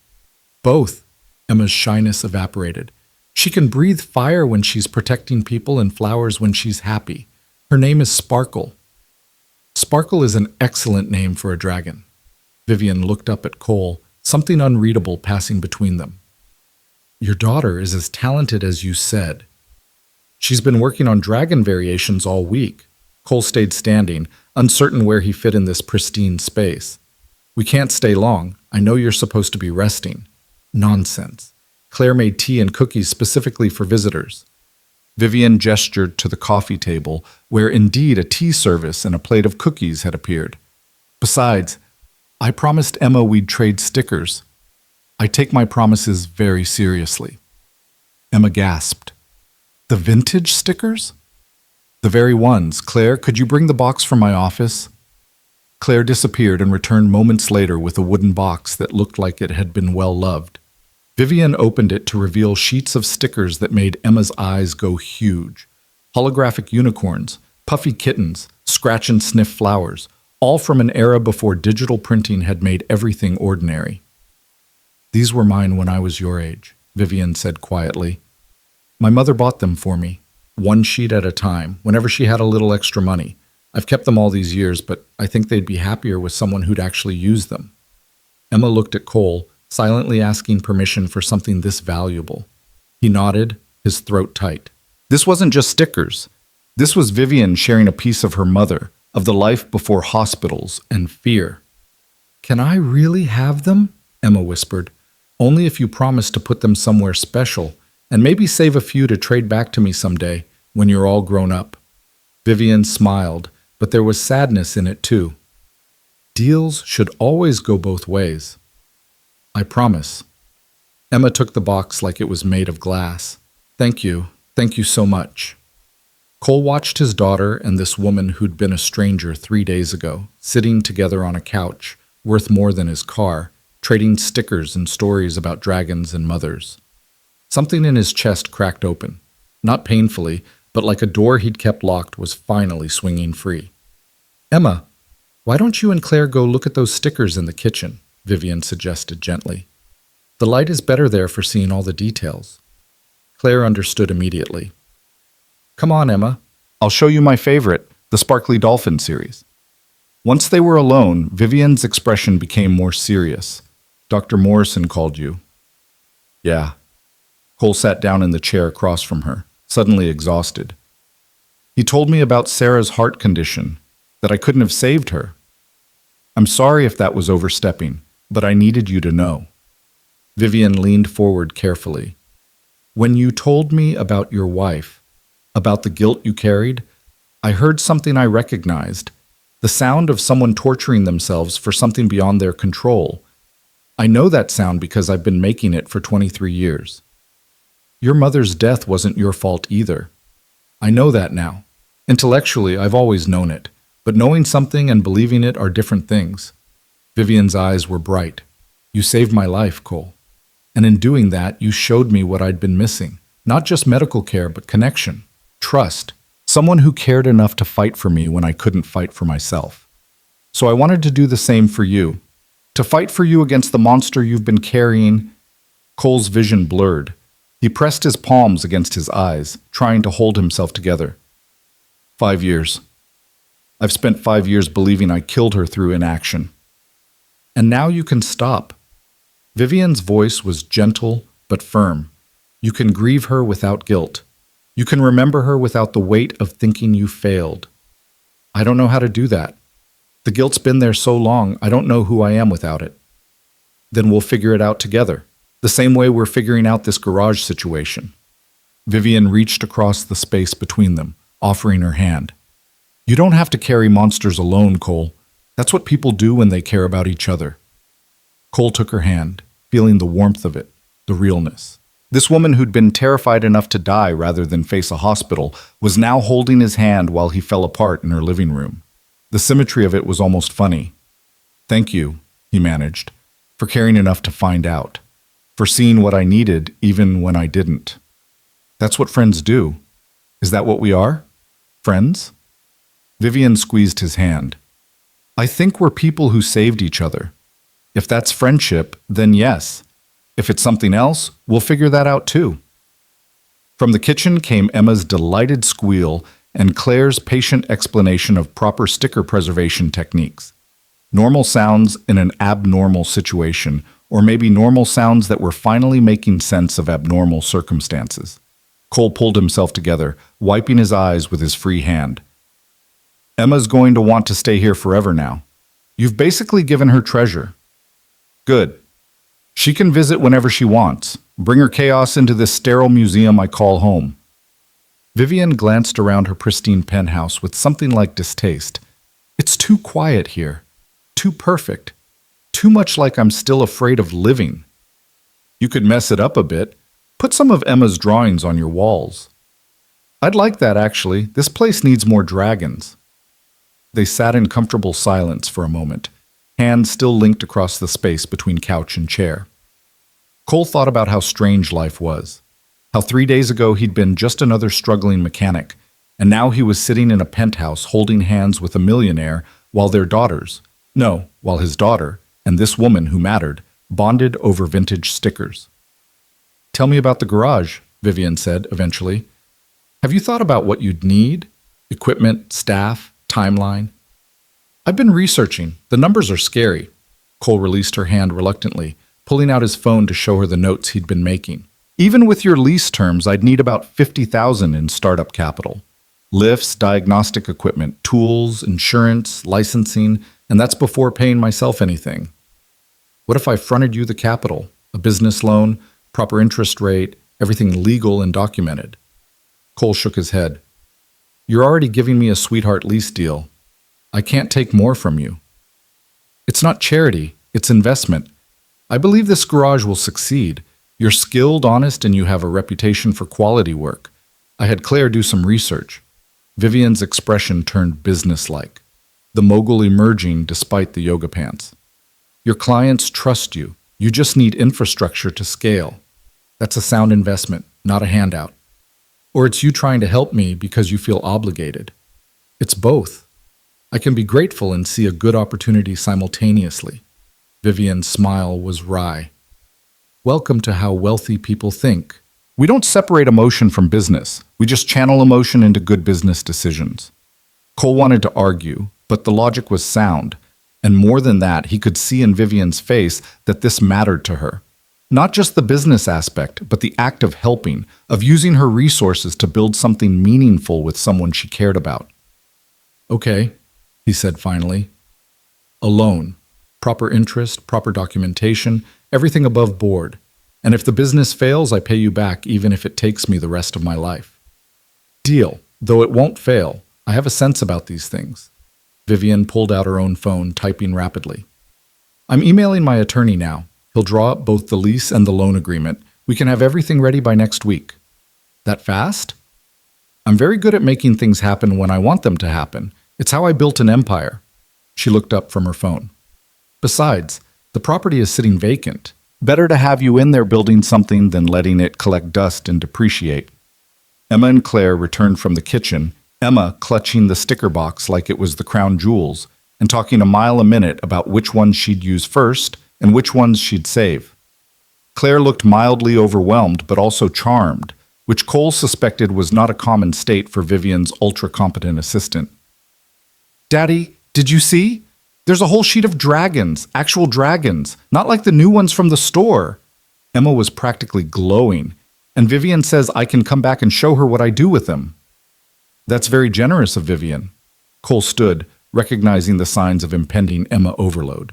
Speaker 1: Both. Emma's shyness evaporated. She can breathe fire when she's protecting people and flowers when she's happy. Her name is Sparkle. Sparkle is an excellent name for a dragon. Vivian looked up at Cole, something unreadable passing between them. Your daughter is as talented as you said. She's been working on dragon variations all week. Cole stayed standing, uncertain where he fit in this pristine space. We can't stay long. I know you're supposed to be resting. Nonsense. Claire made tea and cookies specifically for visitors. Vivian gestured to the coffee table, where indeed a tea service and a plate of cookies had appeared. Besides, I promised Emma we'd trade stickers. I take my promises very seriously. Emma gasped. The vintage stickers? The very ones. Claire, could you bring the box from my office? Claire disappeared and returned moments later with a wooden box that looked like it had been well loved. Vivian opened it to reveal sheets of stickers that made Emma's eyes go huge. Holographic unicorns, puffy kittens, scratch and sniff flowers, all from an era before digital printing had made everything ordinary. These were mine when I was your age, Vivian said quietly. My mother bought them for me, one sheet at a time, whenever she had a little extra money. I've kept them all these years, but I think they'd be happier with someone who'd actually use them. Emma looked at Cole, silently asking permission for something this valuable. He nodded, his throat tight. This wasn't just stickers. This was Vivian sharing a piece of her mother, of the life before hospitals and fear. Can I really have them? Emma whispered. Only if you promise to put them somewhere special, and maybe save a few to trade back to me someday, when you're all grown up. Vivian smiled, but there was sadness in it too. Deals should always go both ways. I promise. Emma took the box like it was made of glass. Thank you so much. Cole watched his daughter and this woman who'd been a stranger 3 days ago, sitting together on a couch, worth more than his car, trading stickers and stories about dragons and mothers. Something in his chest cracked open. Not painfully, but like a door he'd kept locked was finally swinging free. Emma, why don't you and Claire go look at those stickers in the kitchen? Vivian suggested gently. The light is better there for seeing all the details. Claire understood immediately. Come on, Emma. I'll show you my favorite, the Sparkly Dolphin series. Once they were alone, Vivian's expression became more serious. Dr. Morrison called you. Yeah. Cole sat down in the chair across from her, suddenly exhausted. He told me about Sarah's heart condition, that I couldn't have saved her. I'm sorry if that was overstepping, but I needed you to know. Vivian leaned forward carefully. When you told me about your wife, about the guilt you carried, I heard something I recognized, the sound of someone torturing themselves for something beyond their control. I know that sound because I've been making it for 23 years. Your mother's death wasn't your fault either. I know that now. Intellectually, I've always known it, but knowing something and believing it are different things. Vivian's eyes were bright. You saved my life, Cole. And in doing that, you showed me what I'd been missing. Not just medical care, but connection, trust, someone who cared enough to fight for me when I couldn't fight for myself. So I wanted to do the same for you, to fight for you against the monster you've been carrying. Cole's vision blurred. He pressed his palms against his eyes, trying to hold himself together. 5 years. I've spent 5 years believing I killed her through inaction. And now you can stop. Vivian's voice was gentle but firm. You can grieve her without guilt. You can remember her without the weight of thinking you failed. I don't know how to do that. The guilt's been there so long, I don't know who I am without it. Then we'll figure it out together, the same way we're figuring out this garage situation. Vivian reached across the space between them, offering her hand. You don't have to carry monsters alone, Cole. That's what people do when they care about each other. Cole took her hand, feeling the warmth of it, the realness. This woman who'd been terrified enough to die rather than face a hospital was now holding his hand while he fell apart in her living room. The symmetry of it was almost funny. "Thank you," he managed, "for caring enough to find out, for seeing what I needed even when I didn't. That's what friends do. Is that what we are? Friends?" Vivian squeezed his hand. "I think we're people who saved each other. If that's friendship, then yes. If it's something else, we'll figure that out too." From the kitchen came Emma's delighted squeal and Claire's patient explanation of proper sticker preservation techniques. Normal sounds in an abnormal situation, or maybe normal sounds that were finally making sense of abnormal circumstances. Cole pulled himself together, wiping his eyes with his free hand. "Emma's going to want to stay here forever now. You've basically given her treasure." "Good. She can visit whenever she wants. Bring her chaos into this sterile museum I call home." Vivian glanced around her pristine penthouse with something like distaste. "It's too quiet here. Too perfect. Too much like I'm still afraid of living." "You could mess it up a bit. Put some of Emma's drawings on your walls." "I'd like that, actually. This place needs more dragons." They sat in comfortable silence for a moment, hands still linked across the space between couch and chair. Cole thought about how strange life was. How 3 days ago he'd been just another struggling mechanic, and now he was sitting in a penthouse holding hands with a millionaire while while his daughter, and this woman who mattered, bonded over vintage stickers. "Tell me about the garage," Vivian said eventually. "Have you thought about what you'd need? Equipment, staff, timeline?" "I've been researching. The numbers are scary." Cole released her hand reluctantly, pulling out his phone to show her the notes he'd been making. "Even with your lease terms, I'd need about $50,000 in startup capital. Lifts, diagnostic equipment, tools, insurance, licensing, and that's before paying myself anything. What if I fronted you the capital, a business loan, proper interest rate, everything legal and documented?" Cole shook his head. "You're already giving me a sweetheart lease deal. I can't take more from you." "It's not charity, it's investment. I believe this garage will succeed. You're skilled, honest, and you have a reputation for quality work. I had Claire do some research." Vivian's expression turned businesslike, the mogul emerging despite the yoga pants. "Your clients trust you. You just need infrastructure to scale. That's a sound investment, not a handout. Or it's you trying to help me because you feel obligated. It's both. I can be grateful and see a good opportunity simultaneously." Vivian's smile was wry. "Welcome to how wealthy people think. We don't separate emotion from business. We just channel emotion into good business decisions." Cole wanted to argue, but the logic was sound. And more than that, he could see in Vivian's face that this mattered to her. Not just the business aspect, but the act of helping, of using her resources to build something meaningful with someone she cared about. "Okay," he said finally. "A loan. Proper interest, proper documentation, everything above board. And if the business fails, I pay you back even if it takes me the rest of my life." "Deal. Though it won't fail. I have a sense about these things." Vivian pulled out her own phone, typing rapidly. "I'm emailing my attorney now. He'll draw up both the lease and the loan agreement. We can have everything ready by next week." "That fast?" "I'm very good at making things happen when I want them to happen. It's how I built an empire." She looked up from her phone. "Besides, the property is sitting vacant. Better to have you in there building something than letting it collect dust and depreciate." Emma and Claire returned from the kitchen, Emma clutching the sticker box like it was the crown jewels, and talking a mile a minute about which ones she'd use first and which ones she'd save. Claire looked mildly overwhelmed but also charmed, which Cole suspected was not a common state for Vivian's ultra-competent assistant. "Daddy, did you see? There's a whole sheet of dragons, actual dragons, not like the new ones from the store." Emma was practically glowing, and Vivian says I can come back and show her what I do with them. "That's very generous of Vivian." Cole stood, recognizing the signs of impending Emma overload.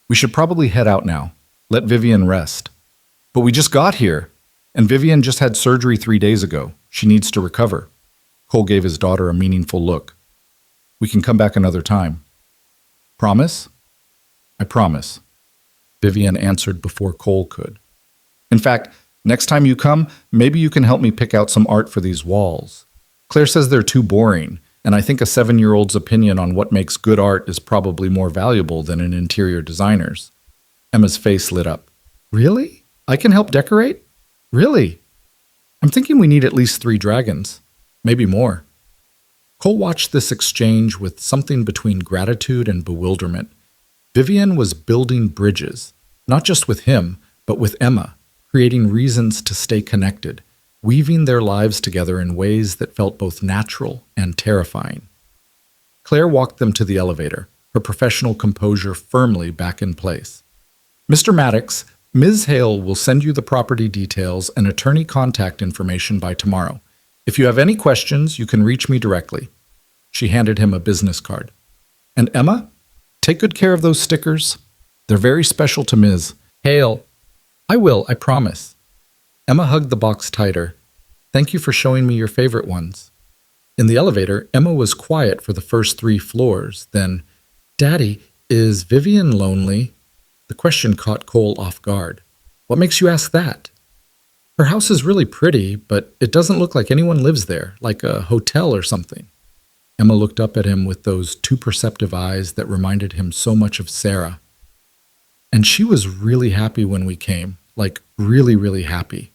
Speaker 1: "We should probably head out now. Let Vivian rest." "But we just got here, and Vivian just had surgery 3 days ago. She needs to recover." Cole gave his daughter a meaningful look. "We can come back another time." "Promise?" "I promise." Vivian answered before Cole could. In fact, next time you come, maybe you can help me pick out some art for these walls. Claire says they're too boring, and I think a 7-year-old's opinion on what makes good art is probably more valuable than an interior designer's. Emma's face lit up. Really? I can help decorate? Really? I'm thinking we need at least 3 dragons. Maybe more. Cole watched this exchange with something between gratitude and bewilderment. Vivian was building bridges, not just with him, but with Emma, creating reasons to stay connected, weaving their lives together in ways that felt both natural and terrifying. Claire walked them to the elevator, her professional composure firmly back in place. Mr. Maddox, Ms. Hale will send you the property details and attorney contact information by tomorrow. If you have any questions, you can reach me directly. She handed him a business card. And Emma, take good care of those stickers. They're very special to Ms. Hale. I will, I promise. Emma hugged the box tighter. Thank you for showing me your favorite ones. In the elevator, Emma was quiet for the first 3 floors. Then, Daddy, is Vivian lonely? The question caught Cole off guard. What makes you ask that? Her house is really pretty, but it doesn't look like anyone lives there, like a hotel or something. Emma looked up at him with those too perceptive eyes that reminded him so much of Sarah. And she was really happy when we came, like really, really happy.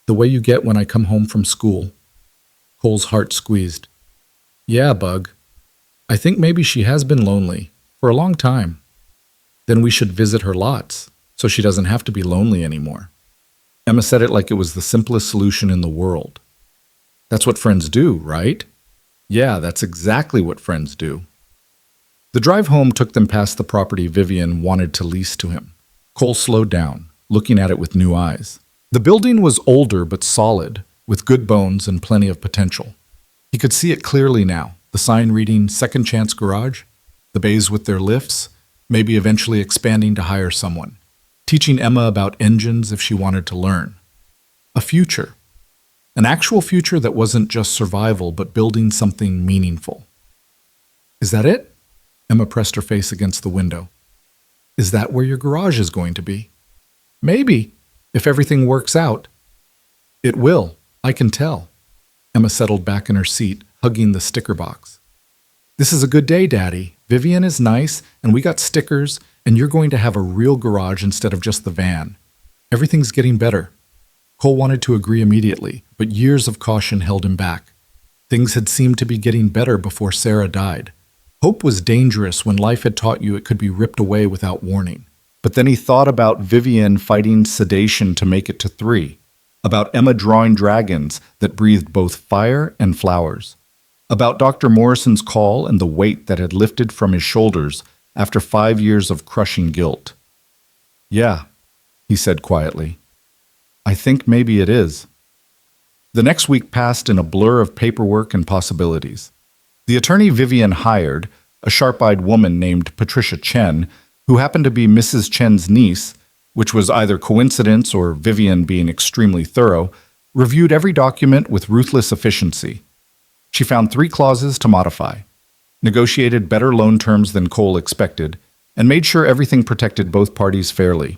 Speaker 1: The way you get when I come home from school. Cole's heart squeezed. Yeah, Bug. I think maybe she has been lonely for a long time. Then we should visit her lots, so she doesn't have to be lonely anymore. Emma said it like it was the simplest solution in the world. That's what friends do, right? Yeah, that's exactly what friends do. The drive home took them past the property Vivian wanted to lease to him. Cole slowed down, looking at it with new eyes. The building was older but solid, with good bones and plenty of potential. He could see it clearly now, the sign reading Second Chance Garage, the bays with their lifts, maybe eventually expanding to hire someone, teaching Emma about engines if she wanted to learn. A future. An actual future that wasn't just survival, but building something meaningful. Is that it? Emma pressed her face against the window. Is that where your garage is going to be? Maybe, if everything works out. It will, I can tell. Emma settled back in her seat, hugging the sticker box. This is a good day, Daddy. Vivian is nice, and we got stickers, and you're going to have a real garage instead of just the van. Everything's getting better. Cole wanted to agree immediately, but years of caution held him back. Things had seemed to be getting better before Sarah died. Hope was dangerous when life had taught you it could be ripped away without warning. But then he thought about Vivian fighting sedation to make it to 3, about Emma drawing dragons that breathed both fire and flowers, about Dr. Morrison's call and the weight that had lifted from his shoulders after 5 years of crushing guilt. Yeah, he said quietly. I think maybe it is. The next week passed in a blur of paperwork and possibilities. The attorney Vivian hired, a sharp-eyed woman named Patricia Chen, who happened to be Mrs. Chen's niece, which was either coincidence or Vivian being extremely thorough, reviewed every document with ruthless efficiency. She found 3 clauses to modify, negotiated better loan terms than Cole expected, and made sure everything protected both parties fairly.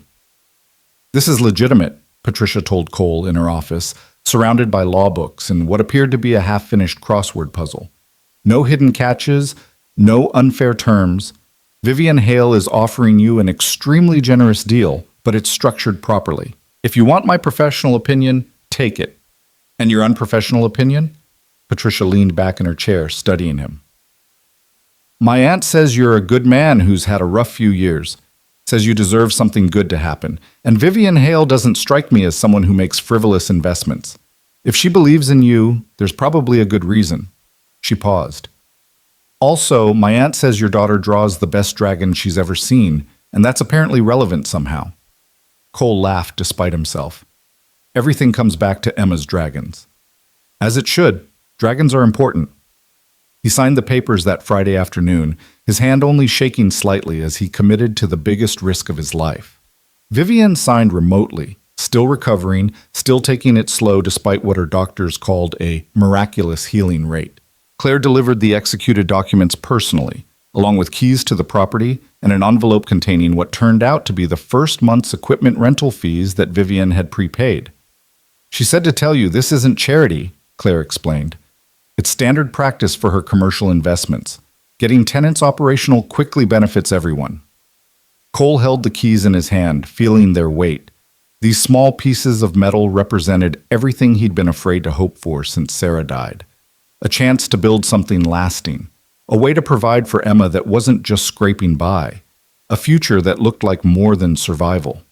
Speaker 1: This is legitimate, Patricia told Cole in her office, surrounded by law books and what appeared to be a half-finished crossword puzzle. No hidden catches, no unfair terms. Vivian Hale is offering you an extremely generous deal, but it's structured properly. If you want my professional opinion, take it. And your unprofessional opinion? Patricia leaned back in her chair, studying him. My aunt says you're a good man who's had a rough few years. Says you deserve something good to happen. And Vivian Hale doesn't strike me as someone who makes frivolous investments. If she believes in you, there's probably a good reason. She paused. Also, my aunt says your daughter draws the best dragon she's ever seen, and that's apparently relevant somehow. Cole laughed despite himself. Everything comes back to Emma's dragons. As it should. Dragons are important. He signed the papers that Friday afternoon, his hand only shaking slightly as he committed to the biggest risk of his life. Vivian signed remotely, still recovering, still taking it slow despite what her doctors called a miraculous healing rate. Claire delivered the executed documents personally, along with keys to the property and an envelope containing what turned out to be the first month's equipment rental fees that Vivian had prepaid. She said to tell you this isn't charity, Claire explained. It's standard practice for her commercial investments. Getting tenants operational quickly benefits everyone. Cole held the keys in his hand, feeling their weight. These small pieces of metal represented everything he'd been afraid to hope for since Sarah died. A chance to build something lasting. A way to provide for Emma that wasn't just scraping by. A future that looked like more than survival.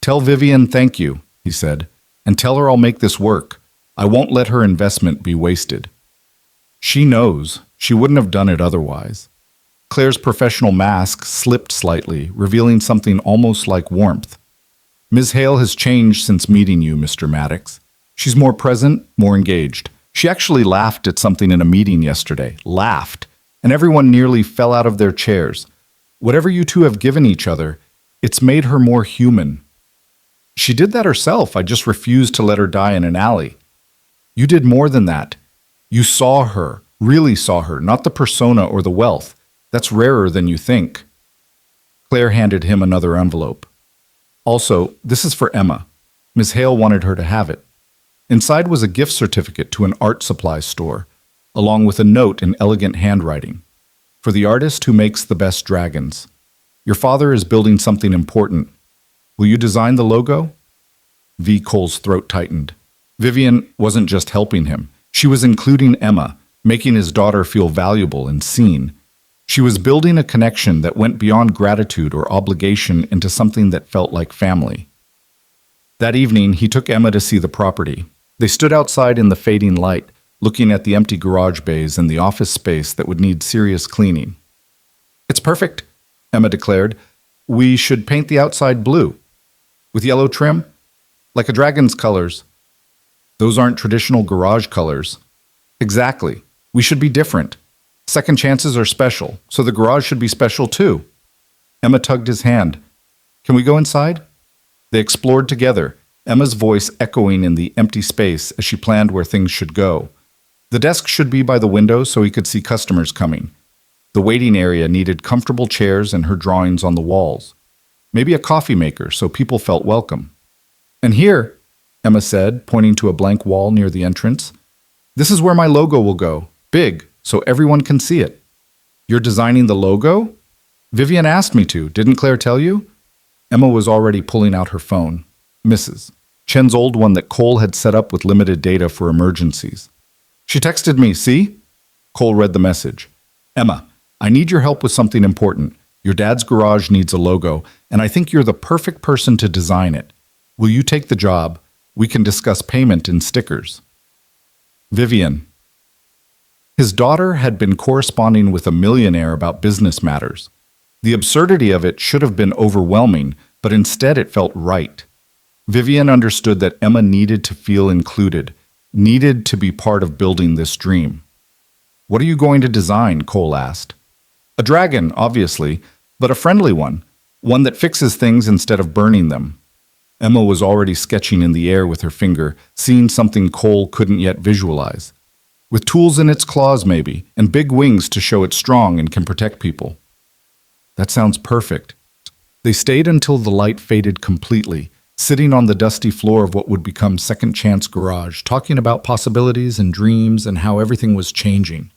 Speaker 1: "Tell Vivian thank you," he said, "and tell her I'll make this work. I won't let her investment be wasted." She knows. She wouldn't have done it otherwise. Claire's professional mask slipped slightly, revealing something almost like warmth. "Ms. Hale has changed since meeting you, Mr. Maddox. She's more present, more engaged. She actually laughed at something in a meeting yesterday. Laughed. And everyone nearly fell out of their chairs. Whatever you two have given each other, it's made her more human. She did that herself. I just refused to let her die in an alley. You did more than that. You saw her, really saw her, not the persona or the wealth. That's rarer than you think." Claire handed him another envelope. "Also, this is for Emma. Ms. Hale wanted her to have it." Inside was a gift certificate to an art supply store, along with a note in elegant handwriting. "For the artist who makes the best dragons. Your father is building something important. Will you design the logo?" V. Cole's throat tightened. Vivian wasn't just helping him. She was including Emma, making his daughter feel valuable and seen. She was building a connection that went beyond gratitude or obligation into something that felt like family. That evening, he took Emma to see the property. They stood outside in the fading light, looking at the empty garage bays and the office space that would need serious cleaning. "It's perfect," Emma declared. "We should paint the outside blue. With yellow trim? Like a dragon's colors." "Those aren't traditional garage colors." "Exactly. We should be different. Second chances are special, so the garage should be special too." Emma tugged his hand. "Can we go inside?" They explored together, Emma's voice echoing in the empty space as she planned where things should go. The desk should be by the window so he could see customers coming. The waiting area needed comfortable chairs and her drawings on the walls. Maybe a coffee maker so people felt welcome. "And here," Emma said, pointing to a blank wall near the entrance, "this is where my logo will go, big, so everyone can see it." "You're designing the logo?" "Vivian asked me to. Didn't Claire tell you?" Emma was already pulling out her phone. Mrs. Chen's old one that Cole had set up with limited data for emergencies. "She texted me, see?" Cole read the message. "Emma, I need your help with something important. Your dad's garage needs a logo, and I think you're the perfect person to design it. Will you take the job? We can discuss payment in stickers." Vivian. His daughter had been corresponding with a millionaire about business matters. The absurdity of it should have been overwhelming, but instead it felt right. Vivian understood that Emma needed to feel included, needed to be part of building this dream. "What are you going to design?" Cole asked. "A dragon, obviously, but a friendly one that fixes things instead of burning them." Emma was already sketching in the air with her finger, seeing something Cole couldn't yet visualize. "With tools in its claws, maybe, and big wings to show it's strong and can protect people." "That sounds perfect." They stayed until the light faded completely, sitting on the dusty floor of what would become Second Chance Garage, talking about possibilities and dreams and how everything was changing.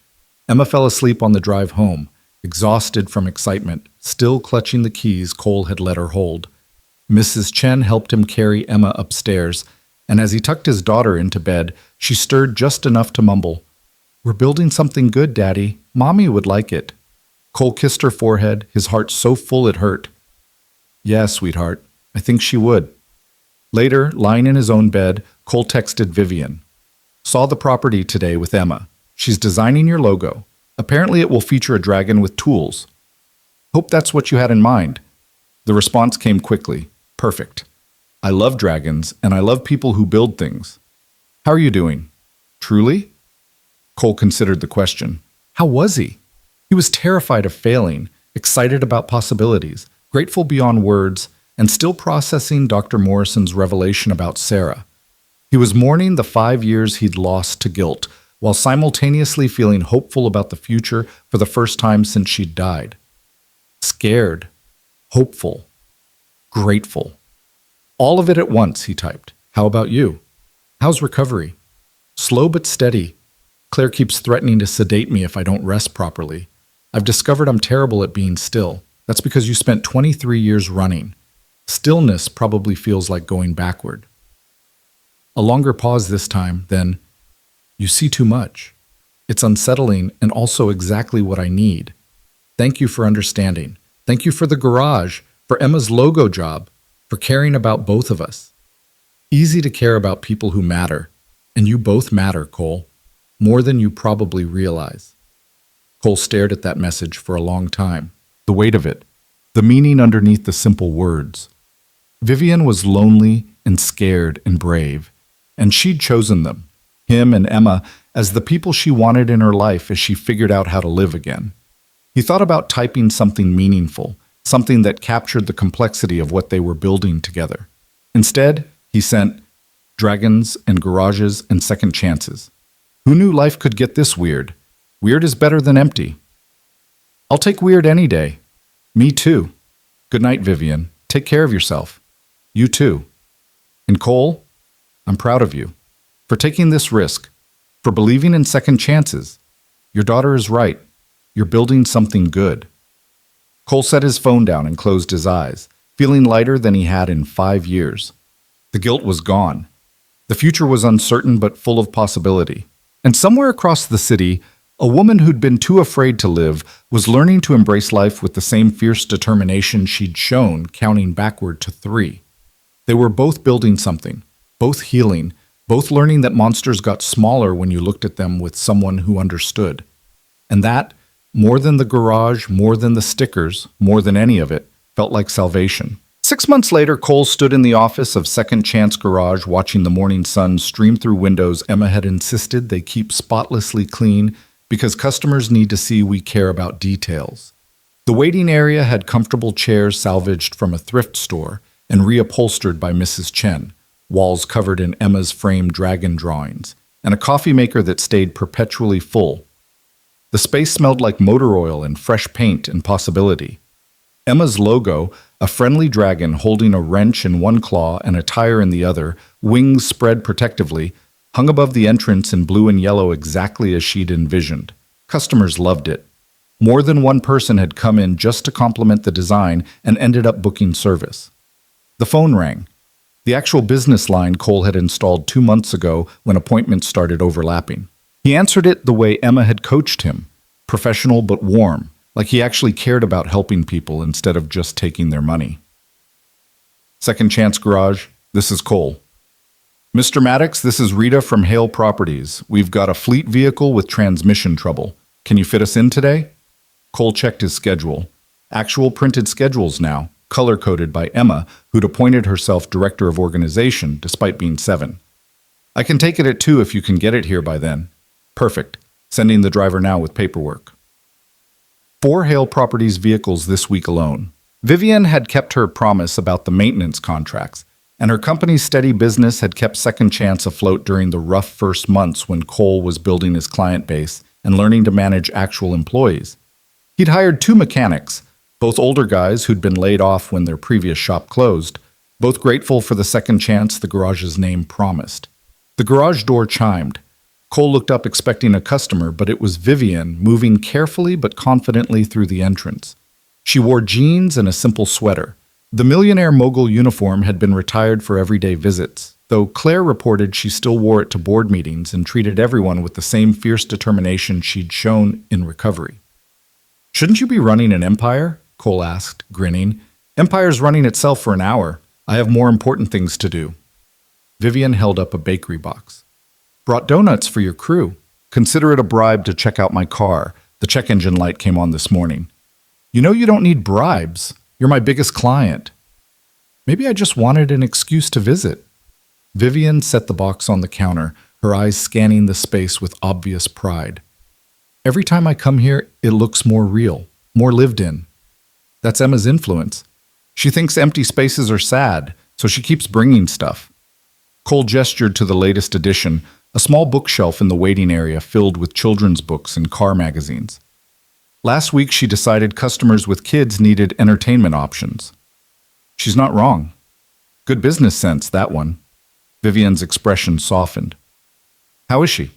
Speaker 1: Emma fell asleep on the drive home, exhausted from excitement, still clutching the keys Cole had let her hold. Mrs. Chen helped him carry Emma upstairs, and as he tucked his daughter into bed, she stirred just enough to mumble, "We're building something good, Daddy. Mommy would like it." Cole kissed her forehead, his heart so full it hurt. "Yeah, sweetheart, I think she would." Later, lying in his own bed, Cole texted Vivian. "Saw the property today with Emma. She's designing your logo. Apparently it will feature a dragon with tools. Hope that's what you had in mind." The response came quickly. "Perfect. I love dragons, and I love people who build things. How are you doing?" "Truly?" Cole considered the question. How was he? He was terrified of failing, excited about possibilities, grateful beyond words, and still processing Dr. Morrison's revelation about Sarah. He was mourning the 5 years he'd lost to guilt, while simultaneously feeling hopeful about the future for the first time since she'd died. Scared, hopeful, grateful. All of it at once, he typed. How about you? How's recovery? Slow but steady. Claire keeps threatening to sedate me if I don't rest properly. I've discovered I'm terrible at being still. That's because you spent 23 years running. Stillness probably feels like going backward. A longer pause this time, then, you see too much. It's unsettling and also exactly what I need. Thank you for understanding. Thank you for the garage, for Emma's logo job, for caring about both of us. Easy to care about people who matter, and you both matter, Cole, more than you probably realize. Cole stared at that message for a long time. The weight of it, the meaning underneath the simple words. Vivian was lonely and scared and brave, and she'd chosen them, him and Emma, as the people she wanted in her life as she figured out how to live again. He thought about typing something meaningful, something that captured the complexity of what they were building together. Instead, he sent dragons and garages and second chances. Who knew life could get this weird? Weird is better than empty. I'll take weird any day. Me too. Good night, Vivian. Take care of yourself. You too. And Cole, I'm proud of you. For taking this risk. For believing in second chances. Your daughter is right. You're building something good. Cole set his phone down and closed his eyes, feeling lighter than he had in 5 years. The guilt was gone. The future was uncertain but full of possibility. And somewhere across the city, a woman who'd been too afraid to live was learning to embrace life with the same fierce determination she'd shown, counting backward to 3. They were both building something, both healing, both learning that monsters got smaller when you looked at them with someone who understood. And that, more than the garage, more than the stickers, more than any of it, felt like salvation. 6 months later, Cole stood in the office of Second Chance Garage watching the morning sun stream through windows Emma had insisted they keep spotlessly clean because customers need to see we care about details. The waiting area had comfortable chairs salvaged from a thrift store and reupholstered by Mrs. Chen, walls covered in Emma's framed dragon drawings, and a coffee maker that stayed perpetually full. The space smelled like motor oil and fresh paint and possibility. Emma's logo, a friendly dragon holding a wrench in one claw and a tire in the other, wings spread protectively, hung above the entrance in blue and yellow exactly as she'd envisioned. Customers loved it. More than one person had come in just to compliment the design and ended up booking service. The phone rang. The actual business line Cole had installed 2 months ago when appointments started overlapping. He answered it the way Emma had coached him, professional but warm, like he actually cared about helping people instead of just taking their money. Second Chance Garage, this is Cole. Mr. Maddox, this is Rita from Hale Properties. We've got a fleet vehicle with transmission trouble. Can you fit us in today? Cole checked his schedule. Actual printed schedules now, color-coded by Emma, who'd appointed herself director of organization despite being 7. I can take it at 2 if you can get it here by then. Perfect. Sending the driver now with paperwork. 4 Hale Properties vehicles this week alone. Vivian had kept her promise about the maintenance contracts, and her company's steady business had kept Second Chance afloat during the rough first months when Cole was building his client base and learning to manage actual employees. He'd hired 2 mechanics, both older guys who'd been laid off when their previous shop closed, both grateful for the second chance the garage's name promised. The garage door chimed. Cole looked up expecting a customer, but it was Vivian moving carefully but confidently through the entrance. She wore jeans and a simple sweater. The millionaire mogul uniform had been retired for everyday visits, though Claire reported she still wore it to board meetings and treated everyone with the same fierce determination she'd shown in recovery. Shouldn't you be running an empire? Cole asked, grinning. Empire's running itself for an hour. I have more important things to do. Vivian held up a bakery box. Brought donuts for your crew. Consider it a bribe to check out my car. The check engine light came on this morning. You know you don't need bribes. You're my biggest client. Maybe I just wanted an excuse to visit. Vivian set the box on the counter, her eyes scanning the space with obvious pride. Every time I come here, it looks more real, more lived in. That's Emma's influence. She thinks empty spaces are sad, so she keeps bringing stuff. Cole gestured to the latest edition, a small bookshelf in the waiting area filled with children's books and car magazines. Last week, she decided customers with kids needed entertainment options. She's not wrong. Good business sense, that one. Vivian's expression softened. How is she?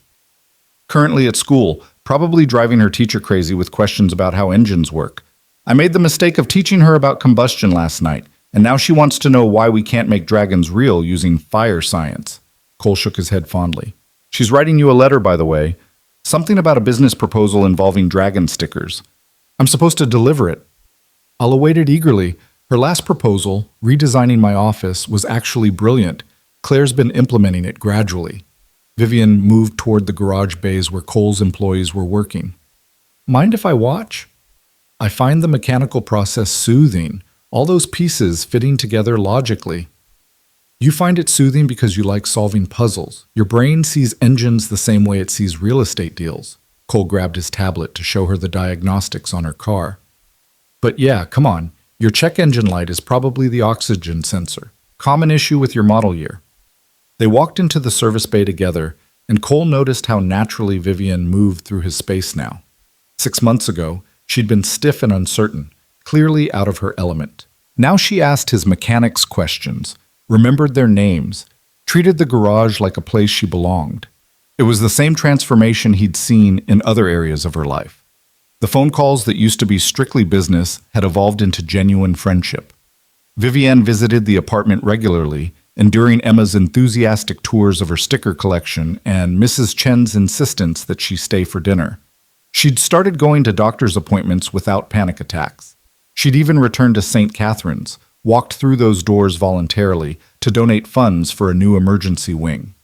Speaker 1: Currently at school, probably driving her teacher crazy with questions about how engines work. I made the mistake of teaching her about combustion last night, and now she wants to know why we can't make dragons real using fire science. Cole shook his head fondly. She's writing you a letter, by the way. Something about a business proposal involving dragon stickers. I'm supposed to deliver it. I'll await it eagerly. Her last proposal, redesigning my office, was actually brilliant. Claire's been implementing it gradually. Vivian moved toward the garage bays where Cole's employees were working. Mind if I watch? I find the mechanical process soothing, all those pieces fitting together logically. You find it soothing because you like solving puzzles. Your brain sees engines the same way it sees real estate deals. Cole grabbed his tablet to show her the diagnostics on her car. But yeah, come on, your check engine light is probably the oxygen sensor. Common issue with your model year. They walked into the service bay together, and Cole noticed how naturally Vivian moved through his space now. 6 months ago, she'd been stiff and uncertain, clearly out of her element. Now she asked his mechanics questions, remembered their names, treated the garage like a place she belonged. It was the same transformation he'd seen in other areas of her life. The phone calls that used to be strictly business had evolved into genuine friendship. Vivienne visited the apartment regularly, enduring Emma's enthusiastic tours of her sticker collection and Mrs. Chen's insistence that she stay for dinner. She'd started going to doctor's appointments without panic attacks. She'd even returned to St. Catherine's, walked through those doors voluntarily to donate funds for a new emergency wing.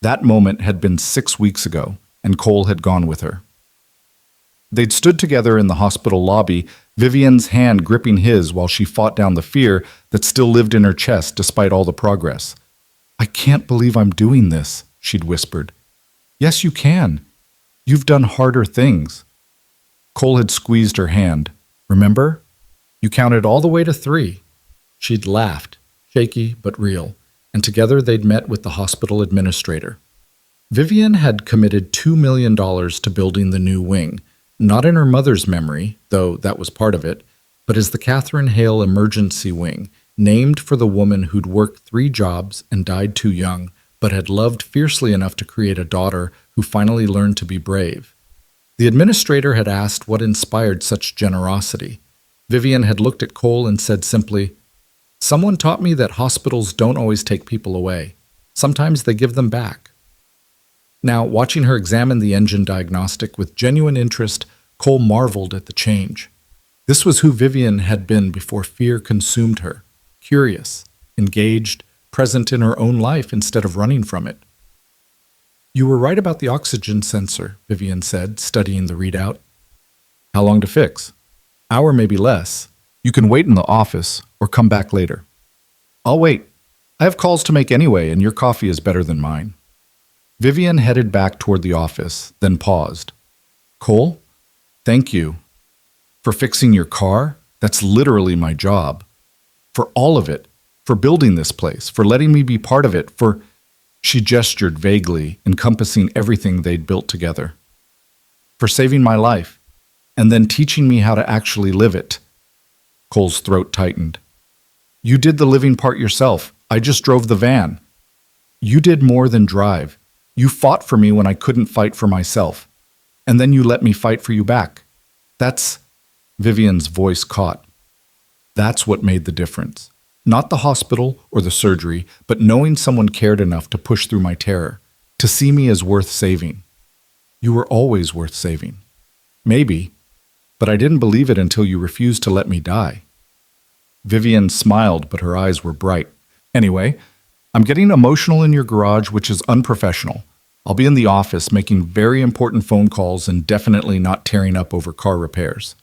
Speaker 1: That moment had been 6 weeks ago, and Cole had gone with her. They'd stood together in the hospital lobby, Vivian's hand gripping his while she fought down the fear that still lived in her chest despite all the progress. I can't believe I'm doing this, she'd whispered. Yes, you can. You've done harder things. Cole had squeezed her hand. Remember? You counted all the way to 3. She'd laughed, shaky but real, and together they'd met with the hospital administrator. Vivian had committed $2 million to building the new wing, not in her mother's memory, though that was part of it, but as the Catherine Hale Emergency Wing, named for the woman who'd worked 3 jobs and died too young, but had loved fiercely enough to create a daughter who finally learned to be brave. The administrator had asked what inspired such generosity. Vivian had looked at Cole and said simply, "Someone taught me that hospitals don't always take people away. Sometimes they give them back." Now, watching her examine the engine diagnostic with genuine interest, Cole marveled at the change. This was who Vivian had been before fear consumed her, curious, engaged, present in her own life instead of running from it. You were right about the oxygen sensor, Vivian said, studying the readout. How long to fix? Hour, maybe less. You can wait in the office or come back later. I'll wait. I have calls to make anyway, and your coffee is better than mine. Vivian headed back toward the office, then paused. Cole, thank you. For fixing your car? That's literally my job. For all of it. For building this place. For letting me be part of it. For... She gestured vaguely, encompassing everything they'd built together. For saving my life. And then teaching me how to actually live it. Cole's throat tightened. You did the living part yourself. I just drove the van. You did more than drive. You fought for me when I couldn't fight for myself. And then you let me fight for you back. That's... Vivian's voice caught. That's what made the difference. Not the hospital or the surgery, but knowing someone cared enough to push through my terror, to see me as worth saving. You were always worth saving. Maybe, but I didn't believe it until you refused to let me die. Vivian smiled, but her eyes were bright. Anyway, I'm getting emotional in your garage, which is unprofessional. I'll be in the office making very important phone calls and definitely not tearing up over car repairs.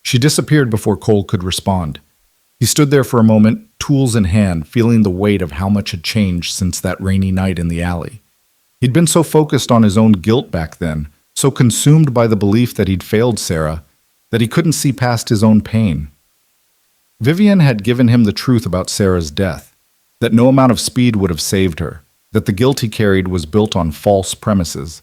Speaker 1: She disappeared before Cole could respond. He stood there for a moment, tools in hand, feeling the weight of how much had changed since that rainy night in the alley. He'd been so focused on his own guilt back then, so consumed by the belief that he'd failed Sarah, that he couldn't see past his own pain. Vivian had given him the truth about Sarah's death, that no amount of speed would have saved her, that the guilt he carried was built on false premises.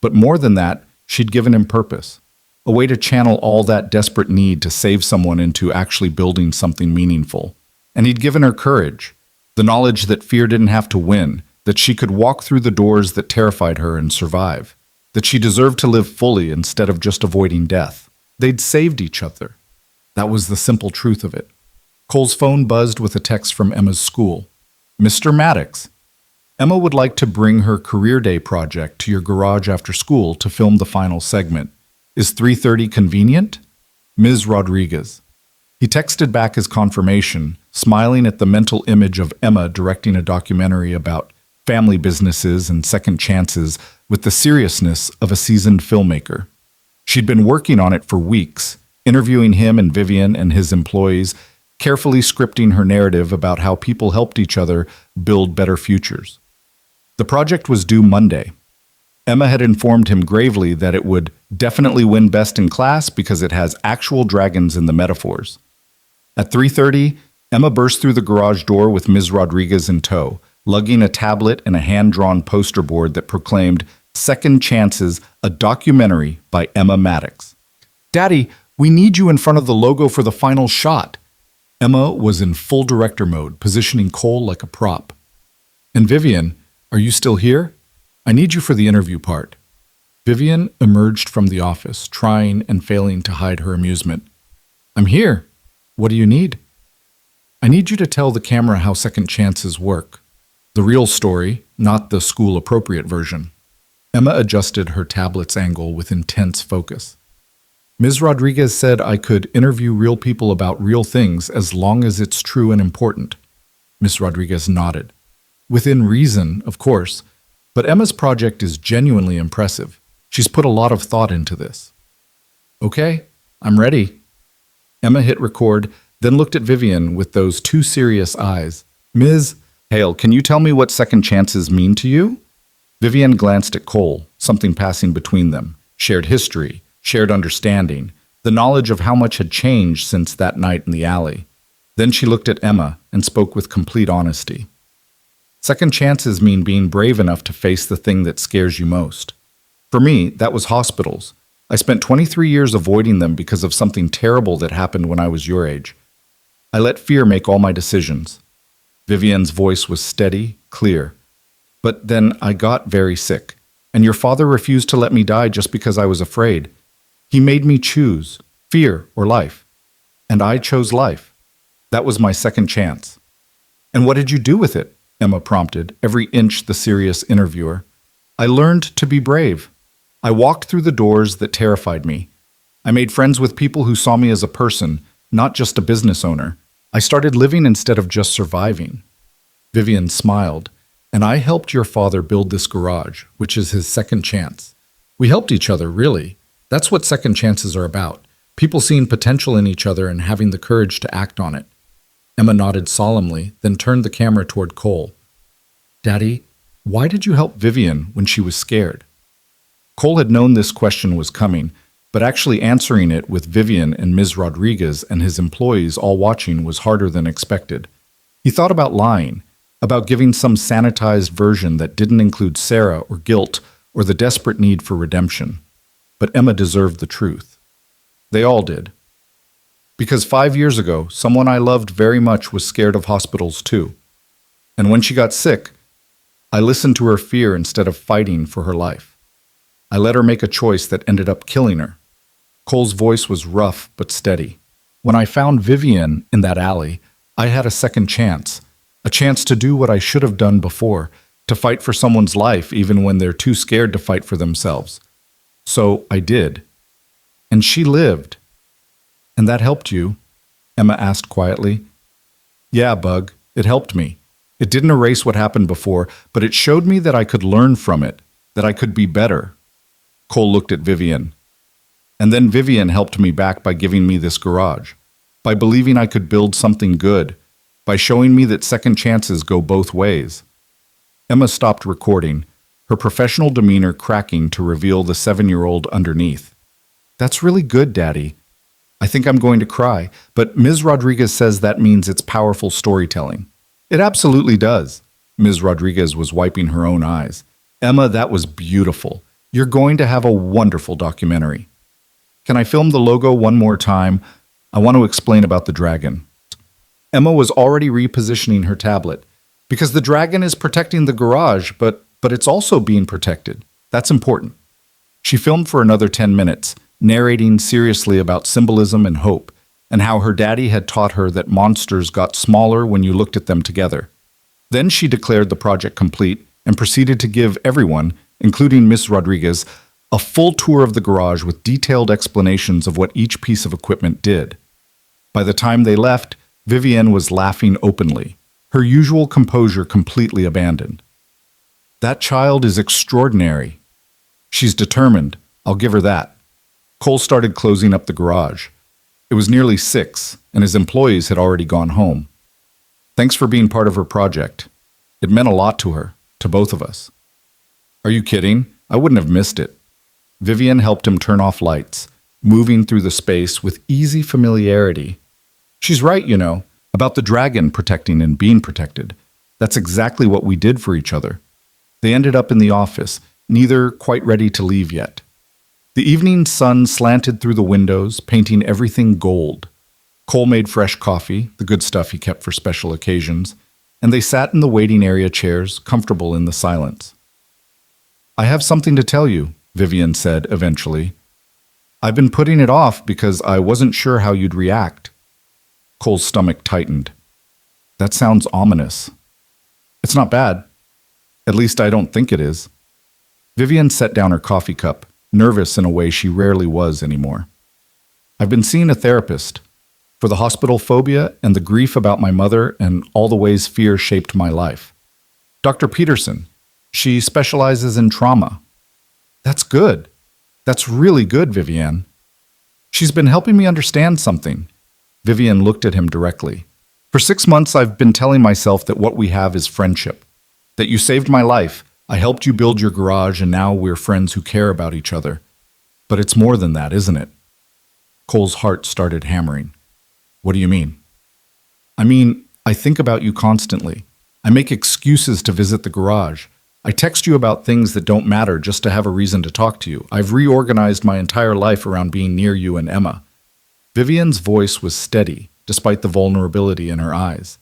Speaker 1: But more than that, she'd given him purpose, a way to channel all that desperate need to save someone into actually building something meaningful. And he'd given her courage, the knowledge that fear didn't have to win, that she could walk through the doors that terrified her and survive, that she deserved to live fully instead of just avoiding death. They'd saved each other. That was the simple truth of it. Cole's phone buzzed with a text from Emma's school. Mr. Maddox, Emma would like to bring her career day project to your garage after school to film the final segment. Is 3:30 convenient? Ms. Rodriguez. He texted back his confirmation, smiling at the mental image of Emma directing a documentary about family businesses and second chances with the seriousness of a seasoned filmmaker. She'd been working on it for weeks, interviewing him and Vivian and his employees, carefully scripting her narrative about how people helped each other build better futures. The project was due Monday. Emma had informed him gravely that it would definitely win Best in Class because it has actual dragons in the metaphors. At 3:30, Emma burst through the garage door with Ms. Rodriguez in tow, lugging a tablet and a hand-drawn poster board that proclaimed Second Chances, a documentary by Emma Maddox. Daddy, we need you in front of the logo for the final shot. Emma was in full director mode, positioning Cole like a prop. And Vivian, are you still here? I need you for the interview part. Vivian emerged from the office, trying and failing to hide her amusement. I'm here. What do you need? I need you to tell the camera how second chances work. The real story, not the school-appropriate version. Emma adjusted her tablet's angle with intense focus. Ms. Rodriguez said I could interview real people about real things as long as it's true and important. Ms. Rodriguez nodded. Within reason, of course, but Emma's project is genuinely impressive. She's put a lot of thought into this. Okay, I'm ready. Emma hit record, then looked at Vivian with those two serious eyes. Ms. Hale, can you tell me what second chances mean to you? Vivian glanced at Cole, something passing between them. Shared history, shared understanding, the knowledge of how much had changed since that night in the alley. Then she looked at Emma and spoke with complete honesty. Second chances mean being brave enough to face the thing that scares you most. For me, that was hospitals. I spent 23 years avoiding them because of something terrible that happened when I was your age. I let fear make all my decisions. Vivian's voice was steady, clear. But then I got very sick, and your father refused to let me die just because I was afraid. He made me choose, fear or life. And I chose life. That was my second chance. And what did you do with it? Emma prompted, every inch the serious interviewer. I learned to be brave. I walked through the doors that terrified me. I made friends with people who saw me as a person, not just a business owner. I started living instead of just surviving. Vivian smiled. And I helped your father build this garage, which is his second chance. We helped each other, really. That's what second chances are about. People seeing potential in each other and having the courage to act on it. Emma nodded solemnly, then turned the camera toward Cole. Daddy, why did you help Vivian when she was scared? Cole had known this question was coming, but actually answering it with Vivian and Ms. Rodriguez and his employees all watching was harder than expected. He thought about lying, about giving some sanitized version that didn't include Sarah or guilt or the desperate need for redemption. But Emma deserved the truth. They all did. Because 5 years ago, someone I loved very much was scared of hospitals too. And when she got sick, I listened to her fear instead of fighting for her life. I let her make a choice that ended up killing her. Cole's voice was rough but steady. When I found Vivian in that alley, I had a second chance. A chance to do what I should have done before, to fight for someone's life even when they're too scared to fight for themselves. So I did. And she lived. And that helped you? Emma asked quietly. Yeah, Bug, it helped me. It didn't erase what happened before, but it showed me that I could learn from it, that I could be better. Cole looked at Vivian. And then Vivian helped me back by giving me this garage, by believing I could build something good, by showing me that second chances go both ways. Emma stopped recording, her professional demeanor cracking to reveal the 7-year-old underneath. That's really good, Daddy. I think I'm going to cry, but Ms. Rodriguez says that means it's powerful storytelling. It absolutely does. Ms. Rodriguez was wiping her own eyes. Emma, that was beautiful. You're going to have a wonderful documentary. Can I film the logo one more time? I want to explain about the dragon. Emma was already repositioning her tablet. Because the dragon is protecting the garage, but it's also being protected. That's important. She filmed for another 10 minutes, narrating seriously about symbolism and hope, and how her daddy had taught her that monsters got smaller when you looked at them together. Then she declared the project complete and proceeded to give everyone, including Miss Rodriguez, a full tour of the garage with detailed explanations of what each piece of equipment did. By the time they left, Vivienne was laughing openly, her usual composure completely abandoned. That child is extraordinary. She's determined, I'll give her that. Cole started closing up the garage. It was nearly 6, and his employees had already gone home. Thanks for being part of her project. It meant a lot to her, to both of us. Are you kidding? I wouldn't have missed it. Vivienne helped him turn off lights, moving through the space with easy familiarity. She's right, about the dragon protecting and being protected. That's exactly what we did for each other. They ended up in the office, neither quite ready to leave yet. The evening sun slanted through the windows, painting everything gold. Cole made fresh coffee, the good stuff he kept for special occasions, and they sat in the waiting area chairs, comfortable in the silence. I have something to tell you, Vivienne said eventually. I've been putting it off because I wasn't sure how you'd react. Cole's stomach tightened. That sounds ominous. It's not bad. At least I don't think it is. Vivienne set down her coffee cup, nervous in a way she rarely was anymore. I've been seeing a therapist for the hospital phobia and the grief about my mother and all the ways fear shaped my life. Dr. Peterson, she specializes in trauma. That's good. That's really good, Vivienne. She's been helping me understand something. Vivienne looked at him directly. For 6 months, I've been telling myself that what we have is friendship. That you saved my life, I helped you build your garage, and now we're friends who care about each other. But it's more than that, isn't it? Cole's heart started hammering. What do you mean? I mean, I think about you constantly. I make excuses to visit the garage. I text you about things that don't matter just to have a reason to talk to you. I've reorganized my entire life around being near you and Emma. Vivienne's voice was steady, despite the vulnerability in her eyes.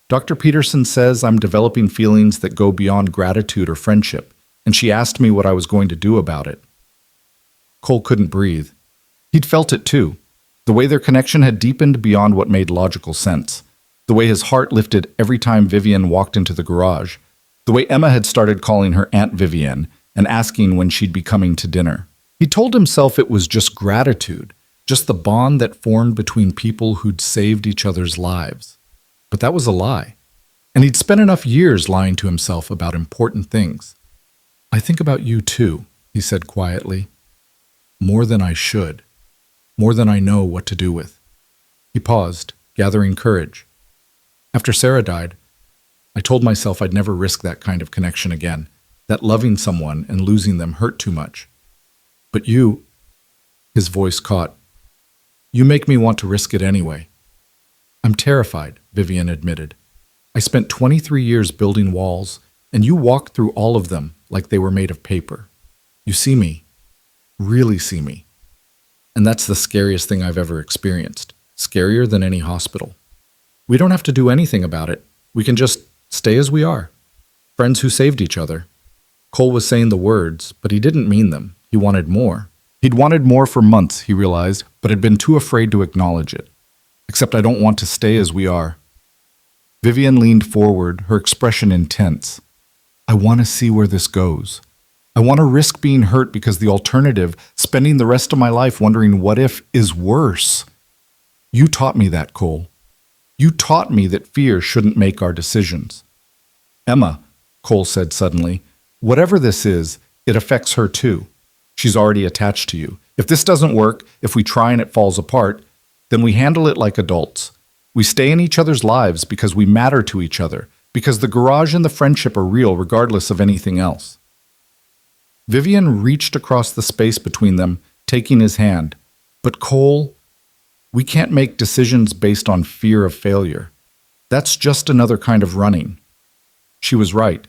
Speaker 1: Dr. Peterson says I'm developing feelings that go beyond gratitude or friendship, and she asked me what I was going to do about it. Cole couldn't breathe. He'd felt it too. The way their connection had deepened beyond what made logical sense. The way his heart lifted every time Vivienne walked into the garage. The way Emma had started calling her Aunt Vivienne and asking when she'd be coming to dinner. He told himself it was just gratitude, just the bond that formed between people who'd saved each other's lives. But that was a lie. And he'd spent enough years lying to himself about important things. I think about you too, he said quietly. More than I should. More than I know what to do with. He paused, gathering courage. After Sarah died, I told myself I'd never risk that kind of connection again, that loving someone and losing them hurt too much. But you, his voice caught, you make me want to risk it anyway. I'm terrified, Vivienne admitted. I spent 23 years building walls, and you walked through all of them like they were made of paper. You see me, really see me. And that's the scariest thing I've ever experienced, scarier than any hospital. We don't have to do anything about it. We can just stay as we are. Friends who saved each other. Cole was saying the words, but he didn't mean them. He wanted more. He'd wanted more for months, he realized, but had been too afraid to acknowledge it. Except I don't want to stay as we are. Vivienne leaned forward, her expression intense. I want to see where this goes. I want to risk being hurt because the alternative, spending the rest of my life wondering what if, is worse. You taught me that, Cole. You taught me that fear shouldn't make our decisions. Emma, Cole said suddenly, whatever this is, it affects her too. She's already attached to you. If this doesn't work, if we try and it falls apart, then we handle it like adults. We stay in each other's lives because we matter to each other, because the garage and the friendship are real regardless of anything else. Vivienne reached across the space between them, taking his hand. But Cole, we can't make decisions based on fear of failure. That's just another kind of running. She was right.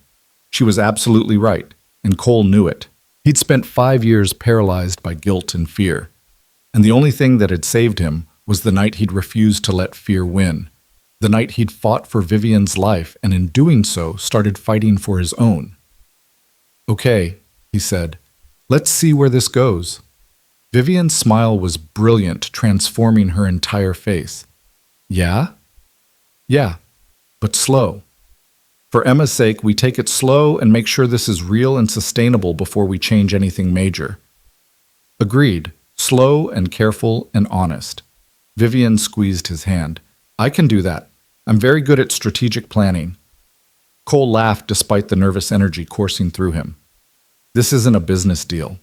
Speaker 1: She was absolutely right, and Cole knew it. He'd spent 5 years paralyzed by guilt and fear, and the only thing that had saved him was the night he'd refused to let fear win, the night he'd fought for Vivian's life and in doing so started fighting for his own. "Okay," he said, "let's see where this goes." Vivian's smile was brilliant, transforming her entire face. "Yeah? Yeah, but slow. For Emma's sake, we take it slow and make sure this is real and sustainable before we change anything major." "Agreed. Slow and careful and honest." Vivian squeezed his hand. "I can do that. I'm very good at strategic planning." Cole laughed despite the nervous energy coursing through him. "This isn't a business deal."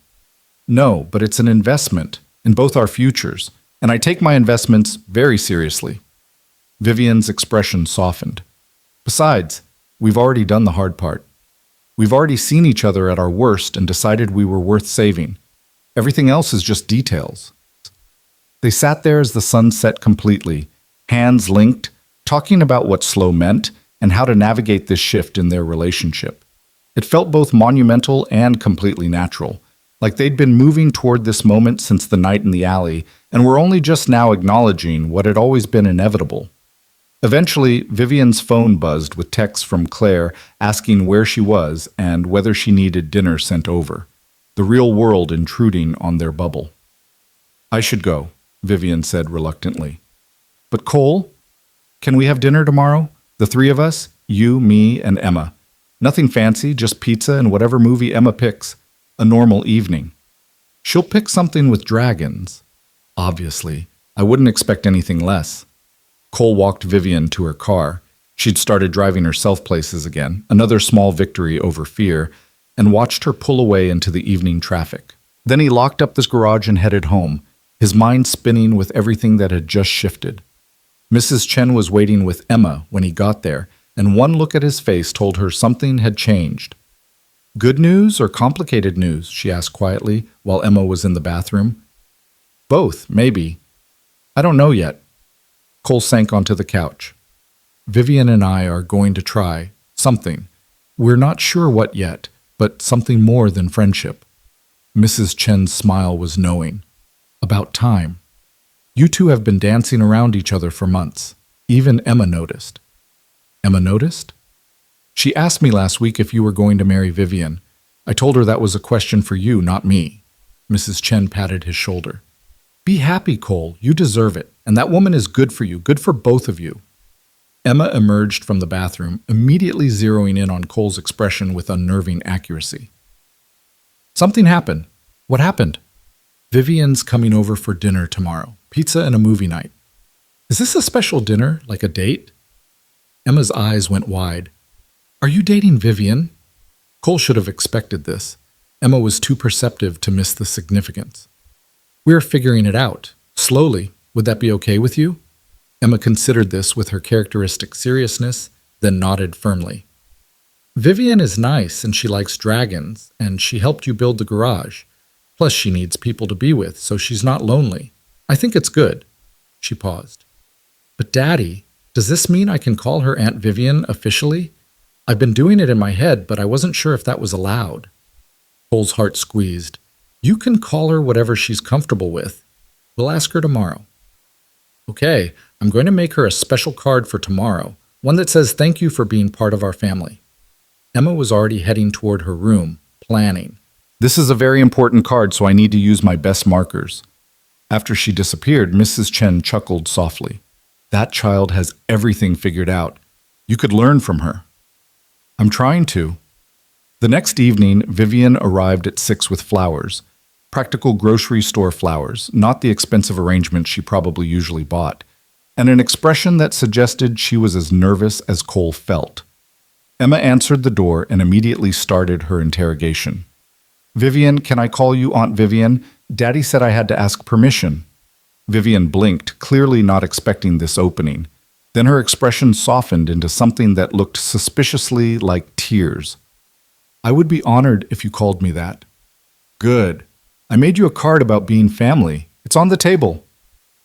Speaker 1: "No, but it's an investment in both our futures, and I take my investments very seriously." Vivian's expression softened. "Besides, we've already done the hard part. We've already seen each other at our worst and decided we were worth saving. Everything else is just details." They sat there as the sun set completely, hands linked, talking about what slow meant and how to navigate this shift in their relationship. It felt both monumental and completely natural, like they'd been moving toward this moment since the night in the alley and were only just now acknowledging what had always been inevitable. Eventually, Vivian's phone buzzed with texts from Claire asking where she was and whether she needed dinner sent over, the real world intruding on their bubble. "I should go," Vivian said reluctantly. "But Cole, can we have dinner tomorrow? The three of us, you, me, and Emma. Nothing fancy, just pizza and whatever movie Emma picks. A normal evening." "She'll pick something with dragons." "Obviously. I wouldn't expect anything less." Cole walked Vivian to her car. She'd started driving herself places again, another small victory over fear, and watched her pull away into the evening traffic. Then he locked up this garage and headed home, his mind spinning with everything that had just shifted. Mrs. Chen was waiting with Emma when he got there, and one look at his face told her something had changed. "Good news or complicated news?" she asked quietly while Emma was in the bathroom. "Both, maybe. I don't know yet." Cole sank onto the couch. "Vivian and I are going to try something. We're not sure what yet, but something more than friendship." Mrs. Chen's smile was knowing. "About time. You two have been dancing around each other for months. Even Emma noticed." "Emma noticed?" "She asked me last week if you were going to marry Vivian. I told her that was a question for you, not me." Mrs. Chen patted his shoulder. "Be happy, Cole. You deserve it. And that woman is good for you, good for both of you." Emma emerged from the bathroom, immediately zeroing in on Cole's expression with unnerving accuracy. "Something happened." "What happened?" "Vivian's coming over for dinner tomorrow. Pizza and a movie night." "Is this a special dinner, like a date?" Emma's eyes went wide. "Are you dating Vivian?" Cole should have expected this. Emma was too perceptive to miss the significance. "We're figuring it out. Slowly. Would that be okay with you?" Emma considered this with her characteristic seriousness, then nodded firmly. "Vivian is nice and she likes dragons, and she helped you build the garage. Plus she needs people to be with, so she's not lonely. I think it's good." She paused. "But Daddy, does this mean I can call her Aunt Vivian officially? I've been doing it in my head, but I wasn't sure if that was allowed." Cole's heart squeezed. "You can call her whatever she's comfortable with. We'll ask her tomorrow." "Okay, I'm going to make her a special card for tomorrow, one that says thank you for being part of our family." Emma was already heading toward her room, planning. "This is a very important card, so I need to use my best markers." After she disappeared, Mrs. Chen chuckled softly. "That child has everything figured out. You could learn from her." "I'm trying to." The next evening, Vivian arrived at 6 with flowers. Practical grocery store flowers, not the expensive arrangements she probably usually bought, and an expression that suggested she was as nervous as Cole felt. Emma answered the door and immediately started her interrogation. "Vivian, can I call you Aunt Vivian? Daddy said I had to ask permission." Vivian blinked, clearly not expecting this opening. Then her expression softened into something that looked suspiciously like tears. "I would be honored if you called me that." "Good. I made you a card about being family. It's on the table."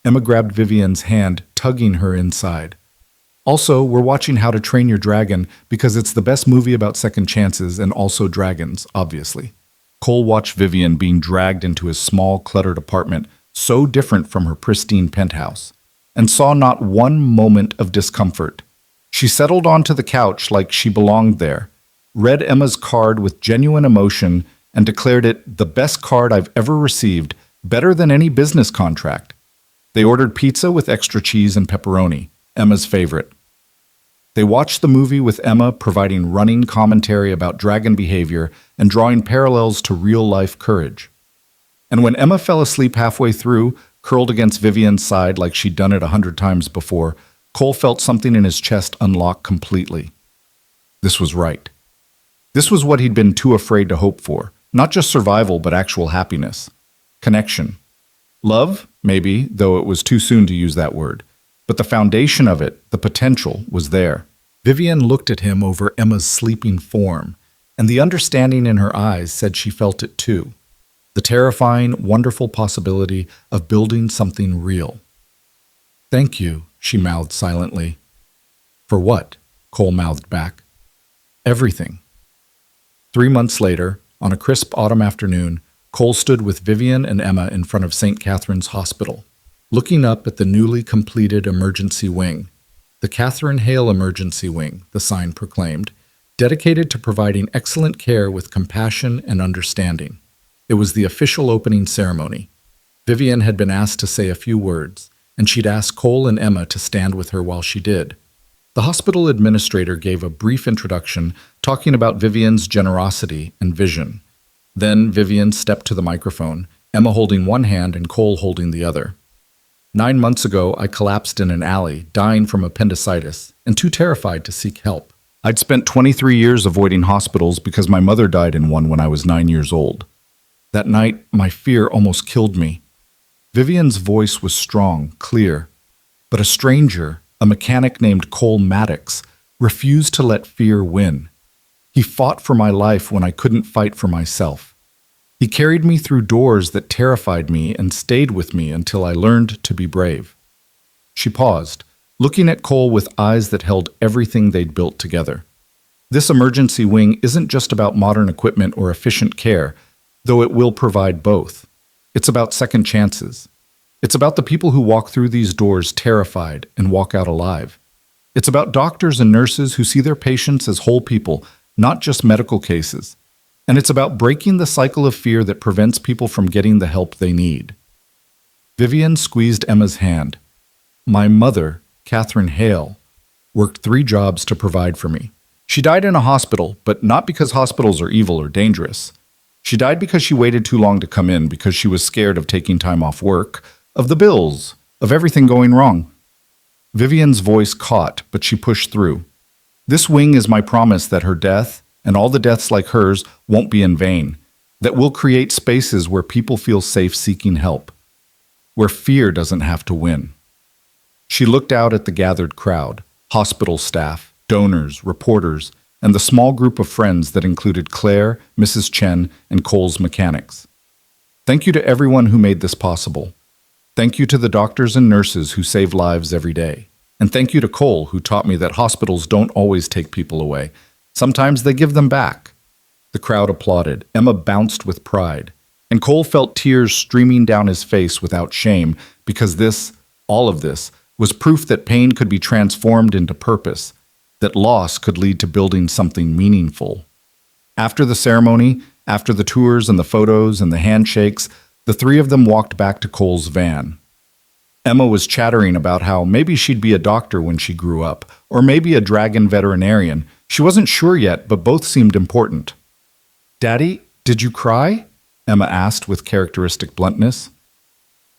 Speaker 1: Emma grabbed Vivian's hand, tugging her inside. Also, we're watching How to Train Your Dragon because it's the best movie about second chances and also dragons, obviously. Cole watched Vivian being dragged into his small, cluttered apartment, so different from her pristine penthouse, and saw not one moment of discomfort. She settled onto the couch like she belonged there, read Emma's card with genuine emotion, and declared it the best card I've ever received, better than any business contract. They ordered pizza with extra cheese and pepperoni, Emma's favorite. They watched the movie with Emma providing running commentary about dragon behavior and drawing parallels to real-life courage. And when Emma fell asleep halfway through, curled against Vivian's side like she'd done it 100 times before, Cole felt something in his chest unlock completely. This was right. This was what he'd been too afraid to hope for. Not just survival, but actual happiness. Connection. Love, maybe, though it was too soon to use that word. But the foundation of it, the potential, was there. Vivian looked at him over Emma's sleeping form, and the understanding in her eyes said she felt it too. The terrifying, wonderful possibility of building something real. "Thank you," she mouthed silently. "For what?" Cole mouthed back. "Everything." 3 months later, on a crisp autumn afternoon, Cole stood with Vivian and Emma in front of St. Catherine's Hospital, looking up at the newly completed emergency wing. The Catherine Hale Emergency Wing, the sign proclaimed, dedicated to providing excellent care with compassion and understanding. It was the official opening ceremony. Vivian had been asked to say a few words, and she'd asked Cole and Emma to stand with her while she did. The hospital administrator gave a brief introduction, talking about Vivian's generosity and vision. Then Vivian stepped to the microphone, Emma holding one hand and Cole holding the other. 9 months ago, I collapsed in an alley, dying from appendicitis, and too terrified to seek help. I'd spent 23 years avoiding hospitals because my mother died in one when I was 9 years old. That night, my fear almost killed me. Vivian's voice was strong, clear, but a stranger, a mechanic named Cole Maddox, refused to let fear win. He fought for my life when I couldn't fight for myself. He carried me through doors that terrified me and stayed with me until I learned to be brave. She paused, looking at Cole with eyes that held everything they'd built together. This emergency wing isn't just about modern equipment or efficient care, though it will provide both. It's about second chances. It's about the people who walk through these doors terrified and walk out alive. It's about doctors and nurses who see their patients as whole people, not just medical cases. And it's about breaking the cycle of fear that prevents people from getting the help they need. Vivian squeezed Emma's hand. My mother, Catherine Hale, worked 3 jobs to provide for me. She died in a hospital, but not because hospitals are evil or dangerous. She died because she waited too long to come in, because she was scared of taking time off work, of the bills, of everything going wrong. Vivian's voice caught, but she pushed through. This wing is my promise that her death, and all the deaths like hers, won't be in vain, that we'll create spaces where people feel safe seeking help, where fear doesn't have to win. She looked out at the gathered crowd, hospital staff, donors, reporters, and the small group of friends that included Claire, Mrs. Chen, and Cole's mechanics. Thank you to everyone who made this possible. Thank you to the doctors and nurses who save lives every day. And thank you to Cole, who taught me that hospitals don't always take people away. Sometimes they give them back. The crowd applauded. Emma bounced with pride. And Cole felt tears streaming down his face without shame, because this, all of this, was proof that pain could be transformed into purpose, that loss could lead to building something meaningful. After the ceremony, after the tours and the photos and the handshakes, the 3 of them walked back to Cole's van. Emma was chattering about how maybe she'd be a doctor when she grew up, or maybe a dragon veterinarian. She wasn't sure yet, but both seemed important. "Daddy, did you cry?" Emma asked with characteristic bluntness.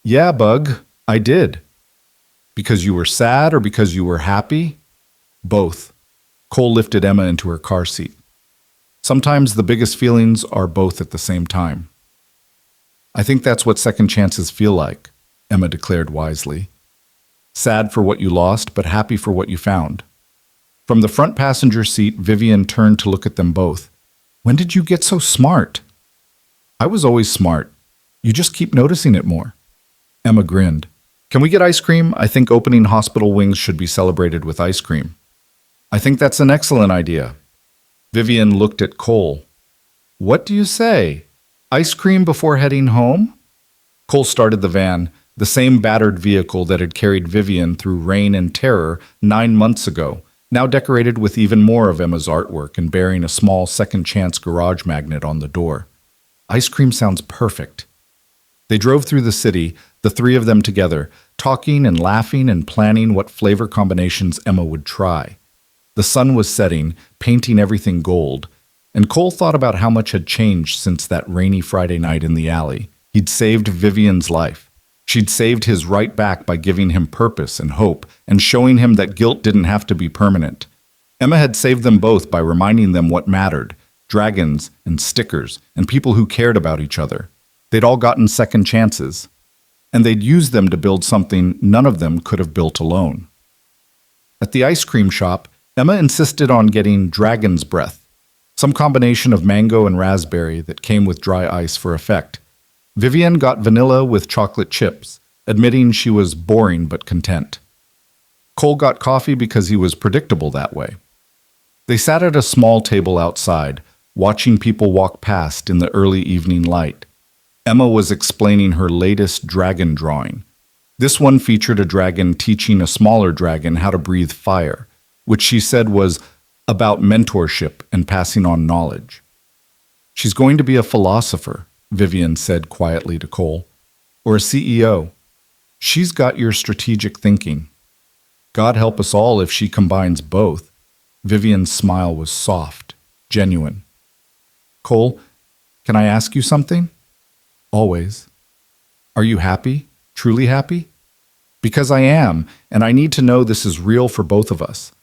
Speaker 1: "Yeah, Bug, I did." "Because you were sad or because you were happy?" "Both." Cole lifted Emma into her car seat. "Sometimes the biggest feelings are both at the same time." "I think that's what second chances feel like," Emma declared wisely. "Sad for what you lost, but happy for what you found." From the front passenger seat, Vivian turned to look at them both. "When did you get so smart?" "I was always smart. You just keep noticing it more." Emma grinned. Can we get ice cream? I think opening hospital wings should be celebrated with ice cream. I think that's an excellent idea. Vivian looked at Cole. What do you say? Ice cream before heading home? Cole started the van, the same battered vehicle that had carried Vivian through rain and terror 9 months ago, now decorated with even more of Emma's artwork and bearing a small second chance garage magnet on the door. Ice cream sounds perfect. They drove through the city, the three of them together, talking and laughing and planning what flavor combinations Emma would try. The sun was setting, painting everything gold, and Cole thought about how much had changed since that rainy Friday night in the alley. He'd saved Vivian's life. She'd saved his right back by giving him purpose and hope and showing him that guilt didn't have to be permanent. Emma had saved them both by reminding them what mattered: dragons and stickers and people who cared about each other. They'd all gotten second chances, and they'd used them to build something none of them could have built alone. At the ice cream shop, Emma insisted on getting dragon's breath, some combination of mango and raspberry that came with dry ice for effect. Vivian got vanilla with chocolate chips, admitting she was boring but content. Cole got coffee because he was predictable that way. They sat at a small table outside, watching people walk past in the early evening light. Emma was explaining her latest dragon drawing. This one featured a dragon teaching a smaller dragon how to breathe fire, which she said was about mentorship and passing on knowledge. She's going to be a philosopher, Vivian said quietly to Cole, or a CEO. She's got your strategic thinking. God help us all if she combines both. Vivian's smile was soft, genuine. Cole, can I ask you something? Always. Are you happy? Truly happy? Because I am, and I need to know this is real for both of us.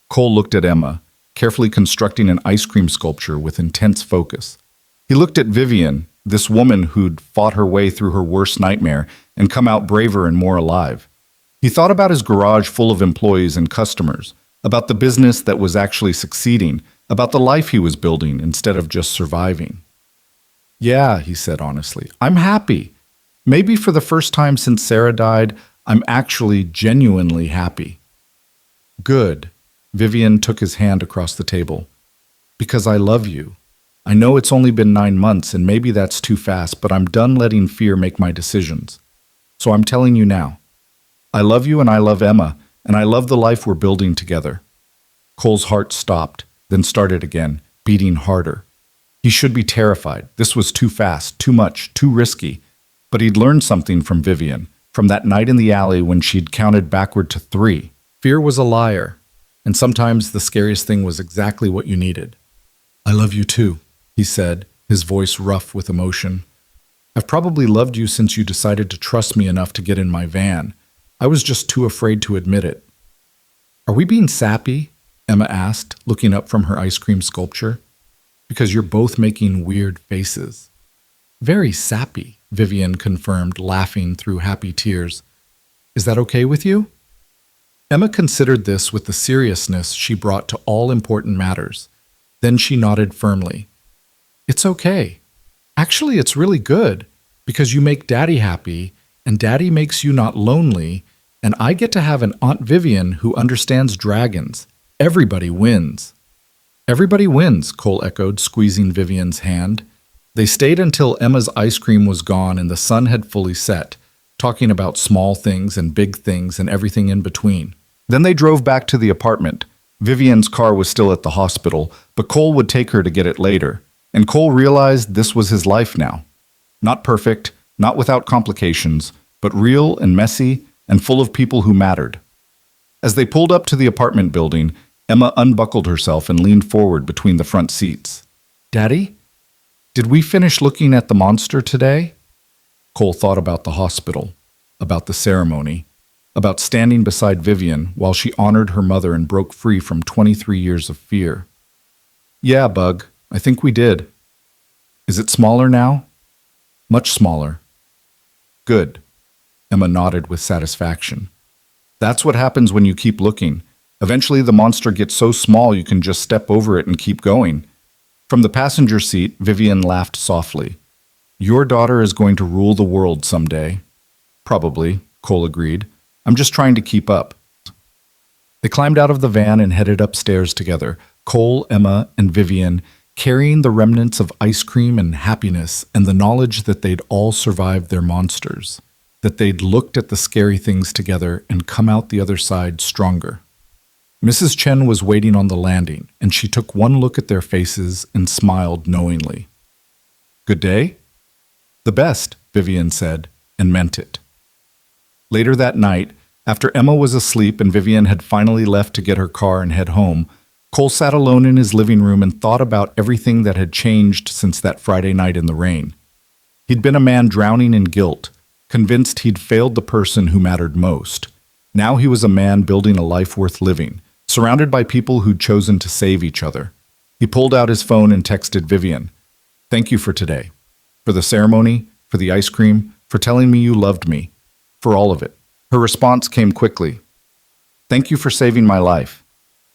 Speaker 1: Cole looked at Emma, carefully constructing an ice cream sculpture with intense focus. He looked at Vivian, this woman who'd fought her way through her worst nightmare and come out braver and more alive. He thought about his garage full of employees and customers, about the business that was actually succeeding, about the life he was building instead of just surviving. Yeah, he said honestly, I'm happy. Maybe for the first time since Sarah died, I'm actually genuinely happy. Good. Vivian took his hand across the table. Because I love you. I know it's only been 9 months and maybe that's too fast, but I'm done letting fear make my decisions. So I'm telling you now. I love you and I love Emma, and I love the life we're building together. Cole's heart stopped, then started again, beating harder. He should be terrified. This was too fast, too much, too risky. But he'd learned something from Vivian, from that night in the alley when she'd counted backward to 3. Fear was a liar. And sometimes the scariest thing was exactly what you needed. I love you too, he said, his voice rough with emotion. I've probably loved you since you decided to trust me enough to get in my van. I was just too afraid to admit it. Are we being sappy? Emma asked, looking up from her ice cream sculpture. Because you're both making weird faces. Very sappy, Vivian confirmed, laughing through happy tears. Is that okay with you? Emma considered this with the seriousness she brought to all important matters. Then she nodded firmly. It's okay. Actually, it's really good, because you make Daddy happy, and Daddy makes you not lonely, and I get to have an Aunt Vivian who understands dragons. Everybody wins. Everybody wins, Cole echoed, squeezing Vivian's hand. They stayed until Emma's ice cream was gone and the sun had fully set, talking about small things and big things and everything in between. Then they drove back to the apartment. Vivian's car was still at the hospital, but Cole would take her to get it later. And Cole realized this was his life now. Not perfect, not without complications, but real and messy and full of people who mattered. As they pulled up to the apartment building, Emma unbuckled herself and leaned forward between the front seats. Daddy, did we finish looking at the monster today? Cole thought about the hospital, about the ceremony, about standing beside Vivian while she honored her mother and broke free from 23 years of fear. Yeah, Bug, I think we did. Is it smaller now? Much smaller. Good. Emma nodded with satisfaction. That's what happens when you keep looking. Eventually the monster gets so small you can just step over it and keep going. From the passenger seat, Vivian laughed softly. Your daughter is going to rule the world someday. Probably, Cole agreed. I'm just trying to keep up. They climbed out of the van and headed upstairs together, Cole, Emma, and Vivian, carrying the remnants of ice cream and happiness and the knowledge that they'd all survived their monsters, that they'd looked at the scary things together and come out the other side stronger. Mrs. Chen was waiting on the landing, and she took one look at their faces and smiled knowingly. Good day? The best, Vivian said, and meant it. Later that night, after Emma was asleep and Vivian had finally left to get her car and head home, Cole sat alone in his living room and thought about everything that had changed since that Friday night in the rain. He'd been a man drowning in guilt, convinced he'd failed the person who mattered most. Now he was a man building a life worth living, surrounded by people who'd chosen to save each other. He pulled out his phone and texted Vivian, "Thank you for today. For the ceremony, for the ice cream, for telling me you loved me. For all of it." Her response came quickly. "Thank you for saving my life.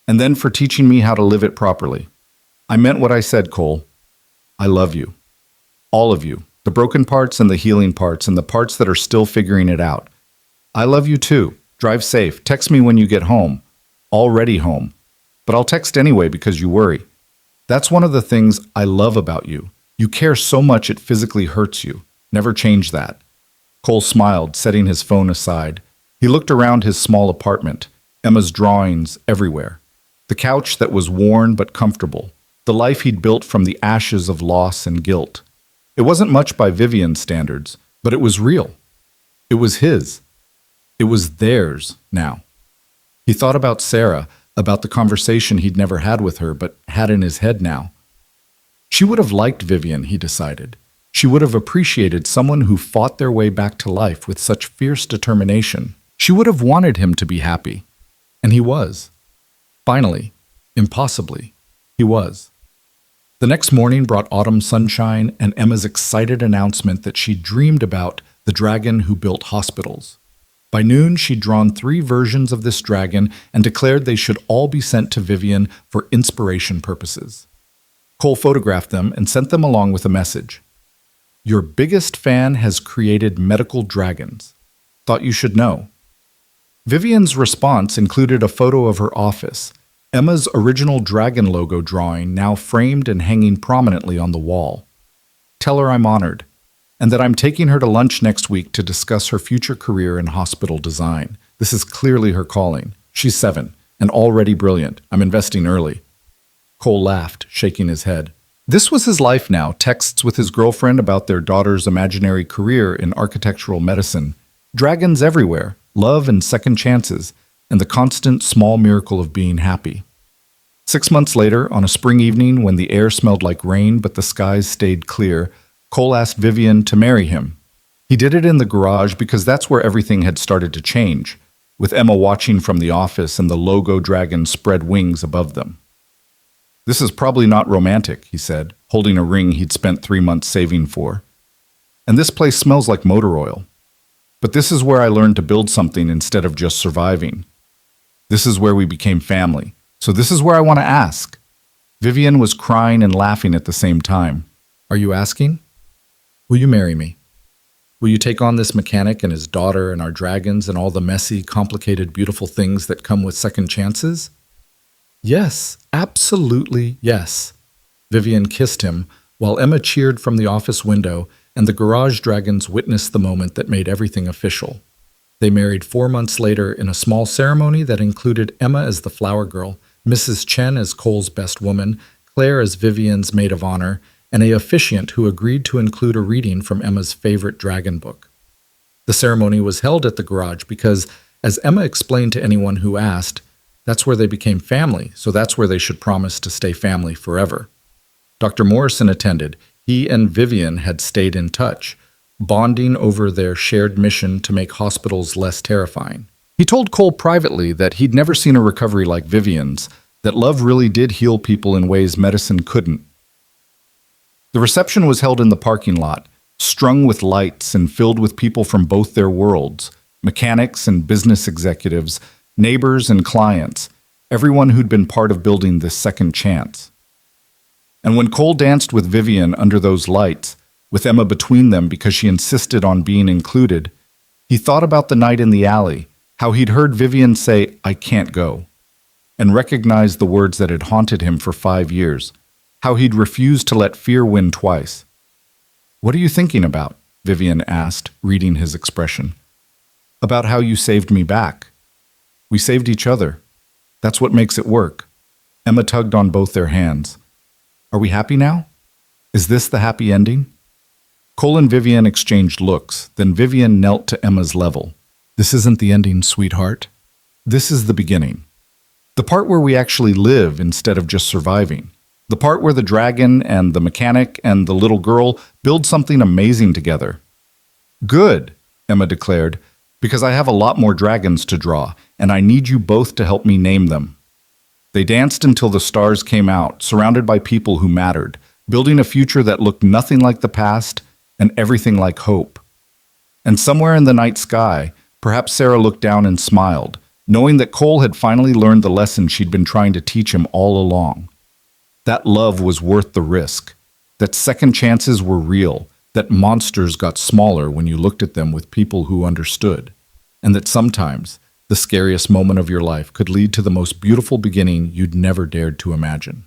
Speaker 1: And then for teaching me how to live it properly. I meant what I said, Cole. I love you. All of you. The broken parts and the healing parts and the parts that are still figuring it out. I love you too. Drive safe. Text me when you get home. Already home. But I'll text anyway because you worry. That's one of the things I love about you. You care so much it physically hurts you. Never change that." Cole smiled, setting his phone aside. He looked around his small apartment, Emma's drawings everywhere. The couch that was worn but comfortable. The life he'd built from the ashes of loss and guilt. It wasn't much by Vivian's standards, but it was real. It was his. It was theirs now. He thought about Sarah, about the conversation he'd never had with her, but had in his head now. She would have liked Vivian, he decided. She would have appreciated someone who fought their way back to life with such fierce determination. She would have wanted him to be happy. And he was. Finally, impossibly, he was. The next morning brought autumn sunshine and Emma's excited announcement that she dreamed about the dragon who built hospitals. By noon, she'd drawn 3 versions of this dragon and declared they should all be sent to Vivian for inspiration purposes. Cole photographed them and sent them along with a message. Your biggest fan has created medical dragons. Thought you should know. Vivian's response included a photo of her office, Emma's original dragon logo drawing now framed and hanging prominently on the wall. Tell her I'm honored, and that I'm taking her to lunch next week to discuss her future career in hospital design. This is clearly her calling. She's 7, and already brilliant. I'm investing early. Cole laughed, shaking his head. This was his life now, texts with his girlfriend about their daughter's imaginary career in architectural medicine. Dragons everywhere, love and second chances, and the constant small miracle of being happy. 6 months later, on a spring evening when the air smelled like rain but the skies stayed clear, Cole asked Vivian to marry him. He did it in the garage because that's where everything had started to change, with Emma watching from the office and the logo dragon spread wings above them. This is probably not romantic, he said, holding a ring he'd spent 3 months saving for. And this place smells like motor oil. But this is where I learned to build something instead of just surviving. This is where we became family. So this is where I want to ask. Vivian was crying and laughing at the same time. Are you asking? Will you marry me? Will you take on this mechanic and his daughter and our dragons and all the messy, complicated, beautiful things that come with second chances? Yes, absolutely yes. Vivian kissed him, while Emma cheered from the office window, and the garage dragons witnessed the moment that made everything official. They married 4 months later in a small ceremony that included Emma as the flower girl, Mrs. Chen as Cole's best woman, Claire as Vivian's maid of honor, and an officiant who agreed to include a reading from Emma's favorite dragon book. The ceremony was held at the garage because, as Emma explained to anyone who asked, that's where they became family, so that's where they should promise to stay family forever. Dr. Morrison attended. He and Vivian had stayed in touch, bonding over their shared mission to make hospitals less terrifying. He told Cole privately that he'd never seen a recovery like Vivian's, that love really did heal people in ways medicine couldn't. The reception was held in the parking lot, strung with lights and filled with people from both their worlds, mechanics and business executives, neighbors and clients, everyone who'd been part of building this second chance. And when Cole danced with Vivian under those lights, with Emma between them because she insisted on being included, He thought about the night in the alley, how he'd heard Vivian say, "I can't go," and recognized the words that had haunted him for 5 years, how he'd refused to let fear win twice. "What are you thinking about?" Vivian asked, reading his expression. "About how you saved me back. We saved each other. That's what makes it work." Emma tugged on both their hands. "Are we happy now? Is this the happy ending?" Cole and Vivian exchanged looks, then Vivian knelt to Emma's level. "This isn't the ending, sweetheart. This is the beginning. The part where we actually live instead of just surviving. The part where the dragon and the mechanic and the little girl build something amazing together." "Good," Emma declared, "because I have a lot more dragons to draw, and I need you both to help me name them." They danced until the stars came out, surrounded by people who mattered, building a future that looked nothing like the past and everything like hope. And somewhere in the night sky, perhaps Sarah looked down and smiled, knowing that Cole had finally learned the lesson she'd been trying to teach him all along. That love was worth the risk, that second chances were real, that monsters got smaller when you looked at them with people who understood, and that sometimes the scariest moment of your life could lead to the most beautiful beginning you'd never dared to imagine.